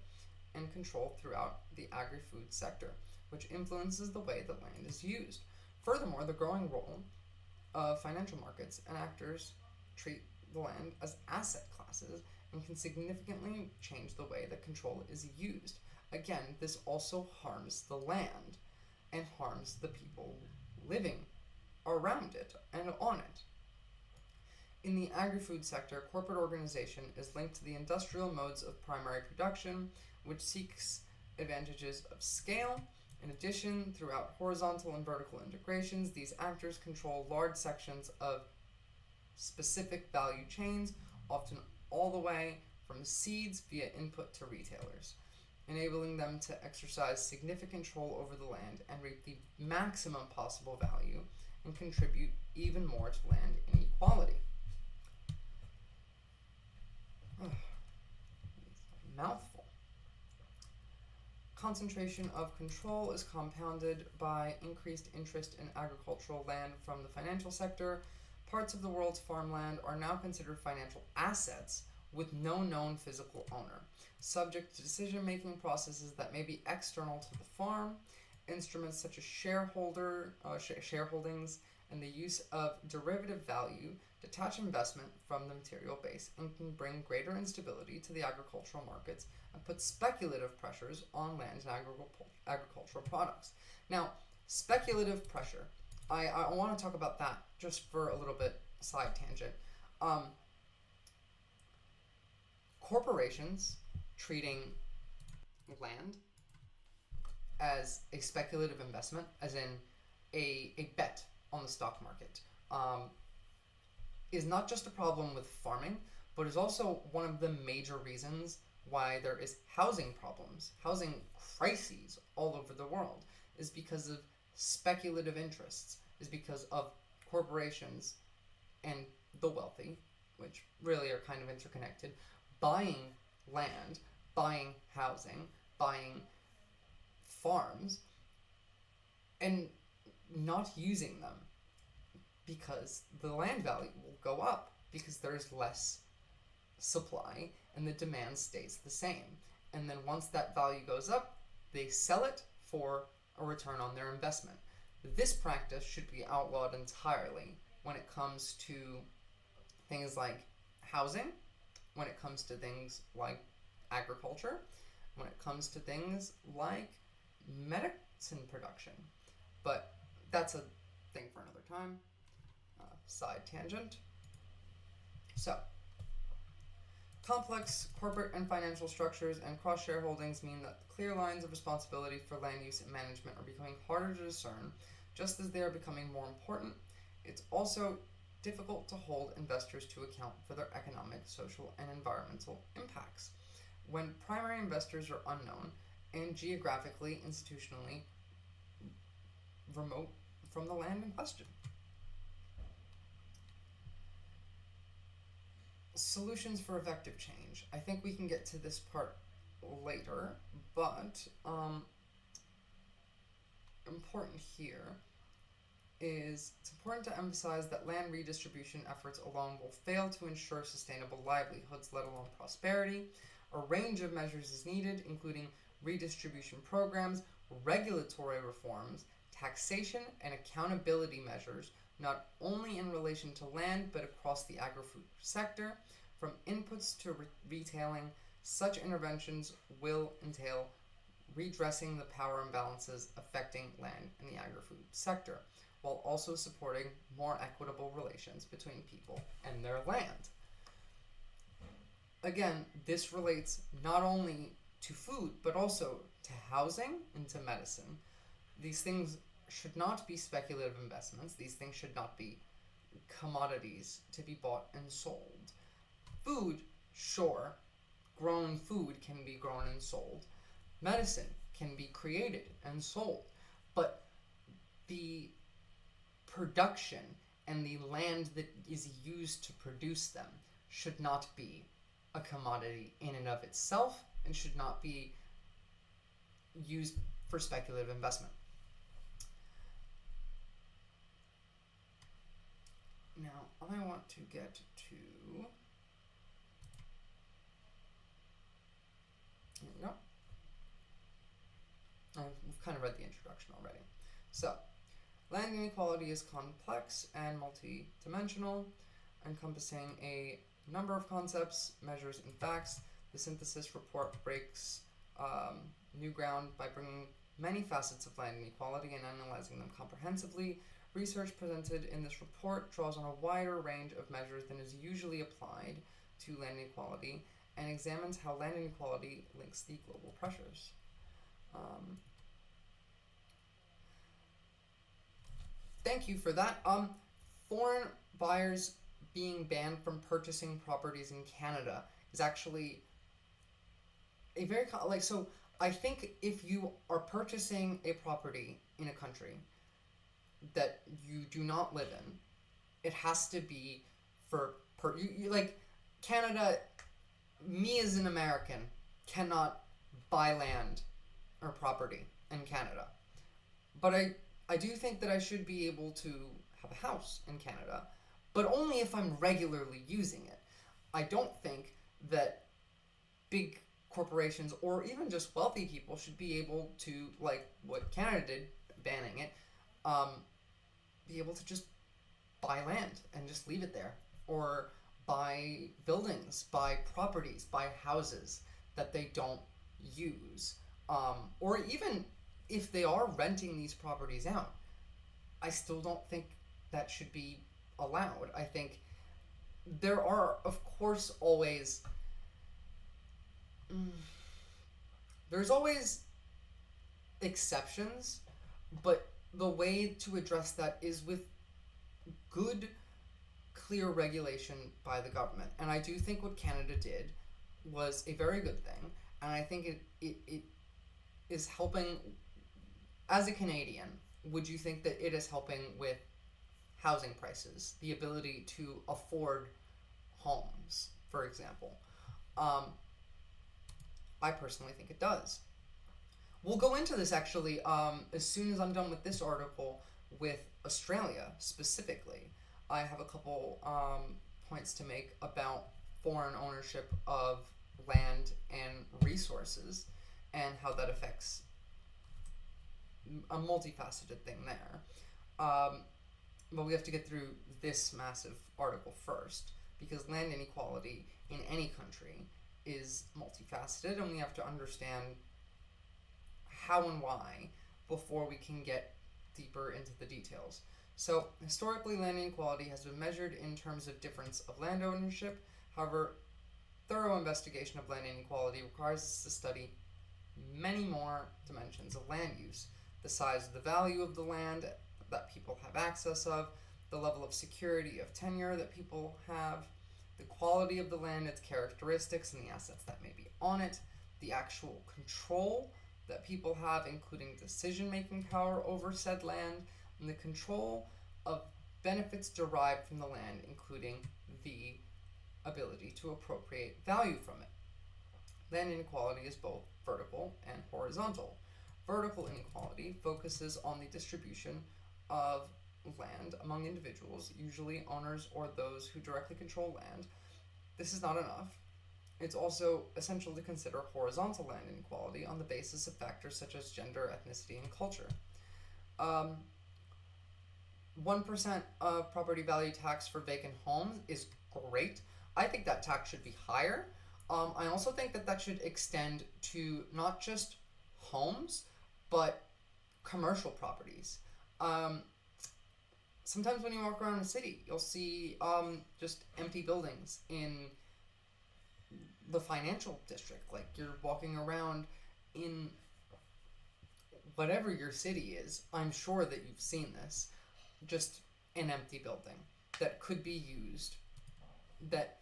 and control throughout the agri-food sector, which influences the way that land is used. Furthermore, the growing role of financial markets and actors treat the land as asset classes and can significantly change the way that control is used. Again, this also harms the land and harms the people living around it and on it. In the agri-food sector, corporate organization is linked to the industrial modes of primary production, which seeks advantages of scale. In addition, throughout horizontal and vertical integrations, these actors control large sections of specific value chains, often all the way from seeds via input to retailers, enabling them to exercise significant control over the land and reap the maximum possible value and contribute even more to land inequality. Mouthful. Concentration of control is compounded by increased interest in agricultural land from the financial sector. Parts of the world's farmland are now considered financial assets with no known physical owner, subject to decision-making processes that may be external to the farm. Instruments such as shareholdings and the use of derivative value detach investment from the material base and can bring greater instability to the agricultural markets and put speculative pressures on land and agricultural products. Now, speculative pressure. I want to talk about that just for a little bit side tangent. Corporations treating land as a speculative investment, as in a bet on the stock market, is not just a problem with farming, but is also one of the major reasons why there is housing problems, housing crises all over the world, is because of speculative interests, is because of corporations and the wealthy, which really are kind of interconnected, buying land, buying housing, buying farms, and not using them because the land value will go up because there's less supply and the demand stays the same. And then once that value goes up, they sell it for a return on their investment. This practice should be outlawed entirely when it comes to things like housing, when it comes to things like agriculture, when it comes to things like medicine production. But that's a thing for another time. Side tangent. So, complex corporate and financial structures and cross-shareholdings mean that clear lines of responsibility for land use and management are becoming harder to discern, just as they are becoming more important. It's also difficult to hold investors to account for their economic, social, and environmental impacts when primary investors are unknown and geographically, institutionally remote from the land in question. Solutions for effective change. I think we can get to this part later, but important here is it's important to emphasize that land redistribution efforts alone will fail to ensure sustainable livelihoods, let alone prosperity. A range of measures is needed, including redistribution programs, regulatory reforms, taxation, and accountability measures, not only in relation to land, but across the agri-food sector. From inputs to retailing, such interventions will entail redressing the power imbalances affecting land in the agri-food sector, while also supporting more equitable relations between people and their land. Again, this relates not only to food, but also to housing and to medicine. These things should not be speculative investments. These things should not be commodities to be bought and sold. Food, sure, grown food can be grown and sold. Medicine can be created and sold. But the production and the land that is used to produce them should not be a commodity in and of itself and should not be used for speculative investment. Now, I want to get to you've kind of read the introduction already. So, land inequality is complex and multi-dimensional, encompassing a number of concepts, measures, and facts. The synthesis report breaks new ground by bringing many facets of land inequality and analyzing them comprehensively. Research presented in this report draws on a wider range of measures than is usually applied to land inequality and examines how land inequality links the global pressures. Thank you for that. Foreign buyers being banned from purchasing properties in Canada is actually a very so I think if you are purchasing a property in a country that you do not live in, it has to be for you like Canada. Me as an American cannot buy land or property in Canada, but I do think that I should be able to have a house in Canada, but only if I'm regularly using it. I don't think that big corporations or even just wealthy people should be able to, like what Canada did, banning it, be able to just buy land and just leave it there, or buy buildings, buy properties, buy houses that they don't use, or even if they are renting these properties out, I still don't think that should be allowed. I think there are, of course, always there's always exceptions, but the way to address that is with good, clear regulation by the government. And I do think what Canada did was a very good thing, and I think it is helping. As a Canadian, would you think that it is helping with housing prices, the ability to afford homes, for example? I personally think it does. We'll go into this actually as soon as I'm done with this article with Australia specifically. I have a couple points to make about foreign ownership of land and resources and how that affects a multifaceted thing there. But we have to get through this massive article first, because land inequality in any country is multifaceted, and we have to understand how and why before we can get deeper into the details. So, historically, land inequality has been measured in terms of difference of land ownership. However, thorough investigation of land inequality requires us to study many more dimensions of land use: the size of the value of the land that people have access of, the level of security of tenure that people have, the quality of the land, its characteristics, and the assets that may be on it, the actual control that people have, including decision-making power over said land, and the control of benefits derived from the land, including the ability to appropriate value from it. Land inequality is both vertical and horizontal. Vertical inequality focuses on the distribution of land among individuals, usually owners or those who directly control land. This is not enough. It's also essential to consider horizontal land inequality on the basis of factors such as gender, ethnicity, and culture. 1% of property value tax for vacant homes is great. I think that tax should be higher. I also think that should extend to not just homes, but commercial properties. Sometimes when you walk around a city, you'll see just empty buildings in the financial district. Like, you're walking around in whatever your city is, I'm sure that you've seen this, just an empty building that could be used, that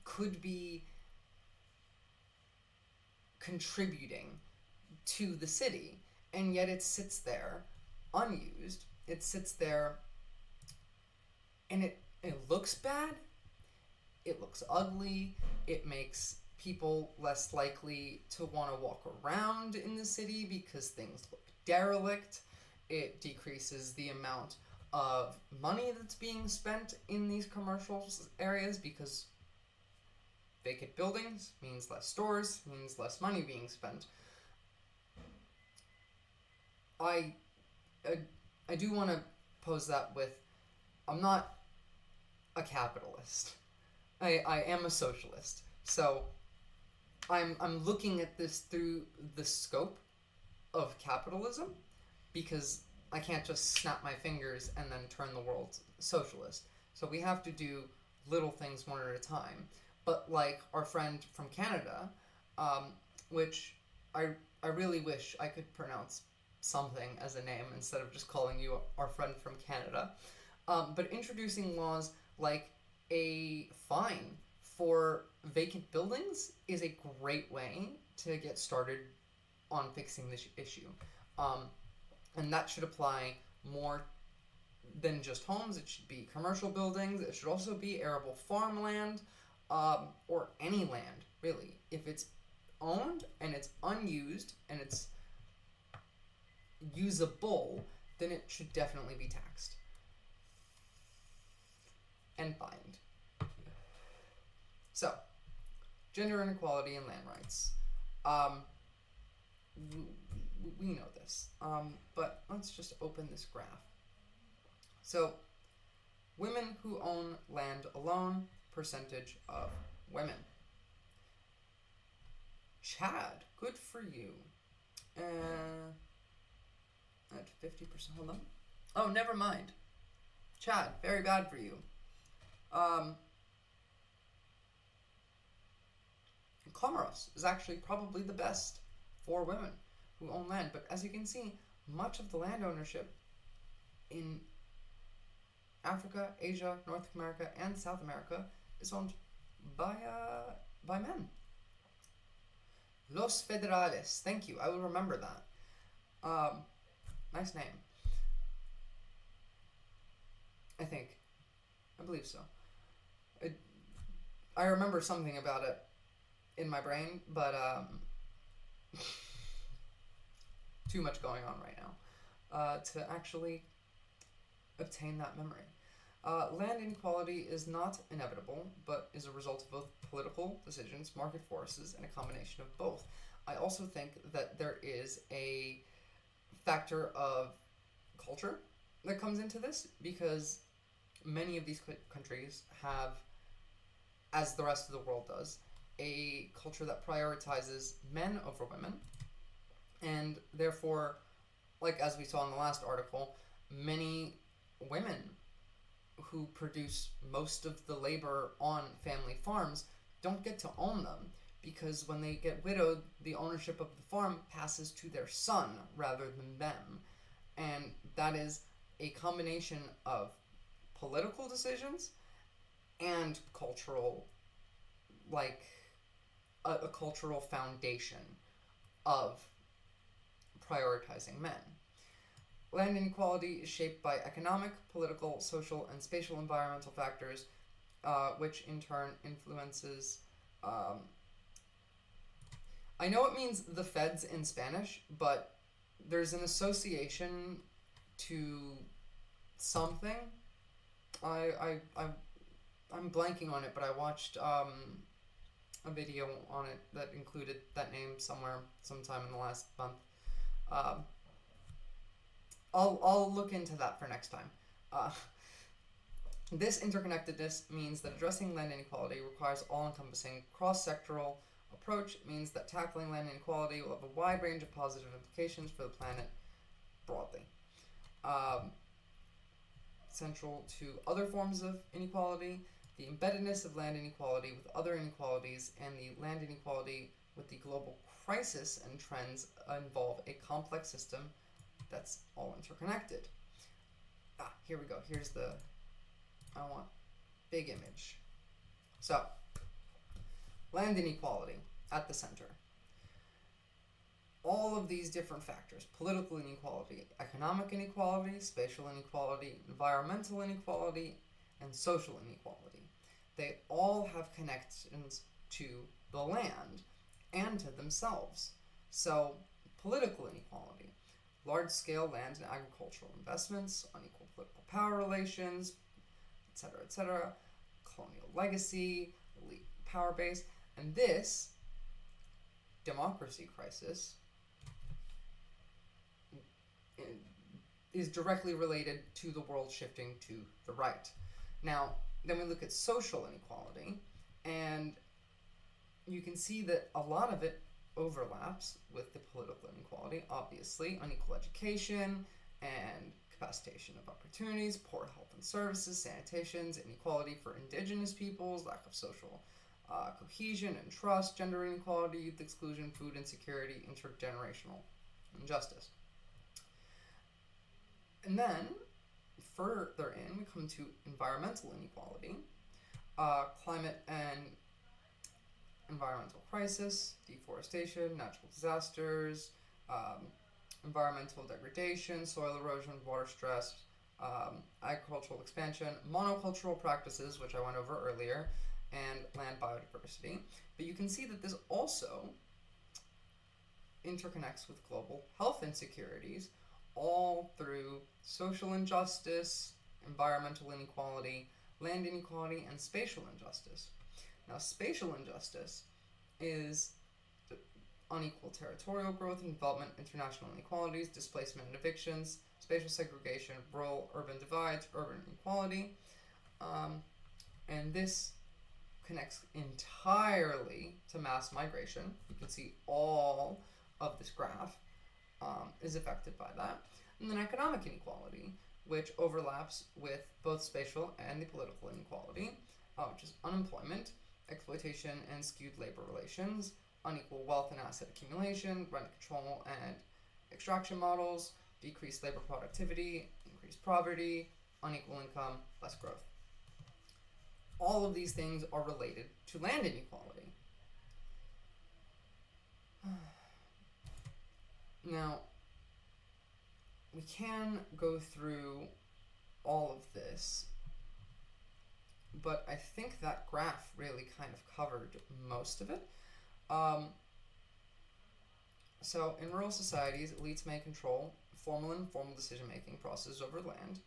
could be contributing to the city, and yet it sits there unused. It sits there and it looks bad, it looks ugly, it makes people less likely to want to walk around in the city because things look derelict. It decreases the amount of money that's being spent in these commercial areas, because vacant buildings means less stores, means less money being spent. I, I, I do want to pose that with, I'm not a capitalist. I am a socialist. So I'm looking at this through the scope of capitalism, because I can't just snap my fingers and then turn the world socialist. So we have to do little things one at a time. But like our friend from Canada, which I really wish I could pronounce something as a name instead of just calling you our friend from Canada. But introducing laws like a fine for vacant buildings is a great way to get started on fixing this issue. And that should apply more than just homes. It should be commercial buildings. It should also be arable farmland, or any land, really. If it's owned and it's unused and it's usable, then it should definitely be taxed and fined. So, gender inequality and land rights. We know this, but let's just open this graph. So, women who own land alone, percentage of women. Chad, good for you. At 50%, hold on. Oh, never mind. Chad, very bad for you. Comoros is actually probably the best for women who own land, but as you can see, much of the land ownership in Africa, Asia, North America, and South America is owned by men. Los Federales, thank you, I will remember that. Nice name. I believe so. I remember something about it in my brain, but too much going on right now to actually obtain that memory. Land inequality is not inevitable, but is a result of both political decisions, market forces, and a combination of both. I also think that there is a factor of culture that comes into this, because many of these countries have, as the rest of the world does, a culture that prioritizes men over women, and therefore, like as we saw in the last article, many women who produce most of the labor on family farms don't get to own them, because when they get widowed, the ownership of the farm passes to their son rather than them. And that is a combination of political decisions and cultural, like a cultural foundation of prioritizing men. Land inequality is shaped by economic, political, social, and spatial environmental factors, which in turn influences... I know it means the feds in Spanish, but there's an association to something. I'm blanking on it, but I watched a video on it that included that name sometime in the last month. I'll look into that for next time. This interconnectedness means that addressing land inequality requires all-encompassing cross-sectoral approach. It means that tackling land inequality will have a wide range of positive implications for the planet broadly. Central to other forms of inequality, the embeddedness of land inequality with other inequalities, and the land inequality with the global crisis and trends involve a complex system that's all interconnected. Here we go. Here's I want big image. So, land inequality at the center. All of these different factors, political inequality, economic inequality, spatial inequality, environmental inequality, and social inequality, they all have connections to the land and to themselves. So, political inequality, large-scale land and agricultural investments, unequal political power relations, etc., colonial legacy, elite power base, and this democracy crisis is directly related to the world shifting to the right. Now, then we look at social inequality, and you can see that a lot of it overlaps with the political inequality. Obviously, unequal education and capacitation of opportunities, poor health and services, sanitations, inequality for indigenous peoples, lack of social cohesion and trust, gender inequality, youth exclusion, food insecurity, intergenerational injustice. And then, further in, we come to environmental inequality, climate and environmental crisis, deforestation, natural disasters, environmental degradation, soil erosion, water stress, agricultural expansion, monocultural practices, which I went over earlier, and land biodiversity. But you can see that this also interconnects with global health insecurities, all through social injustice, environmental inequality, land inequality, and spatial injustice. Now, spatial injustice is unequal territorial growth and development, international inequalities, displacement and evictions, spatial segregation, rural-urban divides, urban inequality, and this connects entirely to mass migration. You can see all of this graph is affected by that. And then economic inequality, which overlaps with both spatial and the political inequality, which is unemployment, exploitation and skewed labor relations, unequal wealth and asset accumulation, rent control and extraction models, decreased labor productivity, increased poverty, unequal income, less growth. All of these things are related to land inequality. Now, we can go through all of this, but I think that graph really kind of covered most of it. So, in rural societies, elites may control formal and informal decision-making processes over land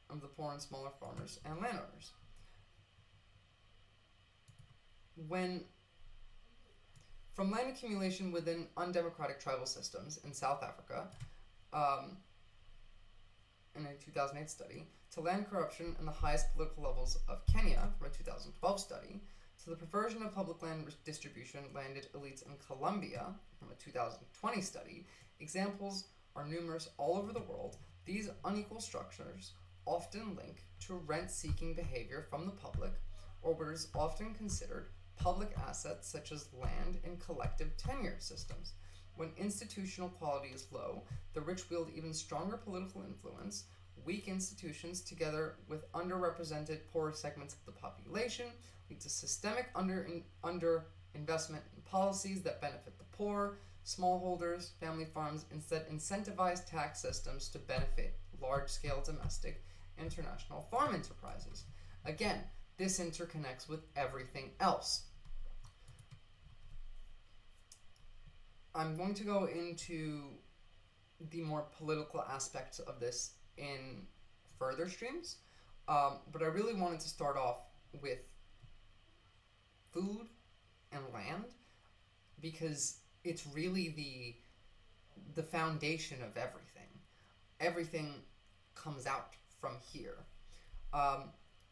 of the poor and smaller farmers and landowners. From land accumulation within undemocratic tribal systems in South Africa, in a 2008 study, to land corruption in the highest political levels of Kenya from a 2012 study, to the perversion of public land distribution landed elites in Colombia from a 2020 study, examples are numerous all over the world. These unequal structures often link to rent-seeking behavior from the public, or what is often considered public assets such as land in collective tenure systems. When institutional quality is low, the rich wield even stronger political influence. Weak institutions, together with underrepresented poor segments of the population, lead to systemic underinvestment in policies that benefit the poor. Smallholders, family farms instead incentivize tax systems to benefit large-scale domestic international farm enterprises. Again, this interconnects with everything else. I'm going to go into the more political aspects of this in further streams, but I really wanted to start off with food and land because it's really the foundation of everything. Everything comes out from here.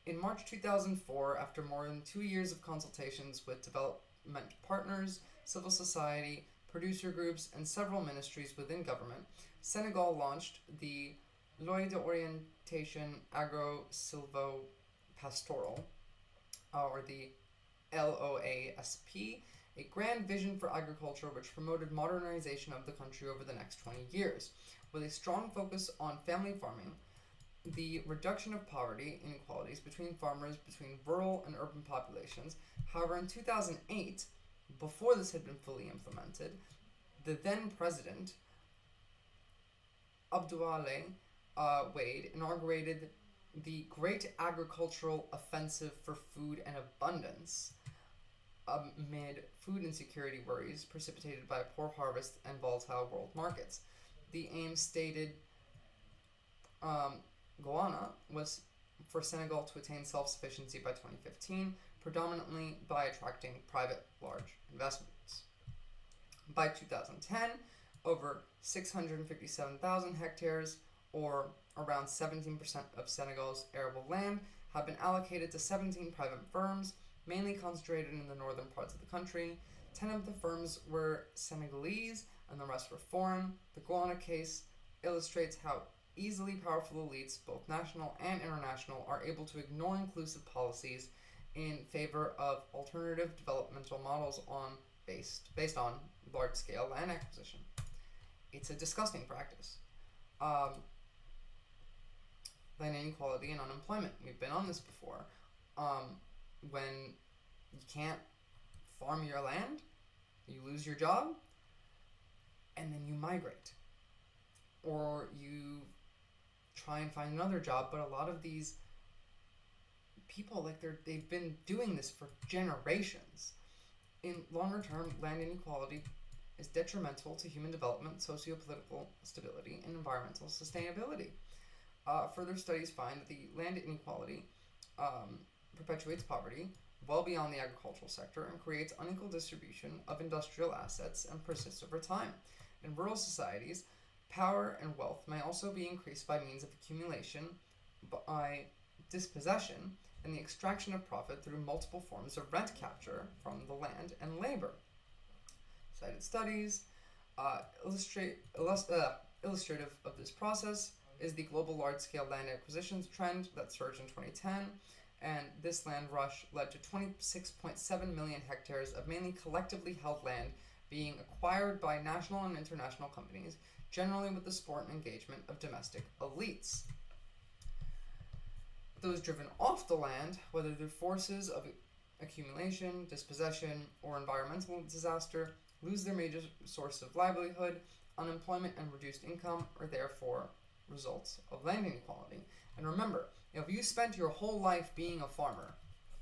In March 2004, after more than 2 years of consultations with development partners, civil society, producer groups, and several ministries within government, Senegal launched the Loi d'Orientation Agro-Silvo-Pastoral, or the LOASP, a grand vision for agriculture which promoted modernization of the country over the next 20 years, with a strong focus on family farming, the reduction of poverty inequalities between farmers, between rural and urban populations. However, in 2008, before this had been fully implemented, the then president, Abdoulaye Wade, inaugurated the Great Agricultural Offensive for Food and Abundance amid food insecurity worries precipitated by a poor harvest and volatile world markets. The aim stated Guyana was for Senegal to attain self-sufficiency by 2015, predominantly by attracting private large investments. By 2010, over 657,000 hectares, or around 17% of Senegal's arable land, have been allocated to 17 private firms, mainly concentrated in the northern parts of the country. 10 of the firms were Senegalese and the rest were foreign. The Guana case illustrates how easily powerful elites, both national and international, are able to ignore inclusive policies in favor of alternative developmental models based on large-scale land acquisition. It's a disgusting practice. Land inequality and unemployment. We've been on this before. When you can't farm your land, you lose your job, and then you migrate. Or you try and find another job, but a lot of these people, they've been doing this for generations. In longer term, land inequality is detrimental to human development, socio-political stability, and environmental sustainability. Further studies find that the land inequality perpetuates poverty well beyond the agricultural sector and creates unequal distribution of industrial assets and persists over time. In rural societies, power and wealth may also be increased by means of accumulation, by dispossession, and the extraction of profit through multiple forms of rent capture from the land and labor. Cited studies illustrative of this process is the global large-scale land acquisitions trend that surged in 2010, and this land rush led to 26.7 million hectares of mainly collectively held land being acquired by national and international companies, generally with the support and engagement of domestic elites. Those driven off the land, whether through forces of accumulation, dispossession, or environmental disaster, lose their major source of livelihood. Unemployment and reduced income are therefore results of land inequality. And remember, if you spent your whole life being a farmer,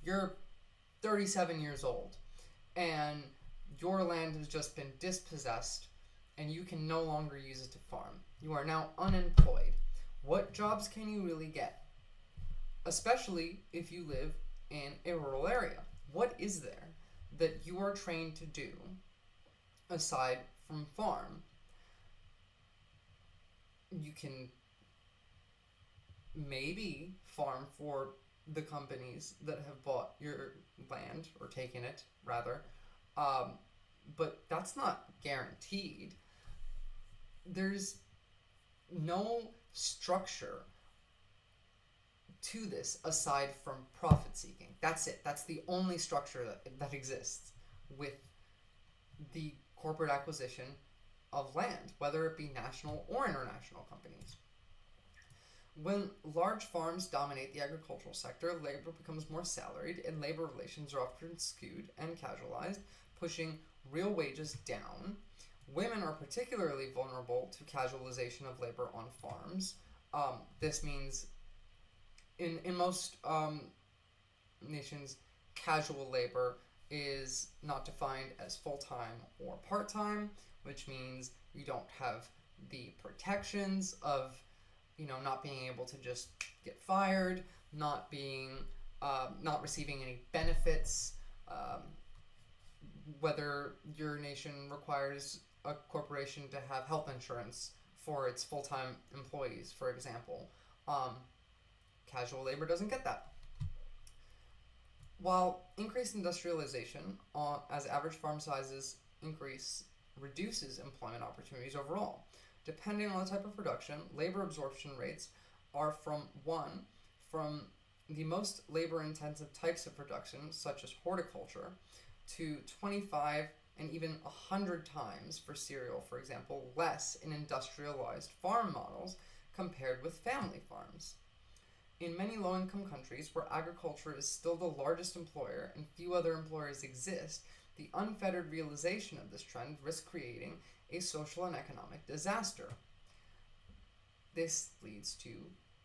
you're 37 years old, and your land has just been dispossessed, and you can no longer use it to farm. You are now unemployed. What jobs can you really get? Especially if you live in a rural area. What is there that you are trained to do aside from farm? You can maybe farm for the companies that have bought your land, or taken it, rather. But that's not guaranteed. There's no structure to this aside from profit seeking. That's it. That's the only structure that exists with the corporate acquisition of land, whether it be national or international companies. When large farms dominate the agricultural sector, labor becomes more salaried and labor relations are often skewed and casualized, pushing real wages down. Women are particularly vulnerable to casualization of labor on farms. This means in most nations, casual labor is not defined as full-time or part-time, which means you don't have the protections of, not being able to just get fired, not receiving any benefits, whether your nation requires a corporation to have health insurance for its full-time employees, for example. Casual labor doesn't get that. While increased industrialization, as average farm sizes increase, reduces employment opportunities overall. Depending on the type of production, labor absorption rates are from the most labor-intensive types of production, such as horticulture, to 25 and even 100 times for cereal, for example, less in industrialized farm models compared with family farms. In many low-income countries where agriculture is still the largest employer and few other employers exist, the unfettered realization of this trend risks creating a social and economic disaster. This leads to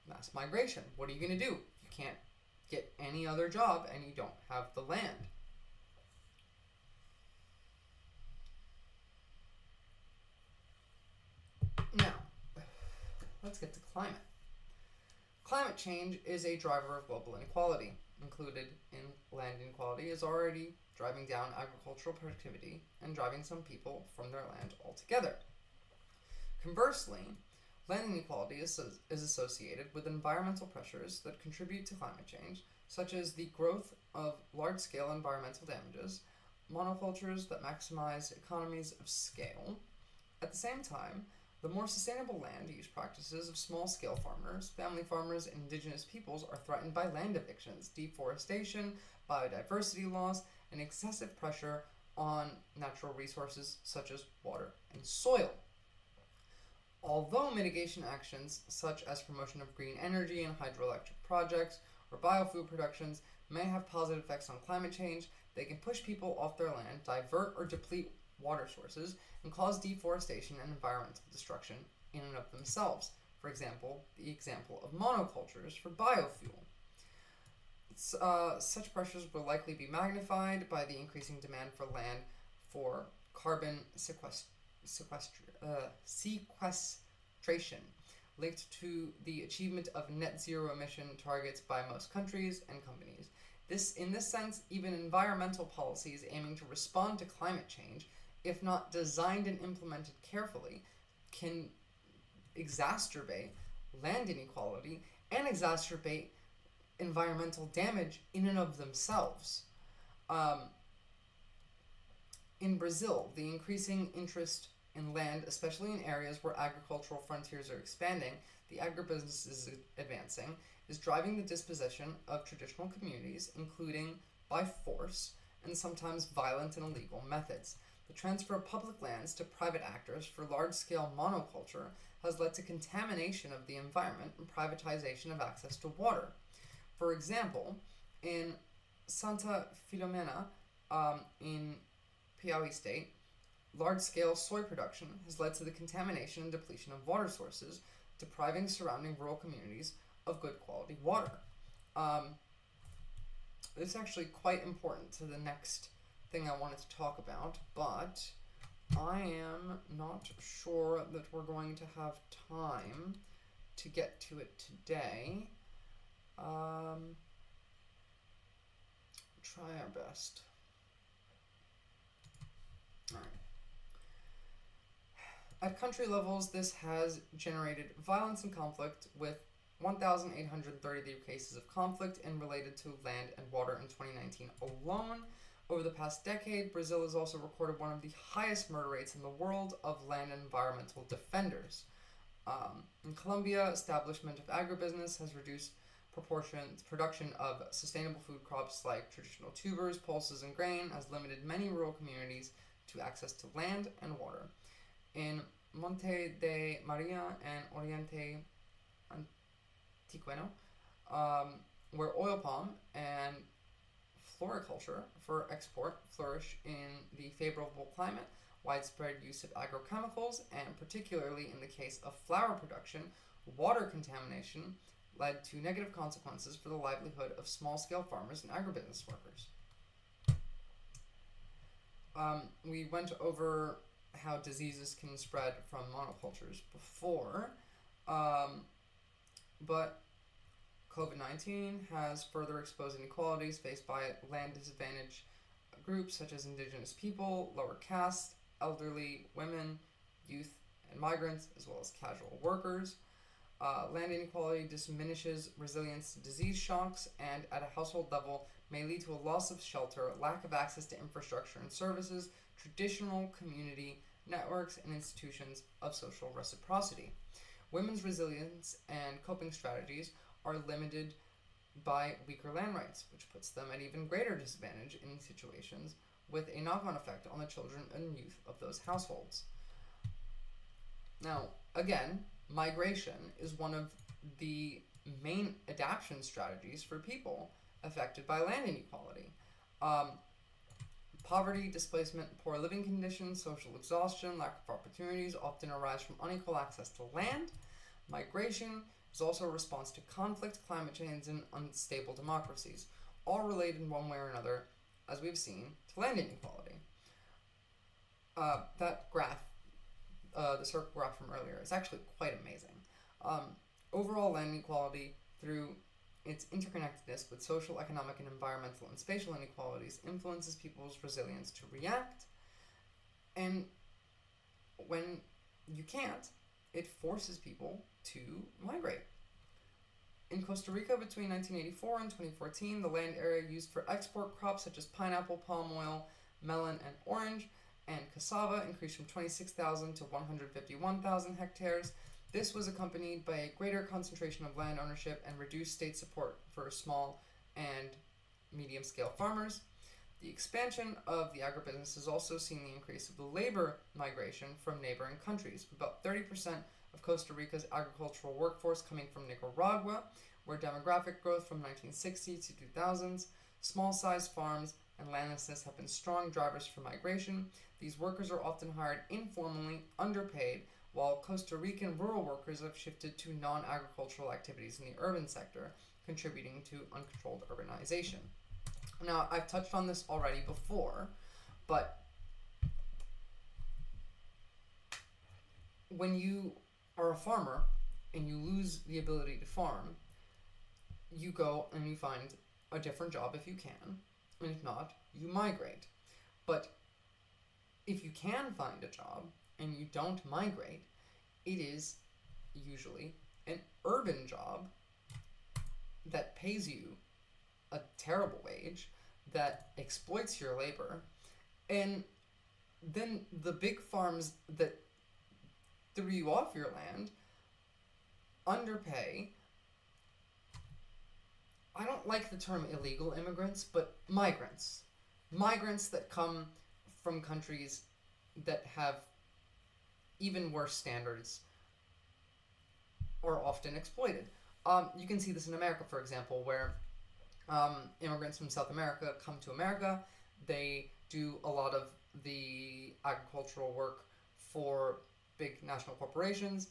mass migration. What are you going to do? You can't get any other job and you don't have the land. Now, let's get to climate. Climate change is a driver of global inequality. Included in land inequality is already driving down agricultural productivity and driving some people from their land altogether. Conversely, land inequality is associated with environmental pressures that contribute to climate change, such as the growth of large-scale environmental damages, monocultures that maximize economies of scale. At the same time, the more sustainable land use practices of small-scale farmers, family farmers, and indigenous peoples are threatened by land evictions, deforestation, biodiversity loss, and excessive pressure on natural resources such as water and soil. Although mitigation actions such as promotion of green energy and hydroelectric projects or biofuel productions may have positive effects on climate change, they can push people off their land, divert or deplete water sources, and cause deforestation and environmental destruction in and of themselves. For example, the example of monocultures for biofuel. Such pressures will likely be magnified by the increasing demand for land for carbon sequestration, linked to the achievement of net zero emission targets by most countries and companies. In this sense, even environmental policies aiming to respond to climate change, if not designed and implemented carefully, can exacerbate land inequality and exacerbate environmental damage in and of themselves. In Brazil, the increasing interest in land, especially in areas where agricultural frontiers are expanding, the agribusiness is advancing, is driving the dispossession of traditional communities, including by force and sometimes violent and illegal methods. The transfer of public lands to private actors for large-scale monoculture has led to contamination of the environment and privatization of access to water. For example, in Santa Filomena, in Piauí State, large-scale soy production has led to the contamination and depletion of water sources, depriving surrounding rural communities of good quality water. This is actually quite important to the next thing I wanted to talk about, but I am not sure that we're going to have time to get to it today. Try our best. All right. At country levels, this has generated violence and conflict, with 1,833 cases of conflict and related to land and water in 2019 alone. Over the past decade, Brazil has also recorded one of the highest murder rates in the world of land and environmental defenders. In Colombia, establishment of agribusiness has reduced production of sustainable food crops like traditional tubers, pulses, and grain, has limited many rural communities to access to land and water. In Monte de Maria and Oriente Antiguo, where oil palm and floriculture for export flourish in the favorable climate, widespread use of agrochemicals, and particularly in the case of flower production, water contamination led to negative consequences for the livelihood of small-scale farmers and agribusiness workers. We went over how diseases can spread from monocultures before, but COVID-19 has further exposed inequalities faced by land disadvantaged groups such as indigenous people, lower caste, elderly, women, youth, and migrants, as well as casual workers. Land inequality diminishes resilience to disease shocks and, at a household level, may lead to a loss of shelter, lack of access to infrastructure and services, traditional community networks, and institutions of social reciprocity. Women's resilience and coping strategies are limited by weaker land rights, which puts them at even greater disadvantage in situations, with a knock-on effect on the children and youth of those households. Now, again, migration is one of the main adaptation strategies for people affected by land inequality. Poverty, displacement, poor living conditions, social exhaustion, lack of opportunities often arise from unequal access to land. Migration is also a response to conflict, climate change, and unstable democracies, all related in one way or another, as we've seen, to land inequality. That graph, the circle graph from earlier, is actually quite amazing. Overall land inequality, through its interconnectedness with social, economic, and environmental and spatial inequalities, influences people's resilience to react. And when you can't, it forces people to migrate. In Costa Rica between 1984 and 2014, the land area used for export crops such as pineapple, palm oil, melon, and orange, and cassava increased from 26,000 to 151,000 hectares. This was accompanied by a greater concentration of land ownership and reduced state support for small and medium-scale farmers. The expansion of the agribusiness has also seen the increase of the labor migration from neighboring countries, with about 30% of Costa Rica's agricultural workforce coming from Nicaragua, where demographic growth from 1960 to 2000s, small-sized farms, and landlessness have been strong drivers for migration. These workers are often hired informally, underpaid, while Costa Rican rural workers have shifted to non-agricultural activities in the urban sector, contributing to uncontrolled urbanization. Now, I've touched on this already before, but when you are a farmer and you lose the ability to farm, you go and you find a different job if you can, and if not, you migrate. But if you can find a job and you don't migrate, it is usually an urban job that pays you a terrible wage, that exploits your labor, and then the big farms that threw you off your land underpay. I don't like the term illegal immigrants, but migrants. Migrants that come from countries that have even worse standards are often exploited. You can see this in America, for example, where immigrants from South America come to America. They do a lot of the agricultural work for big national corporations,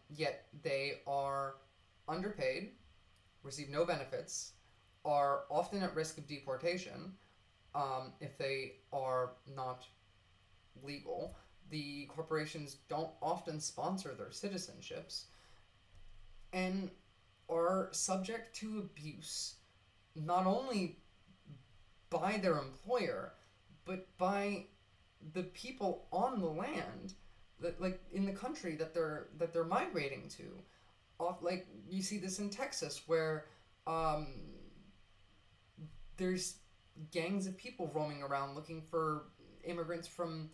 yet they are underpaid, receive no benefits, are often at risk of deportation if they are not legal. The corporations don't often sponsor their citizenships and are subject to abuse, not only by their employer, but by the people on the land, that, like, in the country that they're migrating to. Like, you see this in Texas, where there's gangs of people roaming around looking for immigrants from,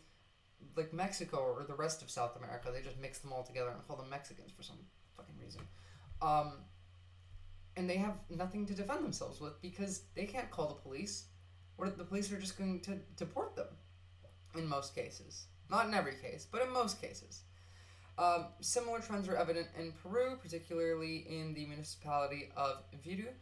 like, Mexico or the rest of South America. They just mix them all together and call them Mexicans for some fucking reason. And they have nothing to defend themselves with because they can't call the police. Or the police are just going to deport them in most cases. Not in every case, but in most cases. Similar trends are evident in Peru, particularly in the municipality of Viru.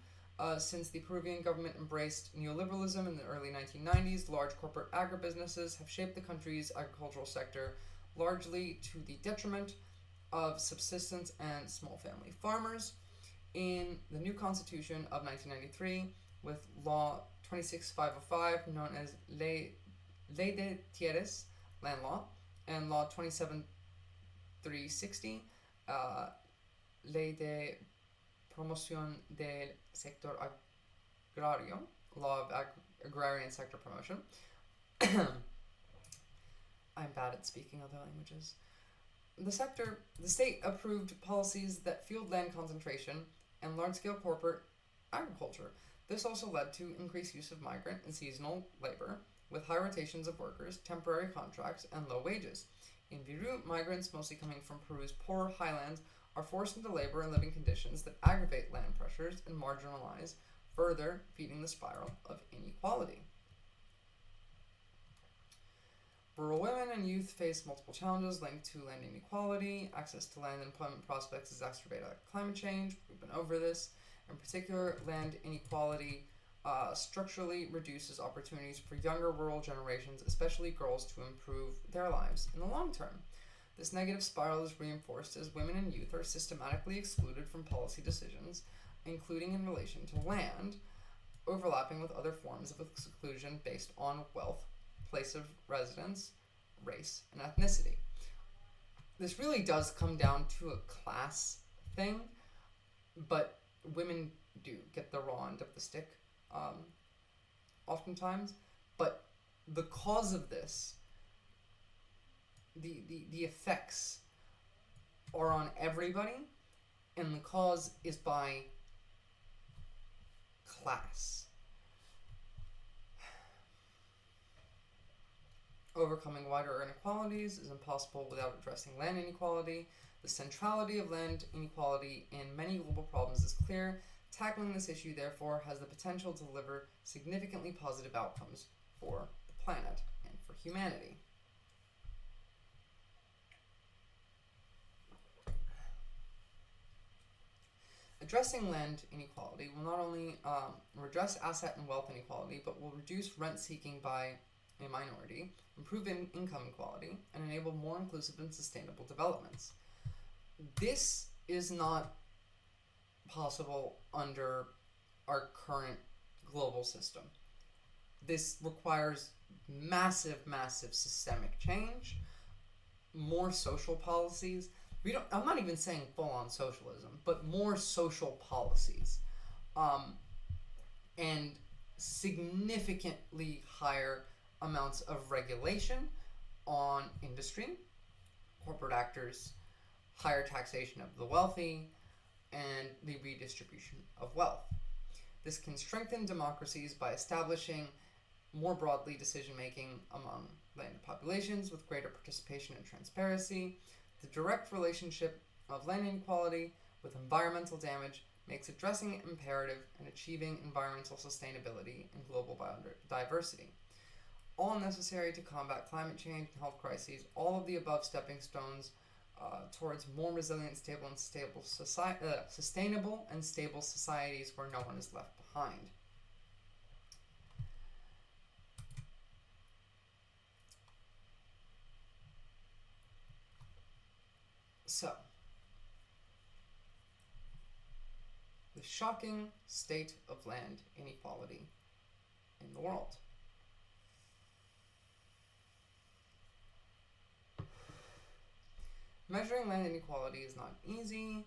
Since the Peruvian government embraced neoliberalism in the early 1990s, large corporate agribusinesses have shaped the country's agricultural sector largely to the detriment of subsistence and small family farmers. In the new constitution of 1993, with Law 26505, known as Ley de Tierras, land law, and Law 27360, Ley de Promoción del Sector Agrario, Law of Agrarian Sector Promotion. I'm bad at speaking other languages. The state approved policies that fueled land concentration and large-scale corporate agriculture. This also led to increased use of migrant and seasonal labor, with high rotations of workers, temporary contracts, and low wages. In Viru, migrants, mostly coming from Peru's poor highlands, are forced into labor and living conditions that aggravate land pressures and marginalize, further feeding the spiral of inequality. Rural women and youth face multiple challenges linked to land inequality. Access to land and employment prospects is exacerbated by climate change. We've been over this. In particular, land inequality structurally reduces opportunities for younger rural generations, especially girls, to improve their lives in the long term. This negative spiral is reinforced as women and youth are systematically excluded from policy decisions, including in relation to land, overlapping with other forms of exclusion based on wealth, place of residence, race, and ethnicity. This really does come down to a class thing, but women do get the raw end of the stick oftentimes. But the cause of this, the effects are on everybody, and the cause is by class. Overcoming wider inequalities is impossible without addressing land inequality. The centrality of land inequality in many global problems is clear. Tackling this issue, therefore, has the potential to deliver significantly positive outcomes for the planet and for humanity. Addressing land inequality will not only redress asset and wealth inequality, but will reduce rent seeking by a minority, improve income equality, and enable more inclusive and sustainable developments. This is not possible under our current global system. This requires massive, massive systemic change, more social policies. I'm not even saying full-on socialism, but more social policies, and significantly higher amounts of regulation on industry, corporate actors, higher taxation of the wealthy, and the redistribution of wealth. This can strengthen democracies by establishing more broadly decision-making among land populations with greater participation and transparency. The direct relationship of land inequality with environmental damage makes addressing it imperative and achieving environmental sustainability and global biodiversity. All necessary to combat climate change and health crises, all of the above stepping stones towards more resilient, sustainable and stable societies where no one is left behind. So, the shocking state of land inequality in the world. Measuring land inequality is not easy.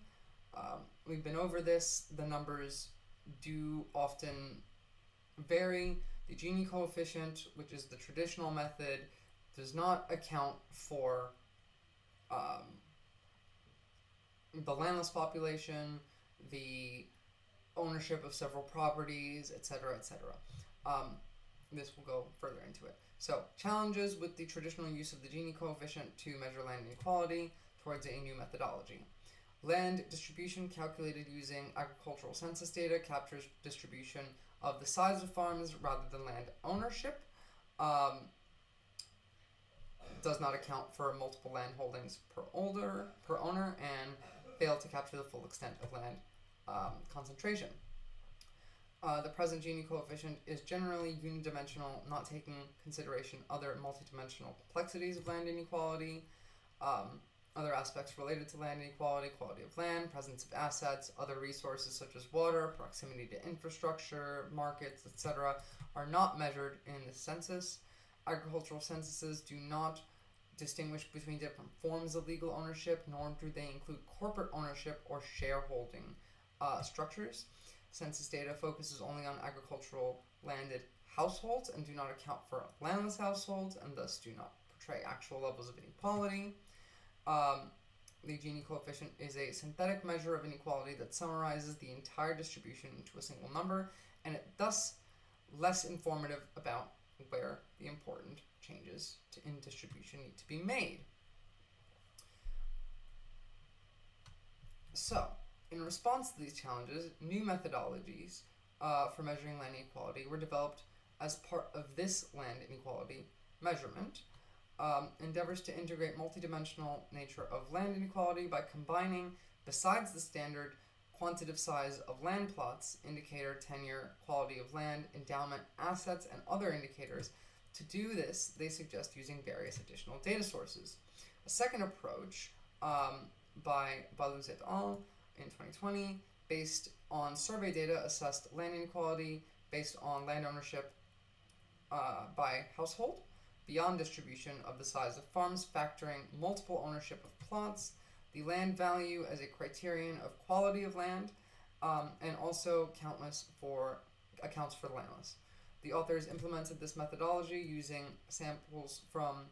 We've been over this. The numbers do often vary. The Gini coefficient, which is the traditional method, does not account for the landless population, the ownership of several properties, etc., etc. This will go further into it. So, challenges with the traditional use of the Gini coefficient to measure land inequality towards a new methodology. Land distribution calculated using agricultural census data captures distribution of the size of farms rather than land ownership. Does not account for multiple land holdings per owner, and fail to capture the full extent of land concentration. The present Gini coefficient is generally unidimensional, not taking consideration other multidimensional complexities of land inequality, other aspects related to land inequality, quality of land, presence of assets, other resources such as water, proximity to infrastructure, markets, etc., are not measured in the census. Agricultural censuses do not distinguish between different forms of legal ownership, nor do they include corporate ownership or shareholding structures. Census data focuses only on agricultural landed households and do not account for landless households, and thus do not portray actual levels of inequality. The Gini coefficient is a synthetic measure of inequality that summarizes the entire distribution into a single number, and it thus less informative about where the important changes in distribution need to be made. So, in response to these challenges, new methodologies for measuring land inequality were developed as part of this land inequality measurement. Endeavors to integrate multidimensional nature of land inequality by combining, besides the standard quantitative size of land plots, indicator, tenure, quality of land, endowment, assets, and other indicators. To do this, they suggest using various additional data sources. A second approach by Baluz et al. In 2020, based on survey data, assessed land inequality based on land ownership by household, beyond distribution of the size of farms, factoring multiple ownership of plots, the land value as a criterion of quality of land, and also accounts for the landless. The authors implemented this methodology using samples from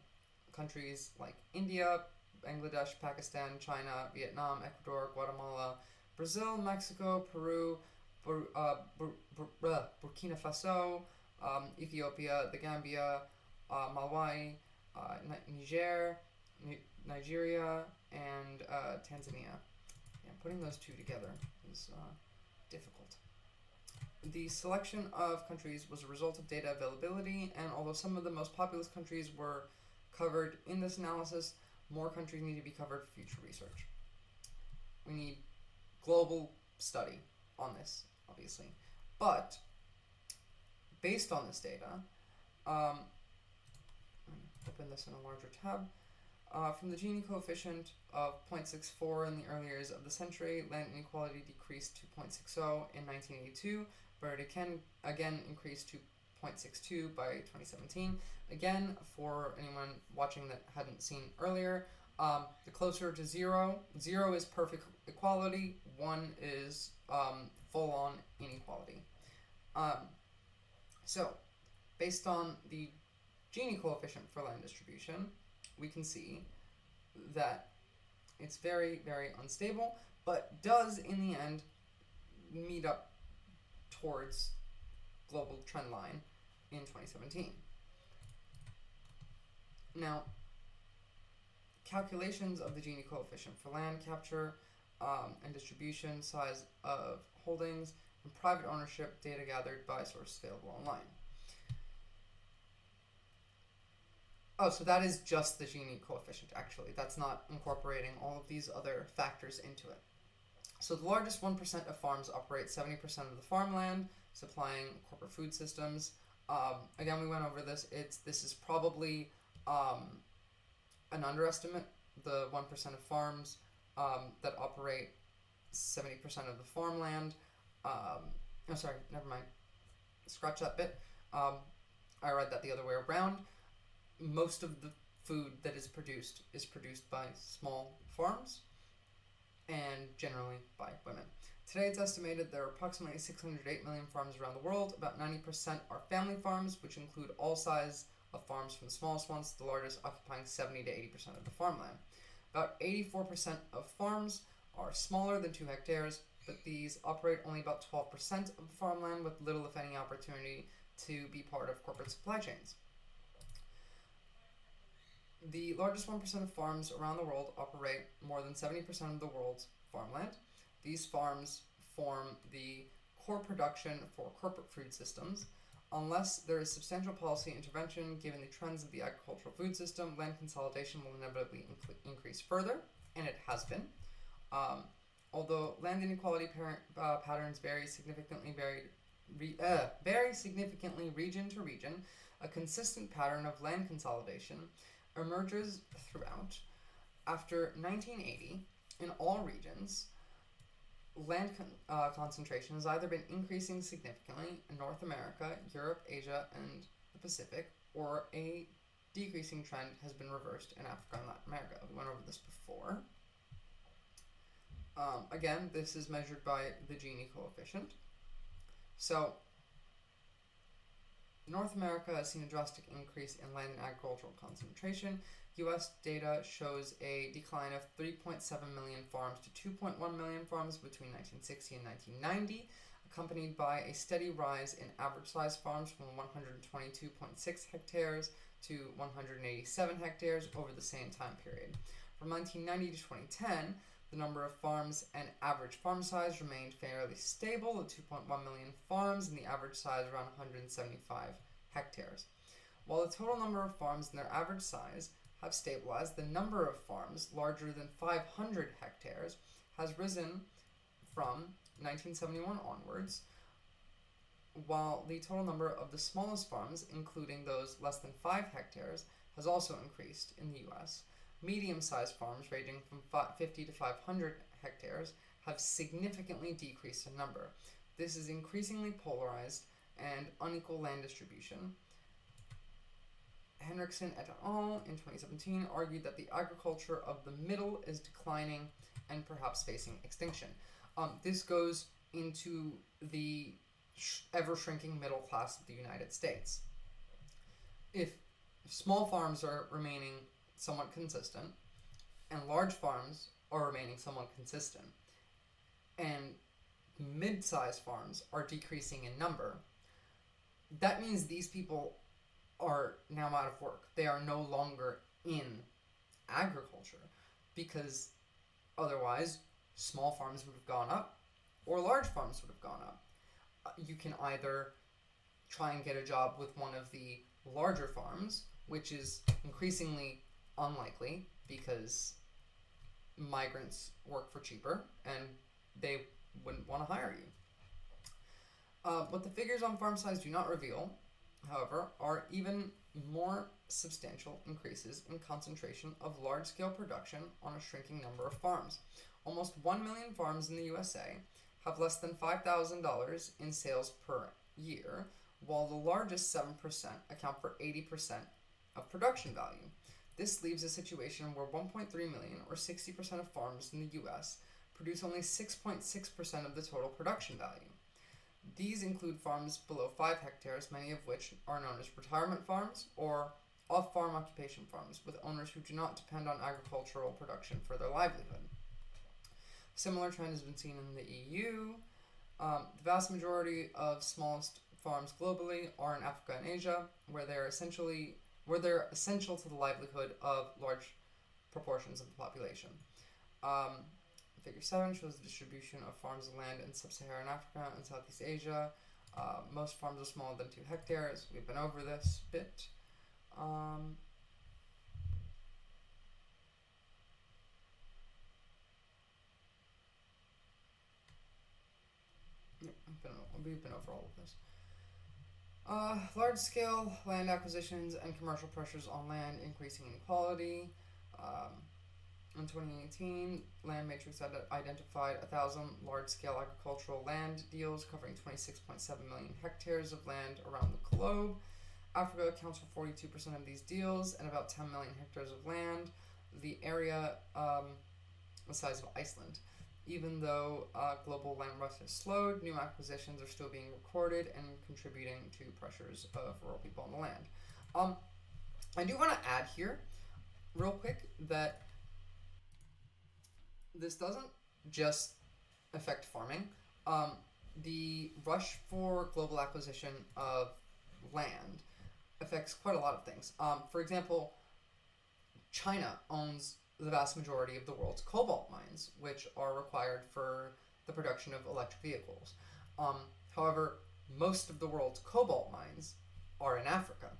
countries like India, Bangladesh, Pakistan, China, Vietnam, Ecuador, Guatemala, Brazil, Mexico, Peru, Burkina Faso, Ethiopia, the Gambia, Malawi, Niger, Nigeria, and Tanzania. Yeah, putting those two together is difficult. The selection of countries was a result of data availability, and although some of the most populous countries were covered in this analysis, more countries need to be covered for future research. We need global study on this, obviously. But based on this data, open this in a larger tab. From the Gini coefficient of 0.64 in the early years of the century, land inequality decreased to 0.60 in 1982, but it again increased to 0.62 by 2017. Again, for anyone watching that hadn't seen earlier, the closer to 0 is perfect equality, 1 is full-on inequality. So, based on the Gini coefficient for land distribution, we can see that it's very, very unstable, but does in the end meet up towards global trend line in 2017. Now, calculations of the Gini coefficient for land capture and distribution, size of holdings, and private ownership data gathered by sources available online. Oh, so that is just the Gini coefficient, actually. That's not incorporating all of these other factors into it. So the largest 1% of farms operate 70% of the farmland, supplying corporate food systems. Again, we went over this. This is probably an underestimate, the 1% of farms that operate 70% of the farmland. Oh, sorry, never mind. Scratch that bit. I read that the other way around. Most of the food that is produced by small farms and generally by women. Today it's estimated there are approximately 608 million farms around the world. About 90% are family farms, which include all size of farms from the smallest ones to the largest, occupying 70 to 80% of the farmland. About 84% of farms are smaller than 2 hectares, but these operate only about 12% of the farmland, with little if any opportunity to be part of corporate supply chains. The largest 1% of farms around the world operate more than 70% of the world's farmland. These farms form the core production for corporate food systems. Unless there is substantial policy intervention, given the trends of the agricultural food system, land consolidation will inevitably increase further, and it has been. Although land inequality patterns vary significantly region to region, a consistent pattern of land consolidation emerges throughout. After 1980, in all regions, land concentration has either been increasing significantly in North America, Europe, Asia, and the Pacific, or a decreasing trend has been reversed in Africa and Latin America. We went over this before. Again, this is measured by the Gini coefficient. So, North America has seen a drastic increase in land and agricultural concentration. U.S. data shows a decline of 3.7 million farms to 2.1 million farms between 1960 and 1990, accompanied by a steady rise in average size farms from 122.6 hectares to 187 hectares over the same time period. From 1990 to 2010, the number of farms and average farm size remained fairly stable at 2.1 million farms and the average size around 175 hectares. While the total number of farms and their average size have stabilized, the number of farms larger than 500 hectares has risen from 1971 onwards, while the total number of the smallest farms, including those less than 5 hectares, has also increased in the US. Medium-sized farms ranging from 50 to 500 hectares have significantly decreased in number. This is increasingly polarized and unequal land distribution. Henriksen et al. In 2017 argued that the agriculture of the middle is declining and perhaps facing extinction. This goes into the ever-shrinking middle class of the United States. If small farms are remaining somewhat consistent, and large farms are remaining somewhat consistent. And mid-sized farms are decreasing in number. That means these people are now out of work. They are no longer in agriculture, because otherwise small farms would have gone up or large farms would have gone up. You can either try and get a job with one of the larger farms, which is increasingly unlikely because migrants work for cheaper and they wouldn't want to hire you. What the figures on farm size do not reveal, however, are even more substantial increases in concentration of large-scale production on a shrinking number of farms. Almost 1 million farms in the USA have less than $5,000 in sales per year, while the largest 7% account for 80% of production value. This leaves a situation where 1.3 million, or 60% of farms in the US, produce only 6.6% of the total production value. These include farms below 5 hectares, many of which are known as retirement farms or off-farm occupation farms, with owners who do not depend on agricultural production for their livelihood. A similar trend has been seen in the EU. The vast majority of smallest farms globally are in Africa and Asia, where they're essential to the livelihood of large proportions of the population. Figure 7 shows the distribution of farms and land in sub-Saharan Africa and Southeast Asia. Most farms are smaller than 2 hectares. We've been over this bit. We've been over all of this. Large-scale land acquisitions and commercial pressures on land, increasing inequality. In 2018, Land Matrix identified 1,000 large-scale agricultural land deals covering 26.7 million hectares of land around the globe. Africa accounts for 42% of these deals and about 10 million hectares of land, the area the size of Iceland. Even though global land rush has slowed, new acquisitions are still being recorded and contributing to pressures of rural people on the land. I do want to add here, real quick, that this doesn't just affect farming. The rush for global acquisition of land affects quite a lot of things. For example, China owns the vast majority of the world's cobalt mines, which are required for the production of electric vehicles. However, most of the world's cobalt mines are in Africa.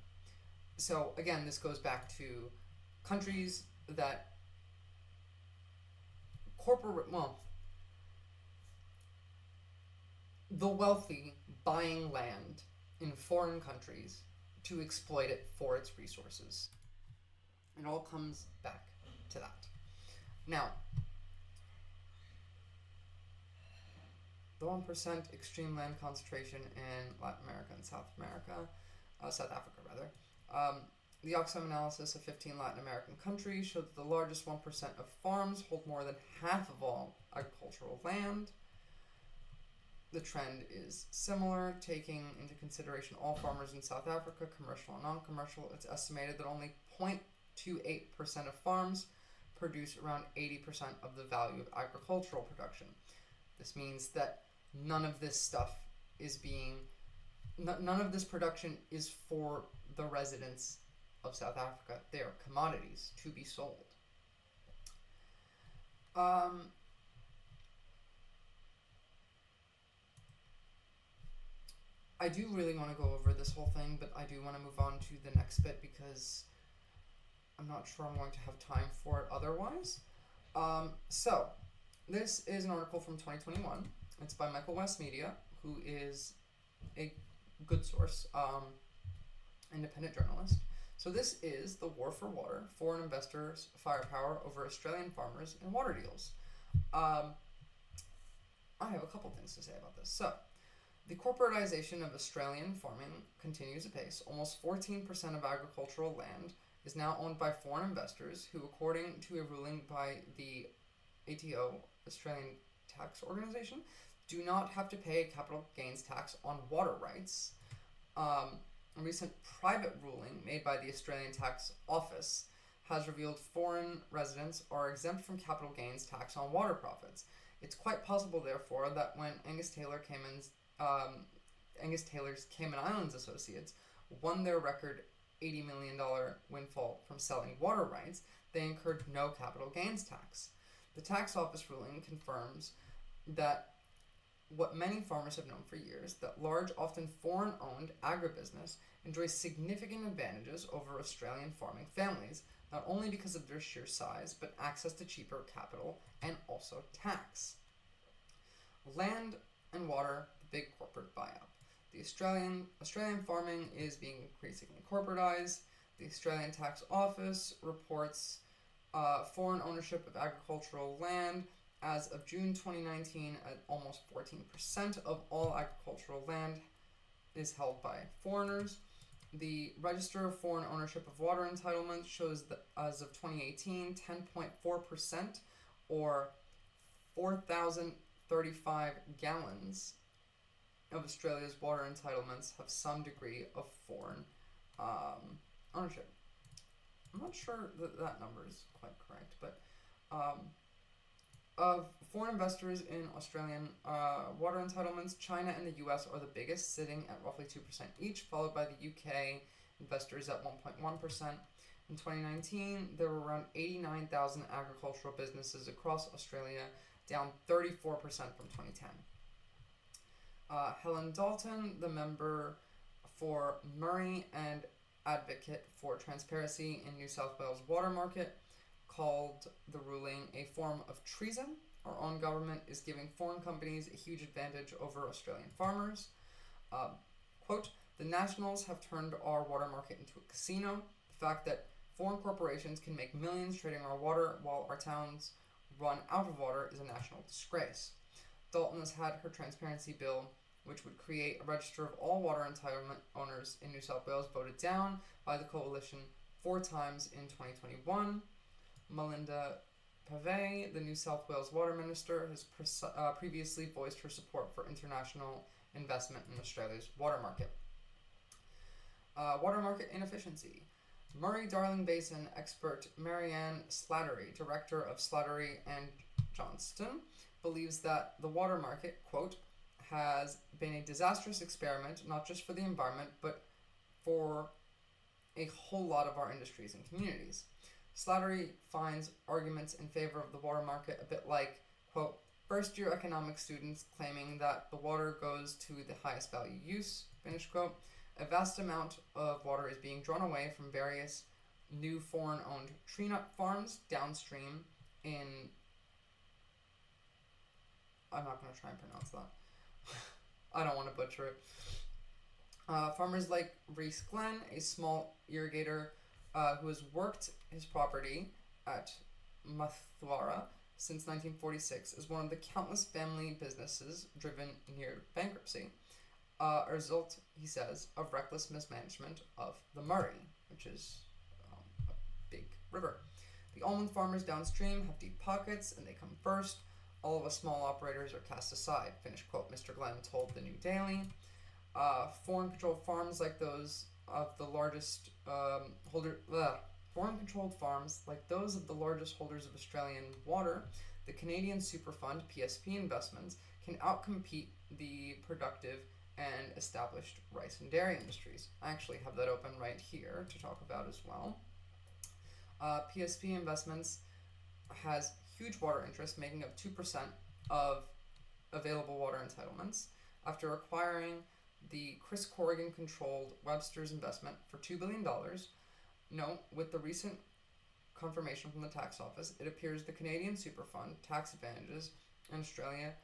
So again, this goes back to countries that the wealthy buying land in foreign countries to exploit it for its resources. It all comes back to that. Now, the 1% extreme land concentration in Latin America and South Africa rather. The Oxfam analysis of 15 Latin American countries showed that the largest 1% of farms hold more than half of all agricultural land. The trend is similar, taking into consideration all farmers in South Africa, commercial and non-commercial. It's estimated that only 0.28% of farms produce around 80% of the value of agricultural production. This means that none of this production is for the residents of South Africa. They are commodities to be sold. I do really want to go over this whole thing, but I do want to move on to the next bit because I'm not sure I'm going to have time for it otherwise. So, this is an article from 2021. It's by Michael West Media, who is a good source, independent journalist. So this is the war for water, foreign investors' firepower over Australian farmers in water deals. I have a couple things to say about this. So, the corporatization of Australian farming continues apace. Almost 14% of agricultural land is now owned by foreign investors who, according to a ruling by the ATO, Australian Tax Organization, do not have to pay a capital gains tax on water rights. A recent private ruling made by the Australian Tax Office has revealed foreign residents are exempt from capital gains tax on water profits. It's quite possible, therefore, that when Angus Taylor's Cayman Islands associates won their record $80 million windfall from selling water rights, they incurred no capital gains tax. The tax office ruling confirms that what many farmers have known for years, that large, often foreign-owned agribusiness enjoys significant advantages over Australian farming families, not only because of their sheer size, but access to cheaper capital and also tax. Land and water, the big corporate buyout. The Australian farming is being increasingly corporatized. The Australian Tax Office reports foreign ownership of agricultural land as of June 2019 at almost 14% of all agricultural land is held by foreigners. The Register of Foreign Ownership of Water Entitlements shows that as of 2018, 10.4% or 4,035 gallons of Australia's water entitlements have some degree of foreign ownership. I'm not sure that number is quite correct, but of foreign investors in Australian water entitlements, China and the US are the biggest, sitting at roughly 2% each, followed by the UK investors at 1.1%. In 2019, there were around 89,000 agricultural businesses across Australia, down 34% from 2010. Helen Dalton, the member for Murray and advocate for transparency in New South Wales water market, called the ruling a form of treason. Our own government is giving foreign companies a huge advantage over Australian farmers. Quote, the Nationals have turned our water market into a casino. The fact that foreign corporations can make millions trading our water while our towns run out of water is a national disgrace. Dalton has had her transparency bill, which would create a register of all water entitlement owners in New South Wales, voted down by the coalition 4 times in 2021. Melinda Pavey, the New South Wales Water Minister, has previously voiced her support for international investment in Australia's water market. Water market inefficiency. Murray-Darling Basin expert Marianne Slattery, director of Slattery and Johnston, believes that the water market, quote, has been a disastrous experiment, not just for the environment, but for a whole lot of our industries and communities. Slattery finds arguments in favor of the water market a bit like, quote, first-year economics students claiming that the water goes to the highest value use, finish quote. A vast amount of water is being drawn away from various new foreign-owned tree nut farms downstream in... I'm not going to try and pronounce that. I don't want to butcher it. Farmers like Reese Glenn, a small irrigator who has worked his property at Mathwara since 1946, is one of the countless family businesses driven near bankruptcy. A result, he says, of reckless mismanagement of the Murray, which is a big river. The almond farmers downstream have deep pockets and they come first. All of us small operators are cast aside, finish quote, Mr. Glenn told the New Daily. Foreign-controlled farms like those of the largest foreign-controlled farms like those of the largest holders of Australian water, the Canadian super fund PSP investments, can outcompete the productive and established rice and dairy industries. I actually have that open right here to talk about as well. PSP Investments has huge water interest, making up 2% of available water entitlements. After acquiring the Chris Corrigan-controlled Webster's investment for $2 billion, note, with the recent confirmation from the tax office, it appears the Canadian super fund tax advantages in Australia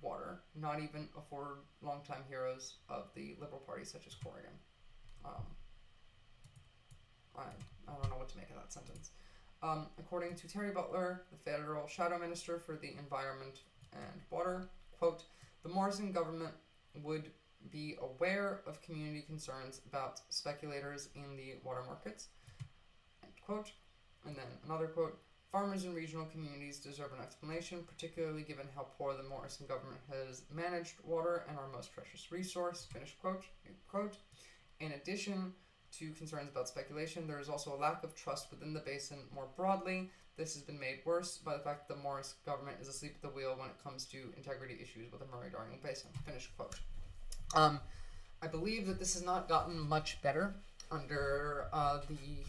water, not even afford longtime heroes of the Liberal Party such as Corrigan. I don't know what to make of that sentence. According to Terry Butler, the federal shadow minister for the environment and water, quote, the Morrison government would be aware of community concerns about speculators in the water markets, end quote. And then another quote, farmers in regional communities deserve an explanation, particularly given how poor the Morrison government has managed water and our most precious resource, finish quote, end quote. In addition to concerns about speculation, there is also a lack of trust within the basin more broadly. This has been made worse by the fact that the Morris government is asleep at the wheel when it comes to integrity issues with the Murray-Darling Basin. Finish quote. I believe that this has not gotten much better under the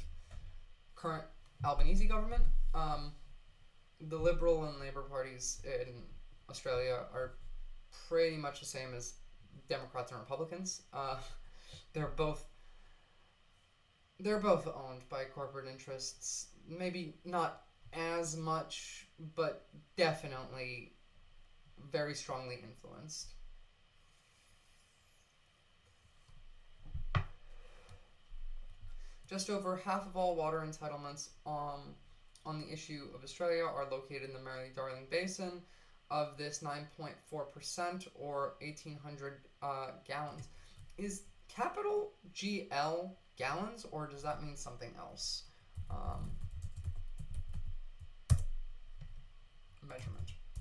current Albanese government. The Liberal and Labour parties in Australia are pretty much the same as Democrats and Republicans. They're both owned by corporate interests. Maybe not as much, but definitely very strongly influenced. Just over half of all water entitlements on the issue of Australia are located in the Murray-Darling Basin. Of this, 9.4% or 1,800 gallons. Is capital GL gallons, or does that mean something else?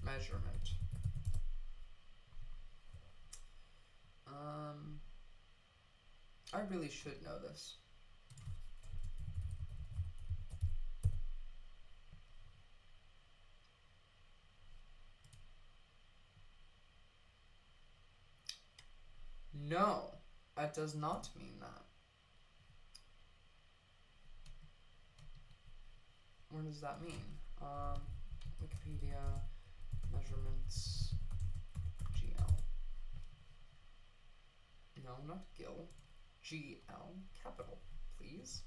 Measurement. I really should know this. No, that does not mean that. What does that mean? Wikipedia, measurements, GL. No, not GIL. GL, capital, please.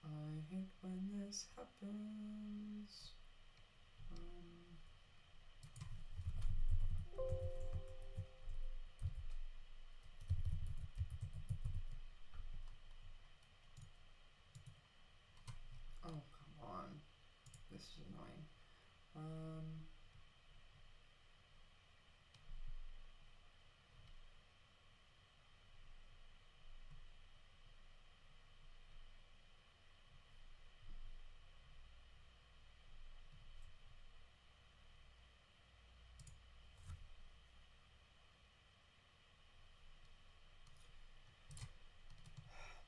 I hate when this happens. Oh, come on. This is annoying.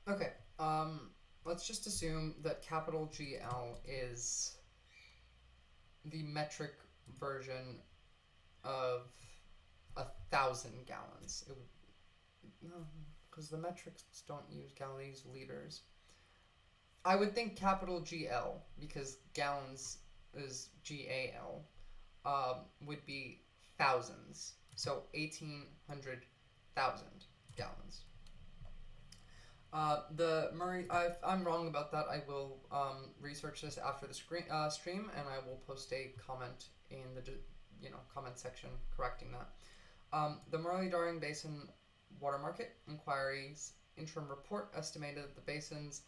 Okay, let's just assume that capital GL is the metric version of 1,000 gallons. It would, no, because the metrics don't use gallons, use liters. I would think capital GL, because gallons is GAL, would be thousands. So 1,800,000 gallons. The Murray, if I'm wrong about that, I will research this after the stream, and I will post a comment in the comment section correcting that. The Murray-Darling Basin Water Market Inquiry's interim report estimated that the basin's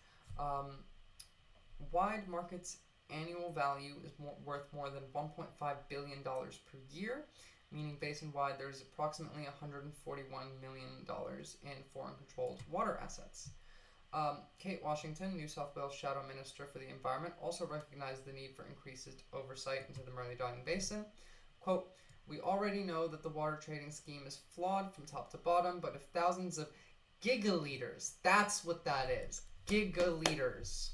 wide market's annual value is worth more than $1.5 billion per year, meaning basin-wide there is approximately $141 million in foreign-controlled water assets. Kate Washington, New South Wales Shadow Minister for the Environment, also recognized the need for increased oversight into the Murray-Darling Basin. Quote, "We already know that the water trading scheme is flawed from top to bottom, but if thousands of gigaliters, that's what that is, gigaliters.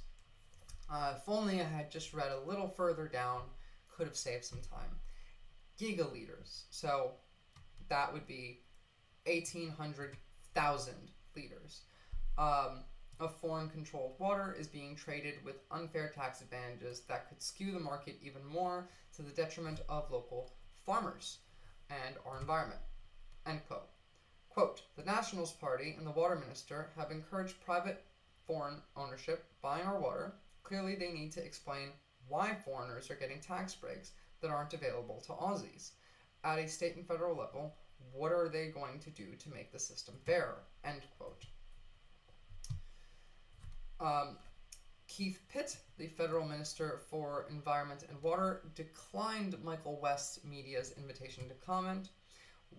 If only I had just read a little further down, could have saved some time. Gigaliters. So that would be 1,800,000 liters of foreign-controlled water is being traded with unfair tax advantages that could skew the market even more to the detriment of local farmers and our environment." End quote. Quote, "The Nationals Party and the Water Minister have encouraged private foreign ownership buying our water. Clearly they need to explain why foreigners are getting tax breaks that aren't available to Aussies. At a state and federal level, what are they going to do to make the system fairer?" End quote. Keith Pitt, the federal minister for Environment and Water, declined Michael West's media's invitation to comment.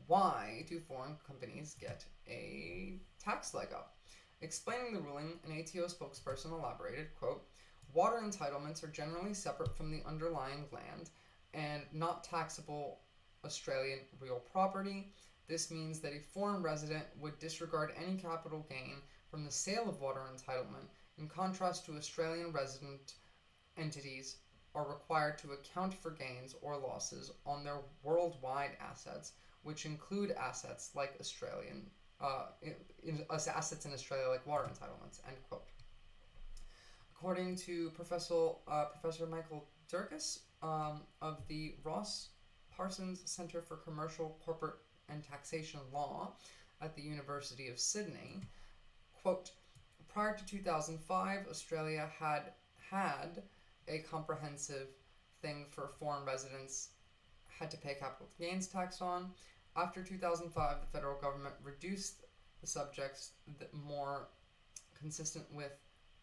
Why do foreign companies get a tax leg up? Explaining the ruling, an ATO spokesperson elaborated, quote, water entitlements are generally separate from the underlying land and not taxable Australian real property. This means that a foreign resident would disregard any capital gain from the sale of water entitlement, in contrast to Australian resident entities are required to account for gains or losses on their worldwide assets, which include assets like assets in Australia like water entitlements. End quote. According to Professor Michael Durkis of the Ross Parsons Centre for Commercial, Corporate and Taxation Law at the University of Sydney, quote, prior to 2005, Australia had a comprehensive thing for foreign residents had to pay capital gains tax on. After 2005, the federal government reduced the subjects more consistent with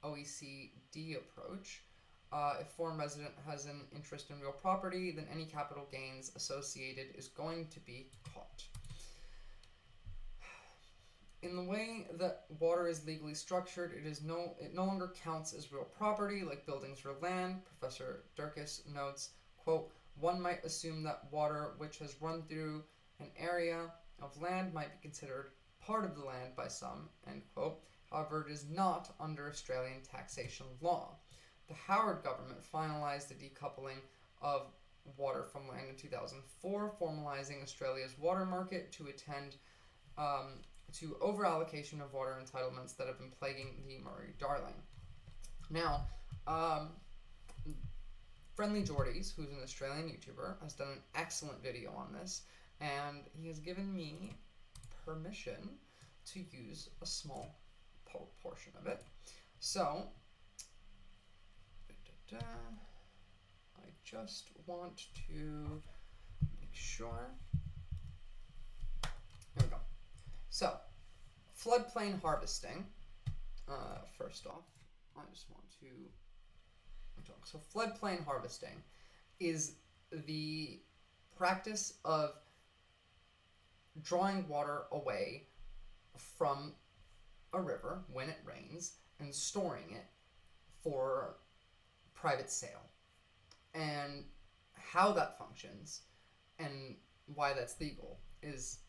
OECD approach. If foreign resident has an interest in real property, then any capital gains associated is going to be caught. In the way that water is legally structured, it no longer counts as real property like buildings or land. Professor Durkis notes, quote, one might assume that water which has run through an area of land might be considered part of the land by some, end quote. However, it is not under Australian taxation law. The Howard government finalised the decoupling of water from land in 2004, formalising Australia's water market to attend to over-allocation of water entitlements that have been plaguing the Murray-Darling. Now, FriendlyJordies, who's an Australian YouTuber, has done an excellent video on this, and he has given me permission to use a small portion of it. So, I just want to make sure. Here we go. So, floodplain harvesting. First off, I just want to talk. So, floodplain harvesting is the practice of drawing water away from a river when it rains and storing it for private sale. And how that functions and why that's legal is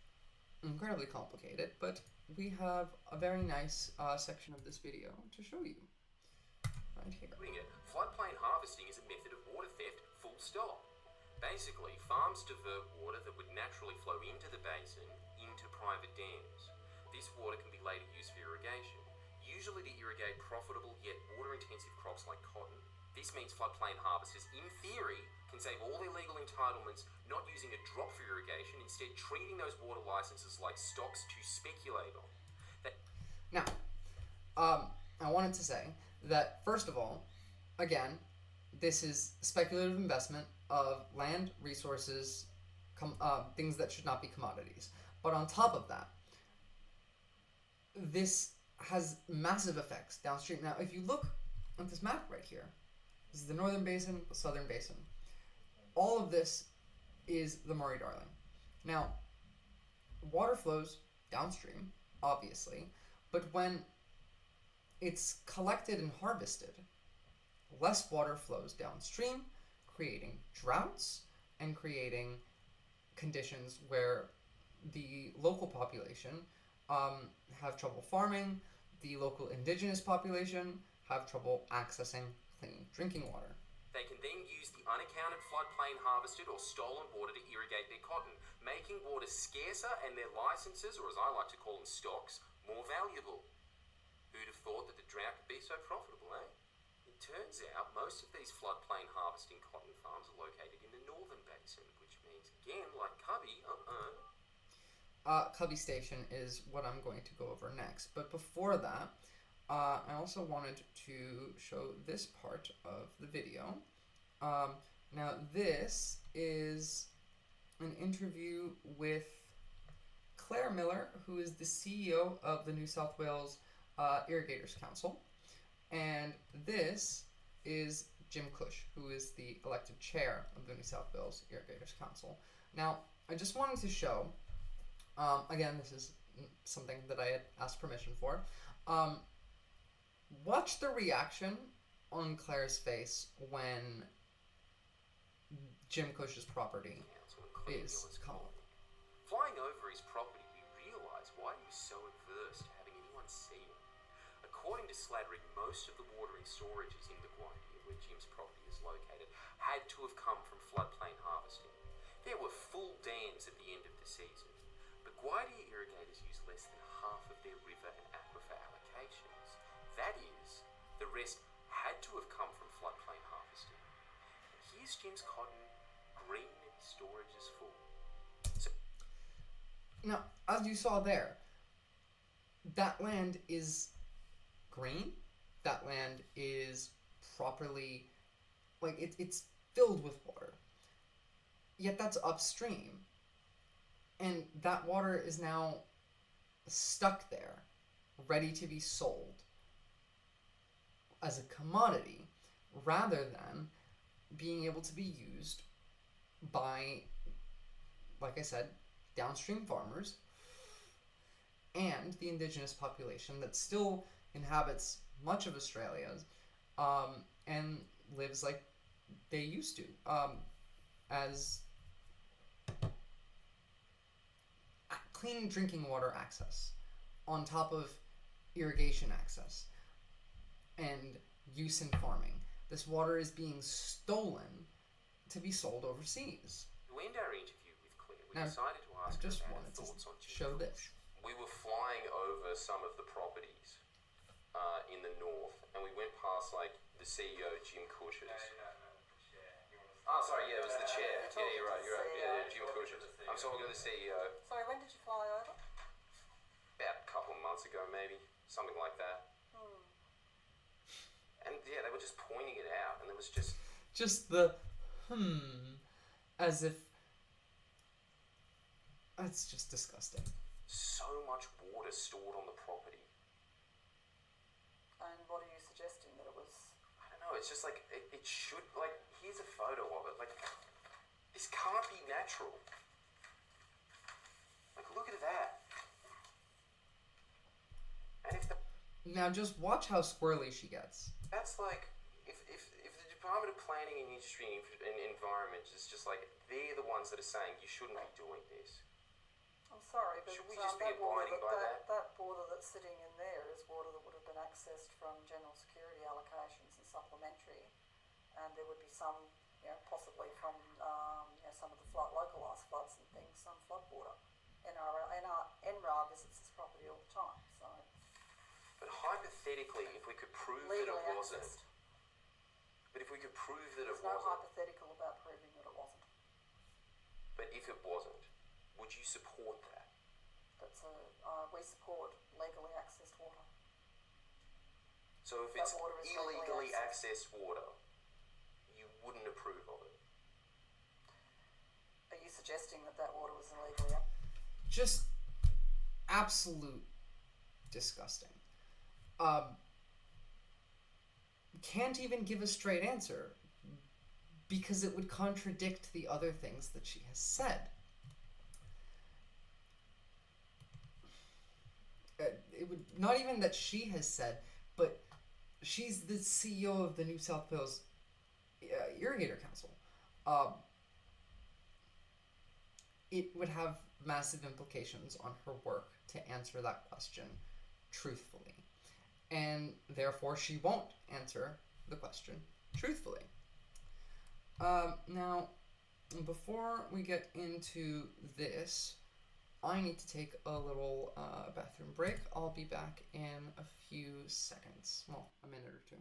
incredibly complicated, but we have a very nice section of this video to show you right here. Floodplain harvesting is a method of water theft, full stop. Basically, farms divert water that would naturally flow into the basin into private dams. This water can be later used for irrigation, usually to irrigate profitable yet water-intensive crops like cotton. This means floodplain harvesters, in theory, can save all their legal entitlements, not using a drop for irrigation, instead treating those water licenses like stocks to speculate on. Now, I wanted to say that, first of all, again, this is speculative investment of land, resources, things that should not be commodities. But on top of that, this has massive effects downstream. Now, if you look at this map right here, this is the northern basin, the southern basin. All of this is the Murray-Darling. Now, water flows downstream, obviously, but when it's collected and harvested, less water flows downstream, creating droughts and creating conditions where the local population have trouble farming, the local indigenous population have trouble accessing clean drinking water. They can then use the unaccounted floodplain harvested or stolen water to irrigate their cotton, making water scarcer and their licenses, or as I like to call them, stocks, more valuable. Who'd have thought that the drought could be so profitable, eh? It turns out most of these floodplain harvesting cotton farms are located in the northern basin, which means, again, like Cubby, Cubby Station is what I'm going to go over next. But before that, I also wanted to show this part of the video. Now, this is an interview with Claire Miller, who is the CEO of the New South Wales Irrigators Council. And this is Jim Cush, who is the elected chair of the New South Wales Irrigators Council. Now, I just wanted to show Again, this is something that I had asked permission for. Um, watch the reaction on Claire's face when Jim Cush's property is called. Flying over his property, we realised why he was so averse to having anyone see him. According to Slattery, most of the water in storages in the Gwydia, where Jim's property is located, had to have come from floodplain harvesting. There were full dams at the end of the season, but Gwydia irrigators use less than half of their river and aquifer allocations. That is, the rest had to have come from floodplain harvesting. And here's Jim's cotton, green and his storage is full. So, now, as you saw there, that land is green. That land is properly, like, it's filled with water. Yet that's upstream. And that water is now stuck there, ready to be sold as a commodity, rather than being able to be used by, like I said, downstream farmers and the indigenous population that still inhabits much of Australia and lives like they used to, as clean drinking water access on top of irrigation access and use in farming. This water is being stolen to be sold overseas. to end our interview with Claire, we Now, decided to I ask her just about her wanted to thoughts on Jim show Cush. this. We were flying over some of the properties in the north, and we went past like the CEO Jim Cush's. Oh, sorry, yeah, it was the chair. Yeah, you're right. Yeah, Jim Cush's. I'm talking to the CEO. Sorry, when did you fly over? About a couple of months ago, maybe something like that. And yeah, they were just pointing it out, and it was just the as if it's just disgusting. so much water stored on the property. And what are you suggesting that it was? I don't know. It's just like it should. Like, here's a photo of it. Like, this can't be natural. Like, look at that. And if Now just watch how squirrely she gets. that's like, if the Department of Planning and Industry and Environment is just like, they're the ones that are saying you shouldn't be doing this. I'm sorry, but Should we just be that water abiding by that? that water that's sitting in there is water that would have been accessed from general security allocations and supplementary, and there would be some, possibly from some of the localised floods and things, some flood water. NRA visits this property all the time, so But hypothetically, if we could prove that legally it wasn't, accessed. but if we could prove that it There's no wasn't, hypothetical about proving that it wasn't. but if it wasn't, would you support that? We support legally accessed water. So if That it's water is illegally legally accessed water, you wouldn't approve of it. Are you suggesting that water was illegally accessed? Just absolute disgusting. Can't even give a straight answer because it would contradict the other things that she has said. It would not even that she has said, but she's the CEO of the New South Wales Irrigator Council. It would have massive implications on her work to answer that question truthfully. And therefore she won't answer the question truthfully. Now, before we get into this, I need to take a little bathroom break. I'll be back in a few seconds. Well, a minute or two.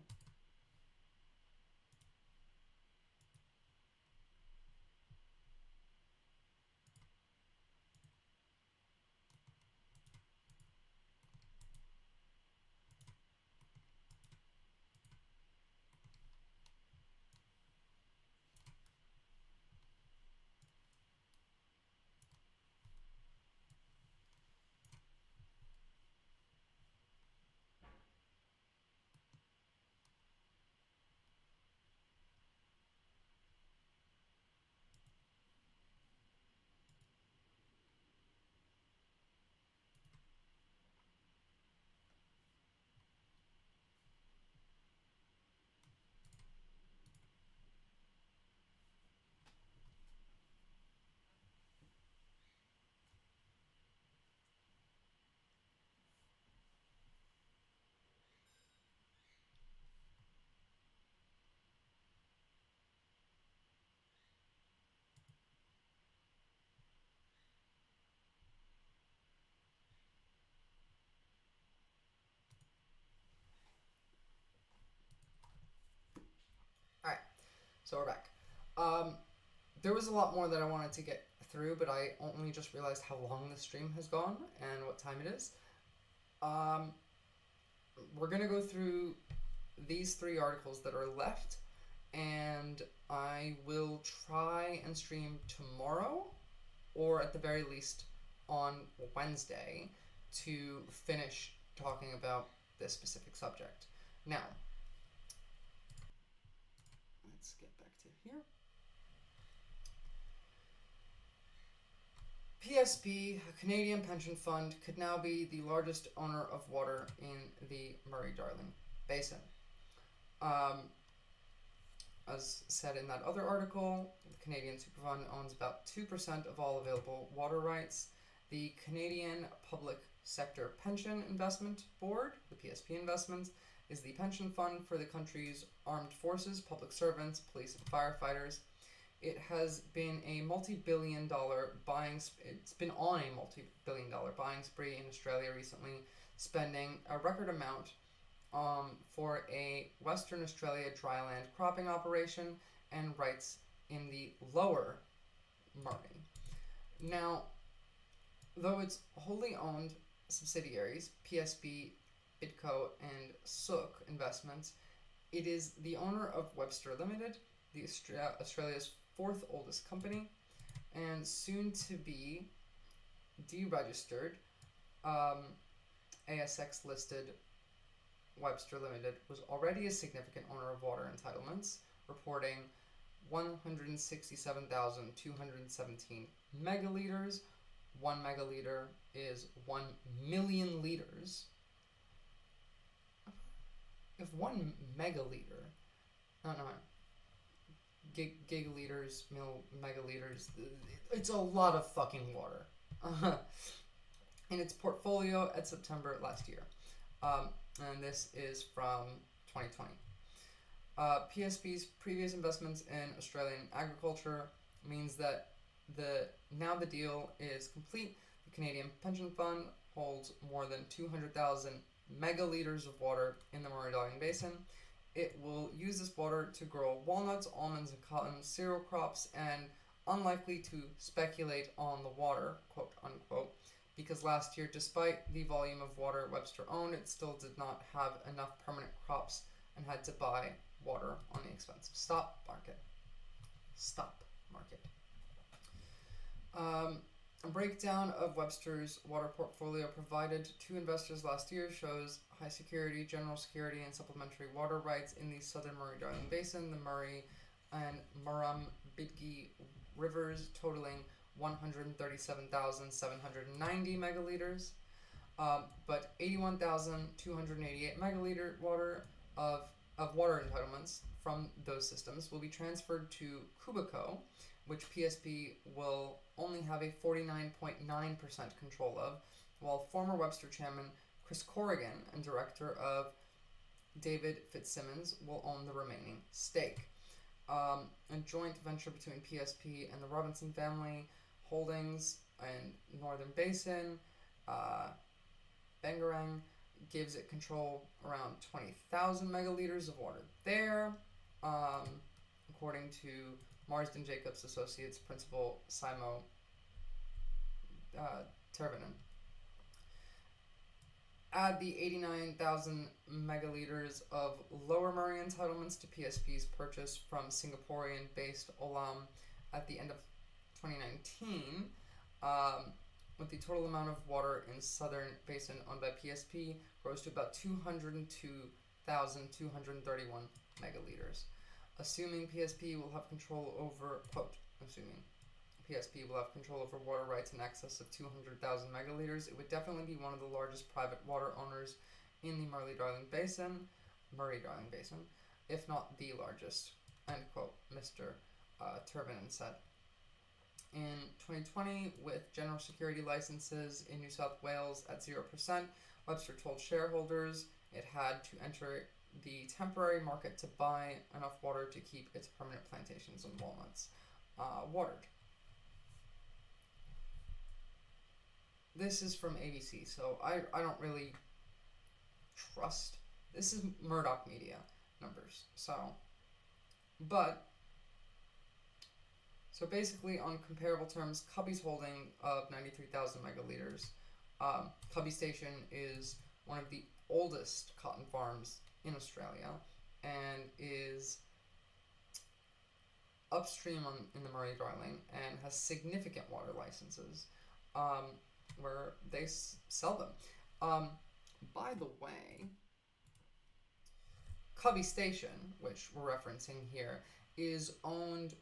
So we're back. There was a lot more that I wanted to get through, but I only just realized how long the stream has gone and what time it is. We're going to go through these 3 articles that are left, and I will try and stream tomorrow, or at the very least on Wednesday, to finish talking about this specific subject. Now, let's get back to here. PSP, a Canadian pension fund, could now be the largest owner of water in the Murray-Darling Basin. As said in that other article, the Canadian Superfund owns about 2% of all available water rights. The Canadian Public Sector Pension Investment Board, the PSP Investments, is the pension fund for the country's armed forces, public servants, police, and firefighters. It has been a multi-billion-dollar buying. It's been on a multi-billion-dollar buying spree in Australia recently, spending a record amount for a Western Australia dryland cropping operation and rights in the lower Murray. Now, though it's wholly owned subsidiaries, PSB, Bidco, and Sook Investments, it is the owner of Webster Limited, the Australia's 4th oldest company, and soon to be deregistered. ASX listed Webster Limited was already a significant owner of water entitlements, reporting 167,217 megaliters. 1 megaliter is 1 million liters. If 1 megaliter, no, gigaliters, megaliters, it's a lot of fucking water. In its portfolio at September last year. And this is from 2020. PSP's previous investments in Australian agriculture means that now the deal is complete. The Canadian Pension Fund holds more than 200,000 megaliters of water in the Murray-Darling Basin. It will use this water to grow walnuts, almonds, and cotton cereal crops, and unlikely to speculate on the water, quote unquote, because last year, despite the volume of water Webster owned, it still did not have enough permanent crops and had to buy water on the expensive stop market. A breakdown of Webster's water portfolio provided to investors last year shows high security, general security, and supplementary water rights in the southern Murray-Darling Basin, the Murray and Murrumbidgee rivers, totaling 137,790 megaliters, but 81,288 megaliter water of water entitlements from those systems will be transferred to Qubico, which PSP will only have a 49.9% control of, while former Webster chairman Chris Corrigan and director of David Fitzsimmons will own the remaining stake. A joint venture between PSP and the Robinson family holdings in Northern Basin, Bangarang, gives it control around 20,000 megaliters of water there, according to Marsden Jacobs Associates Principal Simo Tervanen. Add the 89,000 megaliters of Lower Murray entitlements to PSP's purchase from Singaporean-based Olam at the end of 2019, with the total amount of water in Southern Basin owned by PSP grows to about 202,231 megaliters. Assuming PSP will have control over, quote, assuming PSP will have control over water rights in excess of 200,000 megaliters, it would definitely be one of the largest private water owners in the Murray-Darling Basin, if not the largest, end quote, Mr. Tervanen said. In 2020, with general security licenses in New South Wales at 0%, Webster told shareholders it had to enter the temporary market to buy enough water to keep its permanent plantations and walnuts watered. This is from ABC, so I don't really trust. This is Murdoch Media numbers, so. But So basically, on comparable terms, Cubby's holding of 93,000 megaliters. Cubby Station is one of the oldest cotton farms in Australia and is upstream in the Murray-Darling and has significant water licenses where they sell them. By the way, Cubby Station, which we're referencing here, is owned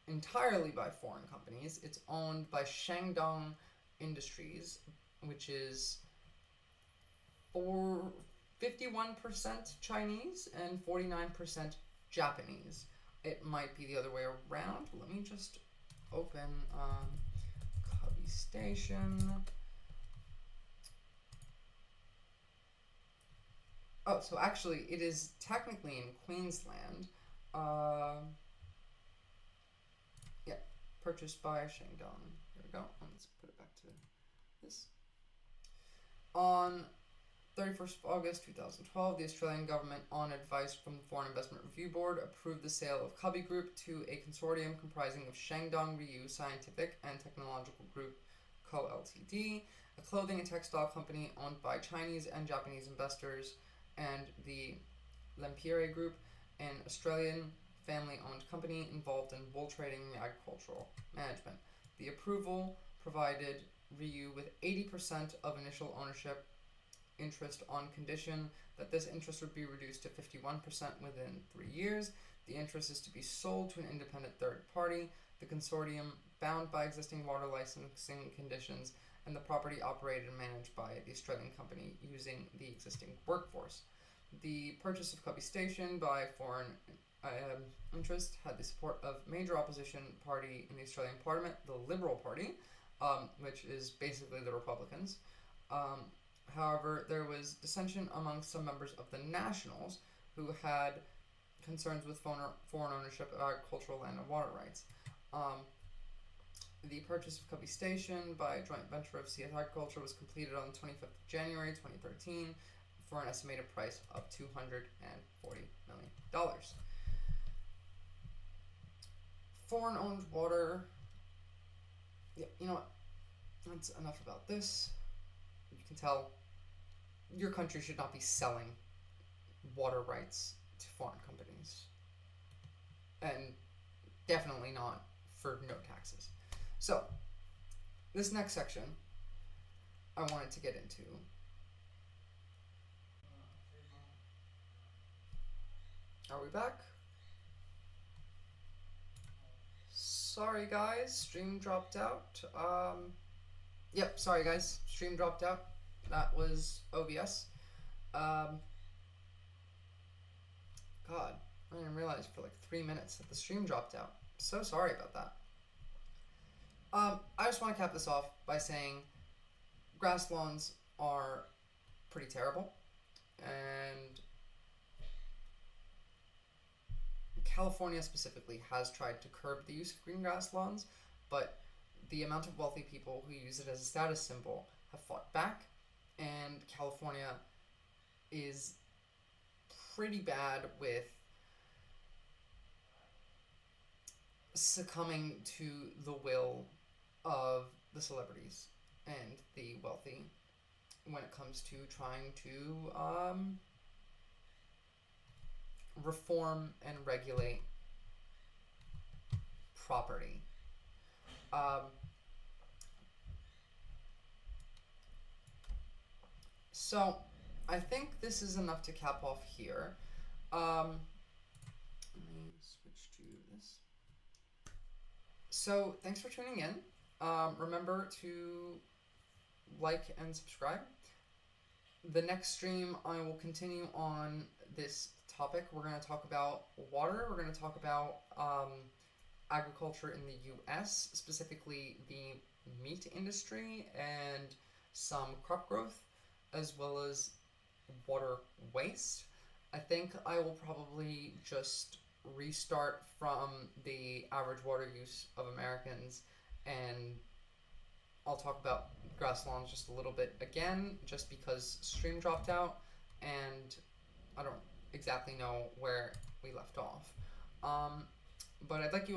entirely by foreign companies. It's owned by Shandong Industries, which is 51% Chinese and 49% Japanese. It might be the other way around. Let me just open Cubby Station. Oh, so actually it is technically in Queensland. Yeah, purchased by Shandong. There we go. Let's put it back to this. On 31st of August 2012, the Australian government, on advice from the Foreign Investment Review Board, approved the sale of Cubby Group to a consortium comprising of Shandong Ryu Scientific and Technological Group Co. Ltd., a clothing and textile company owned by Chinese and Japanese investors, and the Lempire Group, an Australian family-owned company involved in wool trading and agricultural management. The approval provided Ryu with 80% of initial ownership interest on condition that this interest would be reduced to 51% within 3 years. The interest is to be sold to an independent third party, the consortium bound by existing water licensing conditions, and the property operated and managed by the Australian company using the existing workforce. The purchase of Cubby Station by foreign interest had the support of major opposition party in the Australian Parliament, the Liberal Party, which is basically the Republicans. However, there was dissension among some members of the Nationals who had concerns with foreign ownership of agricultural land and water rights. The purchase of Cubby Station by a joint venture of CS Agriculture was completed on the 25th of January 2013 for an estimated price of $240 million. Foreign-owned water. Yeah, you know what? That's enough about this. You can tell your country should not be selling water rights to foreign companies. And definitely not for no taxes. So, this next section I wanted to get into. Are we back? Sorry guys, stream dropped out. Yep, sorry guys, stream dropped out. That was OBS. God, I didn't realize for like 3 minutes that the stream dropped out. So sorry about that. I just want to cap this off by saying grass lawns are pretty terrible, and California specifically has tried to curb the use of green grass lawns, but the amount of wealthy people who use it as a status symbol have fought back, and California is pretty bad with succumbing to the will of the celebrities and the wealthy when it comes to trying to reform and regulate property. So I think this is enough to cap off here. Let me switch to this. So thanks for tuning in. Remember to like and subscribe. The next stream I will continue on this topic. We're going to talk about water. We're going to talk about agriculture in the US, specifically the meat industry and some crop growth, as well as water waste. I think I will probably just restart from the average water use of Americans, and I'll talk about grass lawns just a little bit again, just because stream dropped out and I don't exactly know where we left off. But I'd like you all